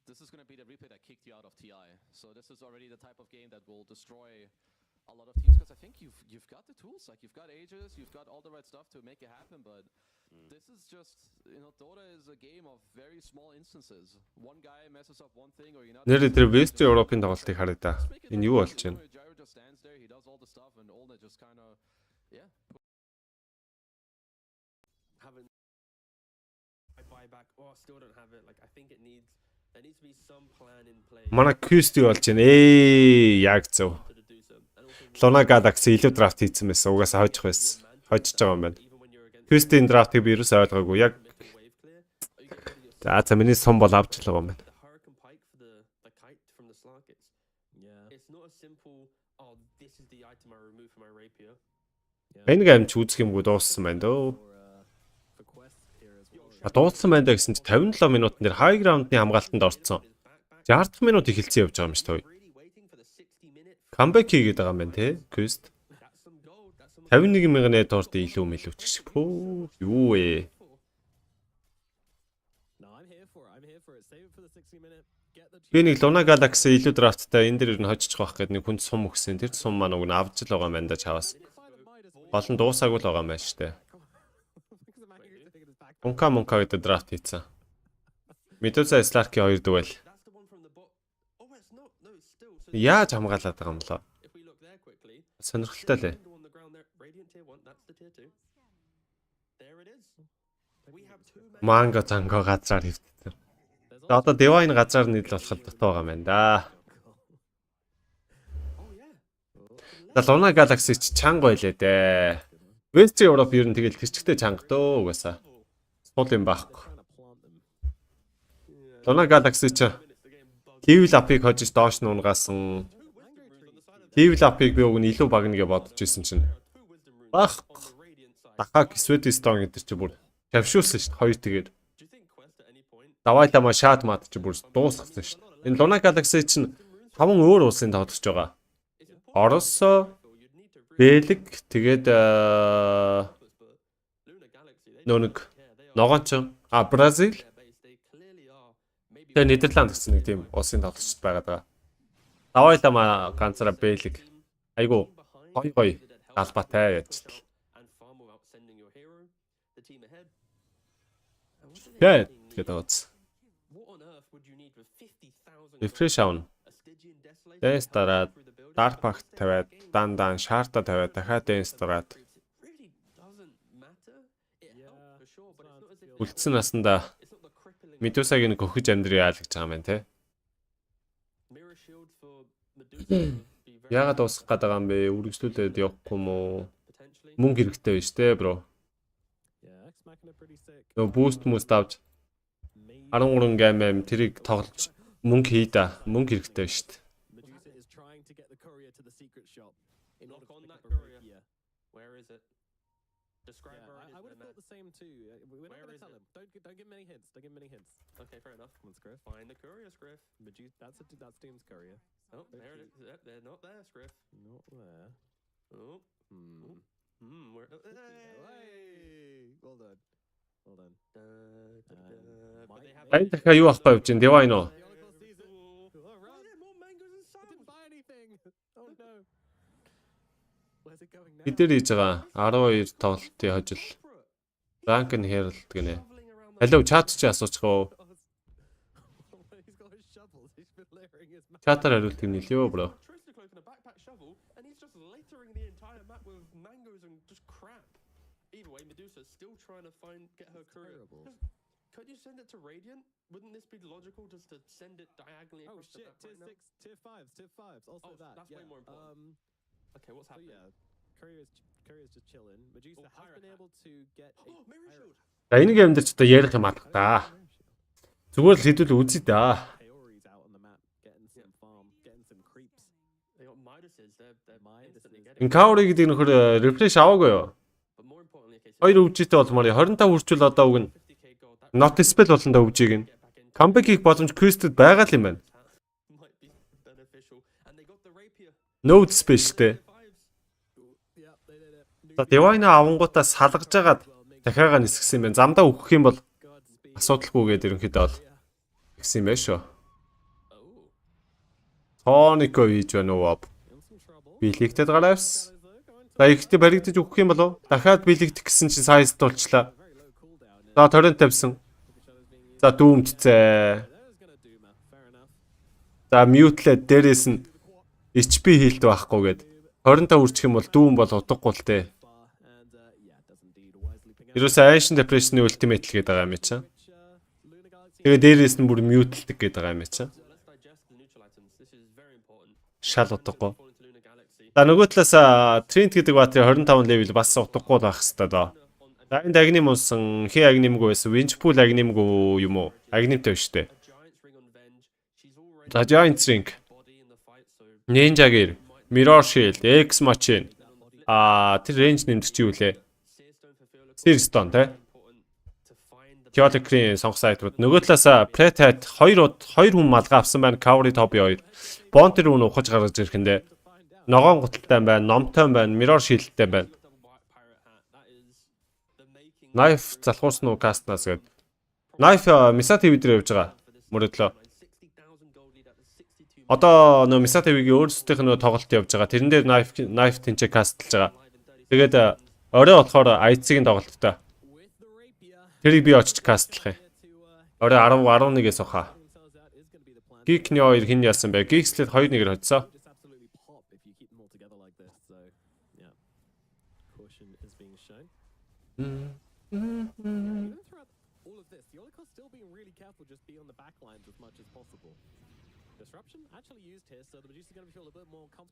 This is going to be the replay that kicked you out of TI. So this is already the type of game that will destroy a lot of teams because I think you've got the tools, like you've got Aegis, you've got all the right stuff to make it happen, but this is just, Dota is a game of very small instances. One guy messes up one thing or you're not. Нэр тэр West Europe-ын тоглолтыг харъя да. Энэ юу болж байна? Gyro just stands there, he does all the stuff and all that just kind of buy back or still don't have it. Like I think there needs to be some plan in play. Манай Quest болж байна. Яг зөв. Luna Galaxy илүү драфт хийсэн байсан. Угаасаа хожих байсан. Хожиж байгаа юм байна. Quest-ийн драфтыг би ерөөсөй ойлгоогүй. Яг за миний сон бол авч л байгаа юм байна. Энэ гамч үзэх юмгүй дууссан байна дөө. Дууссан байна гэсэн чи 57 минутын дээр high ground-ны хамгаалтанд орцсон. 60 минут эхэлсэн явж байгаа юм шүү дээ. Comeback хийгээд байгаа юм байна те. Quest 51,000 дорд илүү мэлвч шиг. Юу вэ? Би нэг Luna Galaxy илүү драфттай энэ дээр ер нь хожиж байх гэдэг нэг хүнд сум өгсөн. Тэр сум маань уг нь авч л байгаа юм байна да чаваас. Гол нь дуусаагүй л байгаа юм байна шүү дээ. Монка гэдэг драфт хийсэн. Medusa Slark-ийн 2 дугуйл. Яаж хамгаалаад байгаа юм лөө? Сонирхолтой лээ. Манго занго газраар хөвтсөн. Одоо Divine газраар нийл болох дутуу байгаа юм байна да. За Luna Galaxy ч чанга байлээ дээ. West Europe ер нь тэгэл тэрчгтэй чанга дөө угаасаа. Сул юм байхгүй. Luna Galaxy ч level up-ыг хожиж доош нь унгаасан. Level up-ыг би уг нь илүү баг нэгэ бодож ирсэн чинь. Бах. Дахаг Sweet Stone гэдэг чи бүр тавшуулсан шүү дээ. Хоёр тэгээд. Давайлама шат мат чи бүр дуусгасан шүү дээ. Энэ Luna Galaxy чинь 5 өөр улсын тоглож байгаа. Орос, Бэлэг, тэгээд ногоонч, Бразил. Тэгээ Нидерланд гэсэн нэг тийм улсын тоглогчд байгаад байгаа. Давайлама ганцаараа бэлэг. Айгу гоё галбатай яаж тал. Яа тэгээд oots. Refresh авна. Дэнс дараад Dark Pact тавиад дан шаарта тавиад дахиад дэнс дараад үлдсэн насанда Медусагийн гөхөж амьдрий яалгаж байгаа юм байна те. Яагаад усах гээд байгаа юм бэ? Үргэлжлүүлээд явахгүй юм уу? Мөнгө хэрэгтэй байна шүү дээ, бро. Нөө буст авч 13 гейм тэрийг тоглож мөнгө хий да. Мөнгө хэрэгтэй байна шүү дээ. I would have thought the same too. We're not going to tell him. Don't give many hints. Don't give many hints. Okay, fair enough. Come on, Scriff. Find the courier, Scriff. That's Doom's courier. Oh, there it is. They're not there, Scriff. Not there. Oh. Where? Hey! Well done. Well done. But they have. Ай дахиад юу авах гэж байна? Divine уу? More mangoes and didn't buy anything. Oh no. Where's it going now? Бид нэр хийж байгаа 12 тоглолтын хожил. Rank and Herald гинэ. Алуу чат чи асуучих уу? Чатаар хариулт юм нэлээ бро. Either way, Medusa's still trying to get her courier. Could you send it to Radiant? Wouldn't this be logical just to send it diagonally across the map right now? tier 5s. Also that. That's way more important. Okay, what's happening? So Courier's just chilling. Medusa has been able to get a Mirror shield. За энийг юм дээр ч одоо ярих юм алга та. Зүгээр л хэдүүл үзье да. Coyotes out on the map, getting some farm, getting some creeps. They got Midases. They're instantly getting. Encounter гэдэг нөхөр refresh аваагүй юу? But more importantly, okay, Хоёр өвчтэй болмоор 25 хүрчүүл одоо үг нь not spell болон да өвжийг нь comeback хийх боломж quest-д байгаа л юм байна. might be beneficial. And they got the rapier. No spellтэй. За Divine авангуудаа салгаж агаад дахиагаа нисгсэн юм байна. Замдаа өгөх юм бол асуудалгүйгээд ерөнхийдөө бол гисэн юм байна шүү. Тонико хийж байна уу? Билэгтэд гараавс. За ихтэй баригдаж өгөх юм болов? Дахиад билэгдэх гэсэн чинь сайз тулчлаа. За торрент тавьсан. За дүүмтцээ. За мьютлээ дээрээс нь HP хийлт байхгүй гээд 25 үрчих юм бол дүүм бол утгагүй л тээ. Ерөөсөө Ancient Depression-ы ultimate л гээд байгаа юм чинь. Тэгээ дээрээс нь бүр mute-лдэг гээд байгаа юм чинь. Шал утгагүй. За нөгөө талаас Trent гэдэг баатри 25 level бас утгагүй байх хэвээр доо. За энд агним унсан, хи агнимгүй байсан, Winchpool агнимгүй юм уу? Агнимтай биш үү? За Giant Ring. Ninja Gear, Mirror Shield, X Machine. Тэр range нэмдэг чи юу лээ? Stone тэ. Theoretically сонгосон айтрууд. Нөгөө талаас Platehead 2 хүн малгай авсан байна. Cavalry Top 2. Bounty руу ухаж гаргаж ирэхэндээ ногоон гуталтай байна, номтой байна, Mirror Shield-тэй байна. Knife залхуурсан уу кастнаас гээд. Knife Misa TV дээр явж байгаа. Мөрөдлөө. Одоо нөө Misa TV-гийн өөрсдийнх нь тоглолт явж байгаа. Тэрэн дээр Knife тэнцээ кастлж байгаа. Тэгээд орой болохоор IC-ийн тоглолттой. Тэрийг би очиж кастлах юм. Орой 10-11-ээс ухаа. Geek-ний 2 хин яасан бэ? GeekSlate 2-1-ээр хоцсон.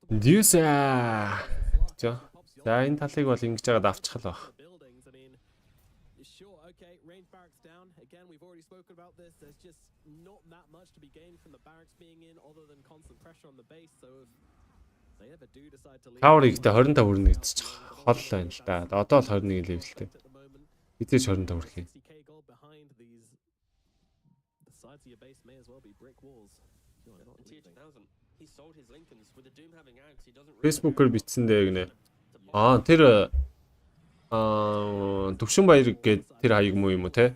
Дьюса. За энэ талыг бол ингэж яагаад авчих л баг. Sure, okay, range barracks down. Again, we've already spoken about this. There's just not that much to be gained from the barracks being in other than constant pressure on the base. So if they ever do decide to leave. Cover-ийг 25 хүрнэ гэж хол байна л да. Одоо л 21 левелтэй. Хизээч 25 хүрэх юм. Facebook-оор бичсэн дээ гинэ. Тэр Төвшин баяр гээд тэр хаяг муу юм уу те?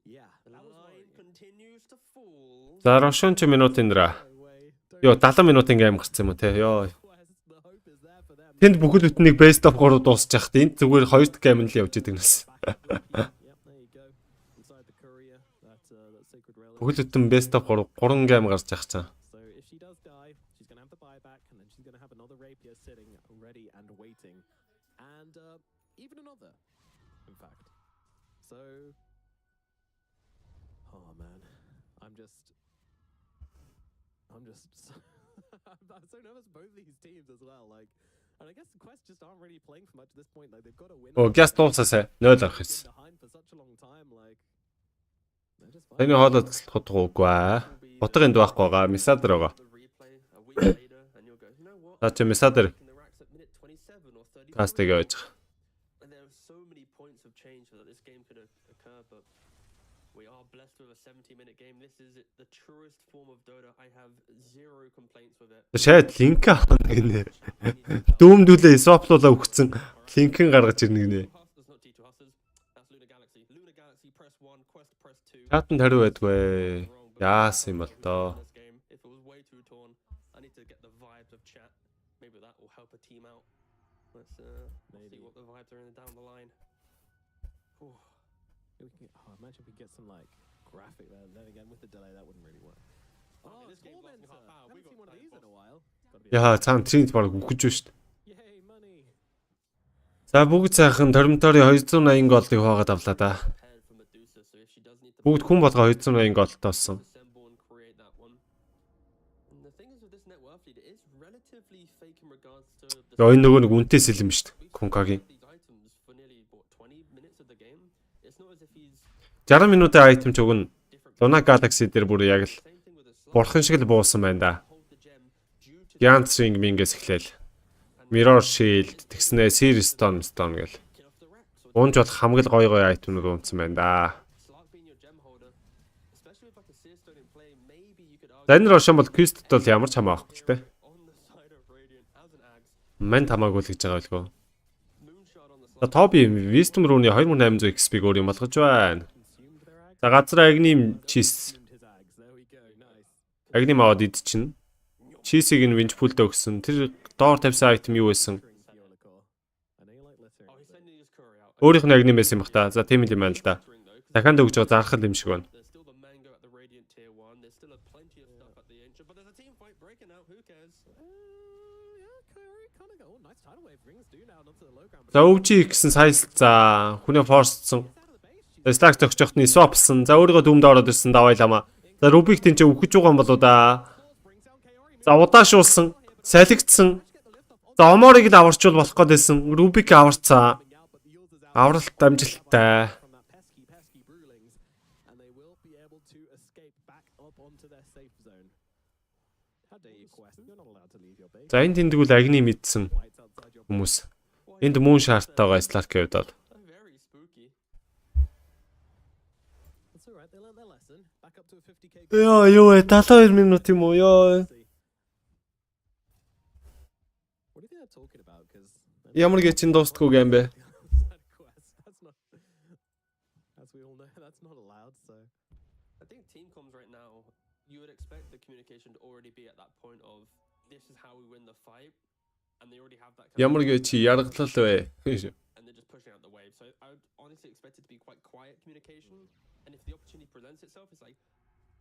Yeah, that was Line continues to fall. За Рошон ч минутын дараа. Йоо 70 минутын гейм гарсан юм уу те. Йоо. the hope is there for them. Тэнд бүхэл бүтнийг best of 3 дуусчих хат энд зүгээр 2 дахь гейм л явж идэг нас. Yep, there you go. Inside the courier, that sacred relic. Бүхэл бүтэн best of 3 гейм гарч явах чаа. So if she does die, she's gonna have the buyback, and then she's gonna have another rapier sitting ready and waiting, and even another, in fact. So, oh man, I'm so I'm so nervous for both of these teams as well. Like, and I guess the Quest just aren't really playing for much at this point. Like they've got to win. Оо гяс дуусаасаа 0 авах гэсэн. Behind for such a long time. Like, they're just Таны хоолой тасалдах үгүй аа. Утга энд байхгүй байгаа. Месадер байгаа. За чи месадер кастыг явж байгаа. There are so many points of change so that this game could occur, but we are blessed with a 70-minute game. This is the truest form of Dota. I have zero complaints with it. Шайд линк авах гинэ. Дүүмдүүлээ соплуулаа өгцөн линкэн гаргаж ирнэ гинэ. That's not T2 Hustlers. That's Luna Galaxy. Luna Galaxy press 1, Quest press 2. Чатан хариу байдгүй. Яасан юм бол тоо. If it was way too torn, I need to get the vibes of chat. Maybe that will help a team out. Let's see what the vibes are in down the line. imagine we get some like graphic there. Then again, with the delay, that wouldn't really work. Oh, this game lasting half hour. Haven't We seen got one of these in a while. Яа цаан тринт баг үхэж шүү дээ. Yay, money. За бүгд сайхан тормторын 280 голыг хаагаад авлаа да. Бүгд хүн болгоо 280 голтой болсон. Яа энэ нөгөө нэг үнэтэй сэлэм шүү дээ. Кункагийн 60 минутын айтем ч өгнө. Luna Galaxy дээр бүр яг л бурхан шиг л буусан байна да. Giant String мингээс эхлээл. Mirror Shield тэгснээ Series Stone гэл. Унж бол хамгийн гоё айтемнууд унтсан байна да. За энэ Рошон бол Quest бол ямар ч хамаахгүй л те. Мэн тамаагүй л гэж байгаа байлгүй. За Тоби Wisdom рууны 2800 XP өөр юм болгож байна. За газар агним чис. Агним аваад ид чинь. Чисийг нь винч пулд өгсөн. Тэр доор тавьсан айтем юу байсан? Өөрийнх нь агним байсан юм бах та. За тийм л юм байна л да. Дахиад өгж байгаа зархал юм шиг байна. За өвжи гэсэн сайс за хүнээ форсцсон. Стак тогчохтны swapсан. За өөрийгөө дүмд ороод ирсэн давайлама. За Рубик тийм ч өгөж байгаа юм болоо да. За удаашуулсан, салхигдсан. За Оморыг л аварчул болох гэдээсэн. Рубик аварцаа. Авралт амжилттай. За энэ тэндгүүл агны мэдсэн хүмүүс. Энд мөн шаарттайгаа Сларк явдаад. Ёо 72 минут юм уу ёо. Ямар гэчин дуустгүй юм бэ? I think team comms right now, you would expect the communication to already be at that point of this is how we win the fight, and they already have that. Ямар гэчи яргалал вэ? And they're just pushing out the wave. So I would honestly expect it to be quite quiet communication. And if the opportunity presents itself, it's like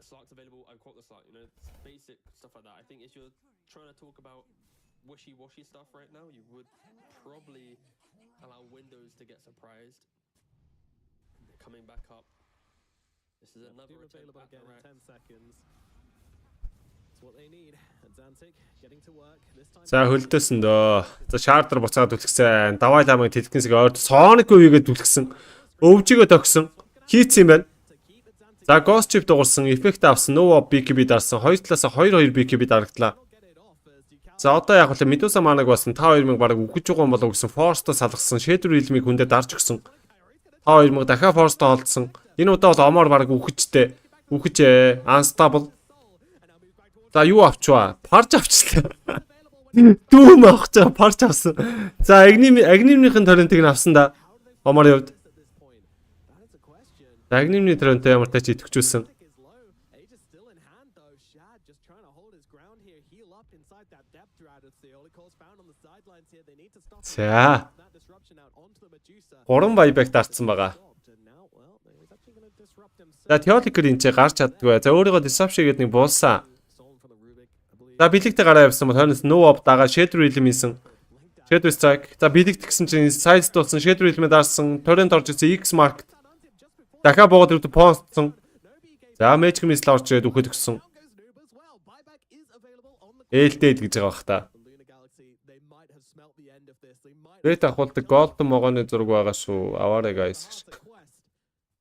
a slot's available. I caught the slot. You know, it's basic stuff like that. I think if you're trying to talk about wishy-washy stuff right now, you would probably allow windows to get surprised. Coming back up. This is another available again in 10 seconds. It's what they need. Zantic getting to work this time. За хөлдөөсөн дөө. За шаардер буцаад түлхсэн. Давай ламыг тэлхэнсэг ойрд Sonic үегээ түлхсэн. Өвжигөө тогсон. Хийцсэн юм байна. За Ghost Chip дуурсан, эффект авсан, No BKB дарсан. Хоёр талаас 2-2 BKB дарагдлаа. За одоо яг л Medusa манаг басан 5-2000 бараг үхэж байгаа юм болов гэсэн Force-то салгасан. Shadow Realm-ийг хүндээ дарж өгсөн. 5-2000 дахиад Force-то олдсон. Энэ удаа бол Омор бараг үхэжтэй. Үхэж Unstable. За юу авчваа? Парч авчлаа. Дүүм авах чаа парч авсан. За агнимынхын торрентыг нь авсан да. Омор явд. Дагнимны трентэй ямар тач идэвхжүүлсэн. Age is still in hand though. Shad just trying to hold his ground here. Heal up inside that depth thread. It's the only calls found on the sidelines here. They need to stop За. that disruption out onto the Medusa. 3 байбек дарцсан байгаа. And now, well, he's actually going to disrupt himself. За теоретикээр энэ ч гарч чаддгүй. За өөрийгөө disruption гэдэг нэг буулсан. Stolen from the Rubik, I believe. За билэгтэй гараа явсан бол хойноос no op дагаа shadow realm хийсэн. Shadow strike. За билэгт гисэн чинь side дуулсан shadow realm дарсан. Torrent орж ирсэн X mark. Дахиад боод ирд постсон. За magic missile орж ирээд үхэж өгсөн. Ээлтэй гэж байгаа бах та. Рэт ахуулдаг голдон могооны зураг байгаа шүү. Аваарай guys.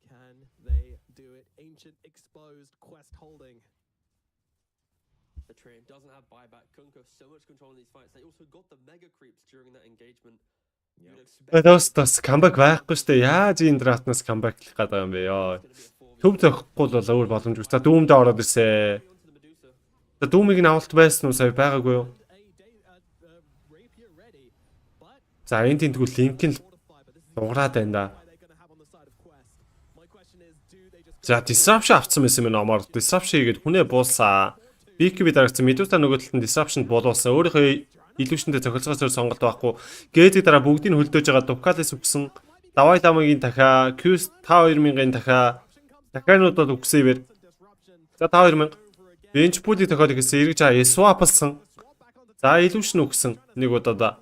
Can they do it? Ancient exposed quest holding. The train doesn't have buyback. Kunko so much control in these fights. They also got the mega creeps during that engagement. Тос comeback байхгүй шүү дээ. Яаж энэ драфтнаас comeback хийх гэдэг юм бэ ёо. Төв зөхгүй бол өөр боломжгүй. За дүүмдээ ороод ирсэ. За дүүмийг нь авалт байсан уу сая байгаагүй юу? За энэ тентгүү линк нь дуурайд байна да. За disruption авцсан байсан юм номоор disruption хийгээд хүнээ буулсаа. BKB дарагцсан Medusa нөгөө талд нь disruption болуулсан. Өөрийнхөө илүүшэндээ цохилцоос өөр сонголт байхгүй. Гейзийг дараа бүгдийг нь хөлдөөж байгаа Дукалес өгсөн. Давай ламагийн дахиа, Qs 5000-ын дахиа, дахиануудад өгсөн юм. За 5000. Bench pool-ийг тохиол гэсэн эргэж swap-лсан. За илүүшн өгсөн нэг удаа.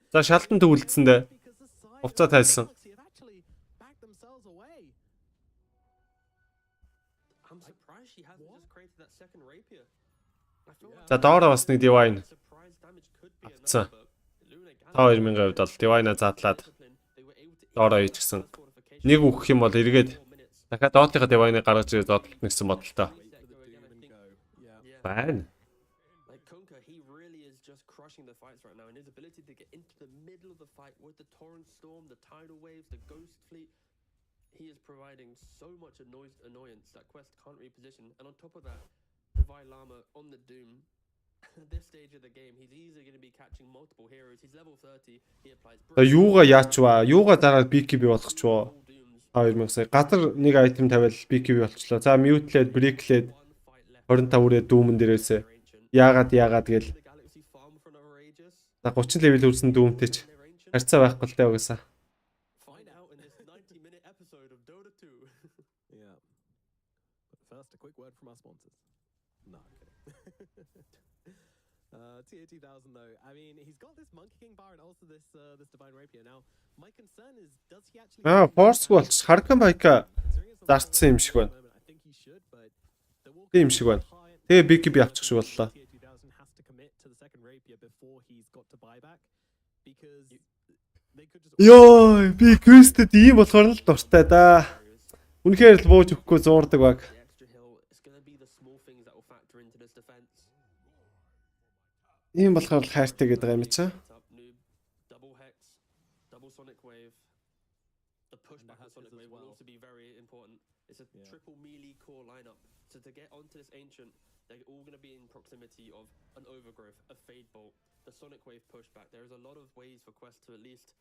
За шалтан төвлөдсөндөө хувцас тайлсан. За доороо бас нэг divine. Авцсан. 5000-ийн хувьд бол divine задлаад доороо хийчихсэн. Нэг өгөх юм бол эргээд дахиад доотныхаа divine-ыг гаргаж ирээд дотлох нэгсэн бодолтой. Байна. The fights right now and his ability to get into the middle of the fight with the torrent storm, the tidal waves, the ghost fleet, he is providing so much annoyance that Quest can't reposition. And on top of that, the Lama on the Doom. At this stage of the game, he's easily going to be catching multiple heroes. He's level 30. He applies. Юуга яачваа? Юуга дараад BKB болгочвоо? 2000 сая. Гадар нэг айтем тавиал BKB болчлоо. За mute-лээд, break-лээд 25 үрээ дүүмэн дээрээсээ. Яагаад гээл. За 30 level хүрсэн дүүмтэй ч харьцаа байхгүй л таа угаасаа. Find out in this 90-minute episode of Dota 2. Yeah. But first, a quick word from our sponsors. No, okay. TA2000 though, I mean, he's got this Monkey King bar and also this Divine Rapier. Now, my concern is, does he actually... Force болч Харкан байка зарцсан юм шиг байна. Тийм шиг байна. Тэгээ BKB авчих шиг боллоо. Йой, би Quest-д ийм болохоор л дуртай да. Үнэхээр л бууж өгөхгүй зуурдаг баг. Ийм болохоор л хайртай гэдэг юм чи. To get onto this ancient, they're all going to be in proximity of an overgrowth, a fade bolt, the sonic wave pushback. There is a lot of ways for Quest to at least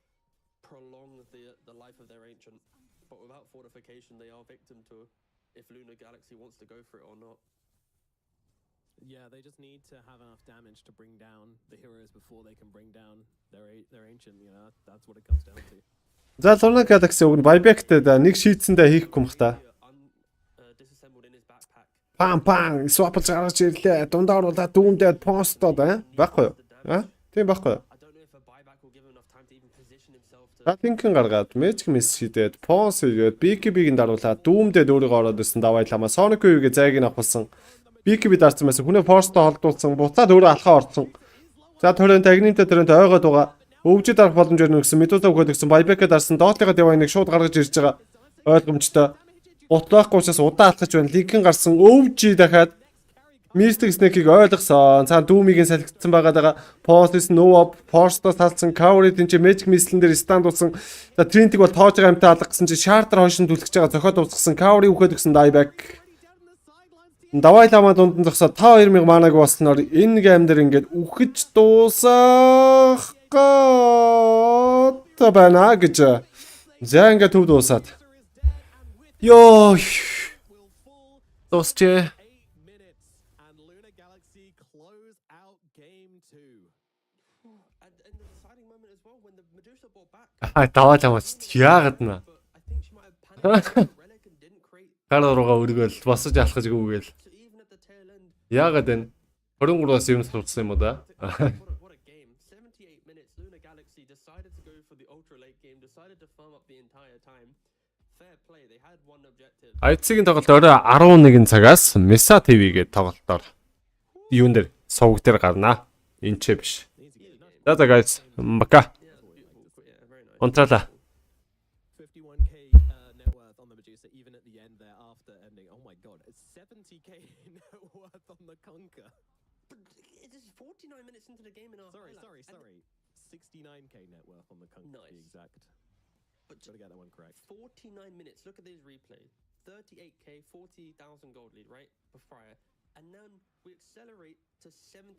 prolong the life of their ancient, but without fortification, they are victim to if Lunar Galaxy wants to go for it or not. Yeah, they just need to have enough damage to bring down the heroes before they can bring down their ancient. You know, that's what it comes down to. За Lunar Galaxy уг нь buyback-тэй нэг шийдсэндээ хийхгүй юм хта. Пам swap-л гаргаж ирлээ. Дундаа оруулаад дүүмдээд постоод байхгүй юу? Тийм байхгүй юу? Тинхэн гаргаад magic miss хийдээд post хийгээд BKB-г нь даруулаад дүүмдээд өөрийгөө ороод ирсэн давай ламаа Sonic Wave-гээ зайг нь авахсан. BKB дарсан байсан. Хүнээ force-той холдуулсан. Буцаад өөрөө алхаа орсон. За төрөнд агнинтэй төрөнд ойгоод байгаа. Өвжид дарах боломж өрнө гэсэн Medusa өгөөд гэсэн buyback-д дарсан. Доотлогоо divine-ыг шууд гаргаж ирж байгаа. Ойлгомжтой. Ботлоохгүй учраас удаа алхаж байна. Линкэн гарсан өвжи дахиад Mystic Snake-ийг ойлгосон. Цаа дүүмийг нь салхицсан байгаа. Post-с no Force-то салсан. Cover-д энэ Magic Missile дээр stand болсон. За Trinity бол тоож байгаа юмтай алга гэсэн чи Sharter хойшин түлхэж байгаа зохиод уусгасан. Cover-ийг өгөөд гэсэн dieback. Давай ламаа дунд нь зогсоод 5000 манаг болсноор энэ гейм дээр ингээд үхэж дуусах гоо байна гэж. За ингээд төв дуусаад. Ёо. Дуусчээ. 8 minutes and Luna Galaxy close out game 2. And in the deciding moment as well, when the Medusa brought back. Даваа чамаач. Яагаад нэ? But I think she might have panicked relic and didn't create. Гар руугаа өргөөл босож алхаж гүгээл. So even at the tail end. Яагаад вэ? 23-аас юм сурсан юм уу да? What a game. 78 minutes. Luna Galaxy decided to go for the ultra late game, decided to firm up the entire time. Fair play. They had one objective. IC-ийн тоглолт орой 11 цагаас Mesa TV-гээд тоглолтоор юун дээр сувг дээр гарнаа. Энд ч биш. За guys, мака. Онтрала. 51k net worth on the Medusa, even at the end there after ending. Oh my god, it's 70k net worth on the Conquer. But it is 49 minutes into the game in our Sorry. highlight. 69k net worth on the Conquer, to be Nice. exact. But Gotta get that one correct. 49 minutes. Look at these replays. 38k, 40,000 gold lead, right? Prior. And then we accelerate to 70.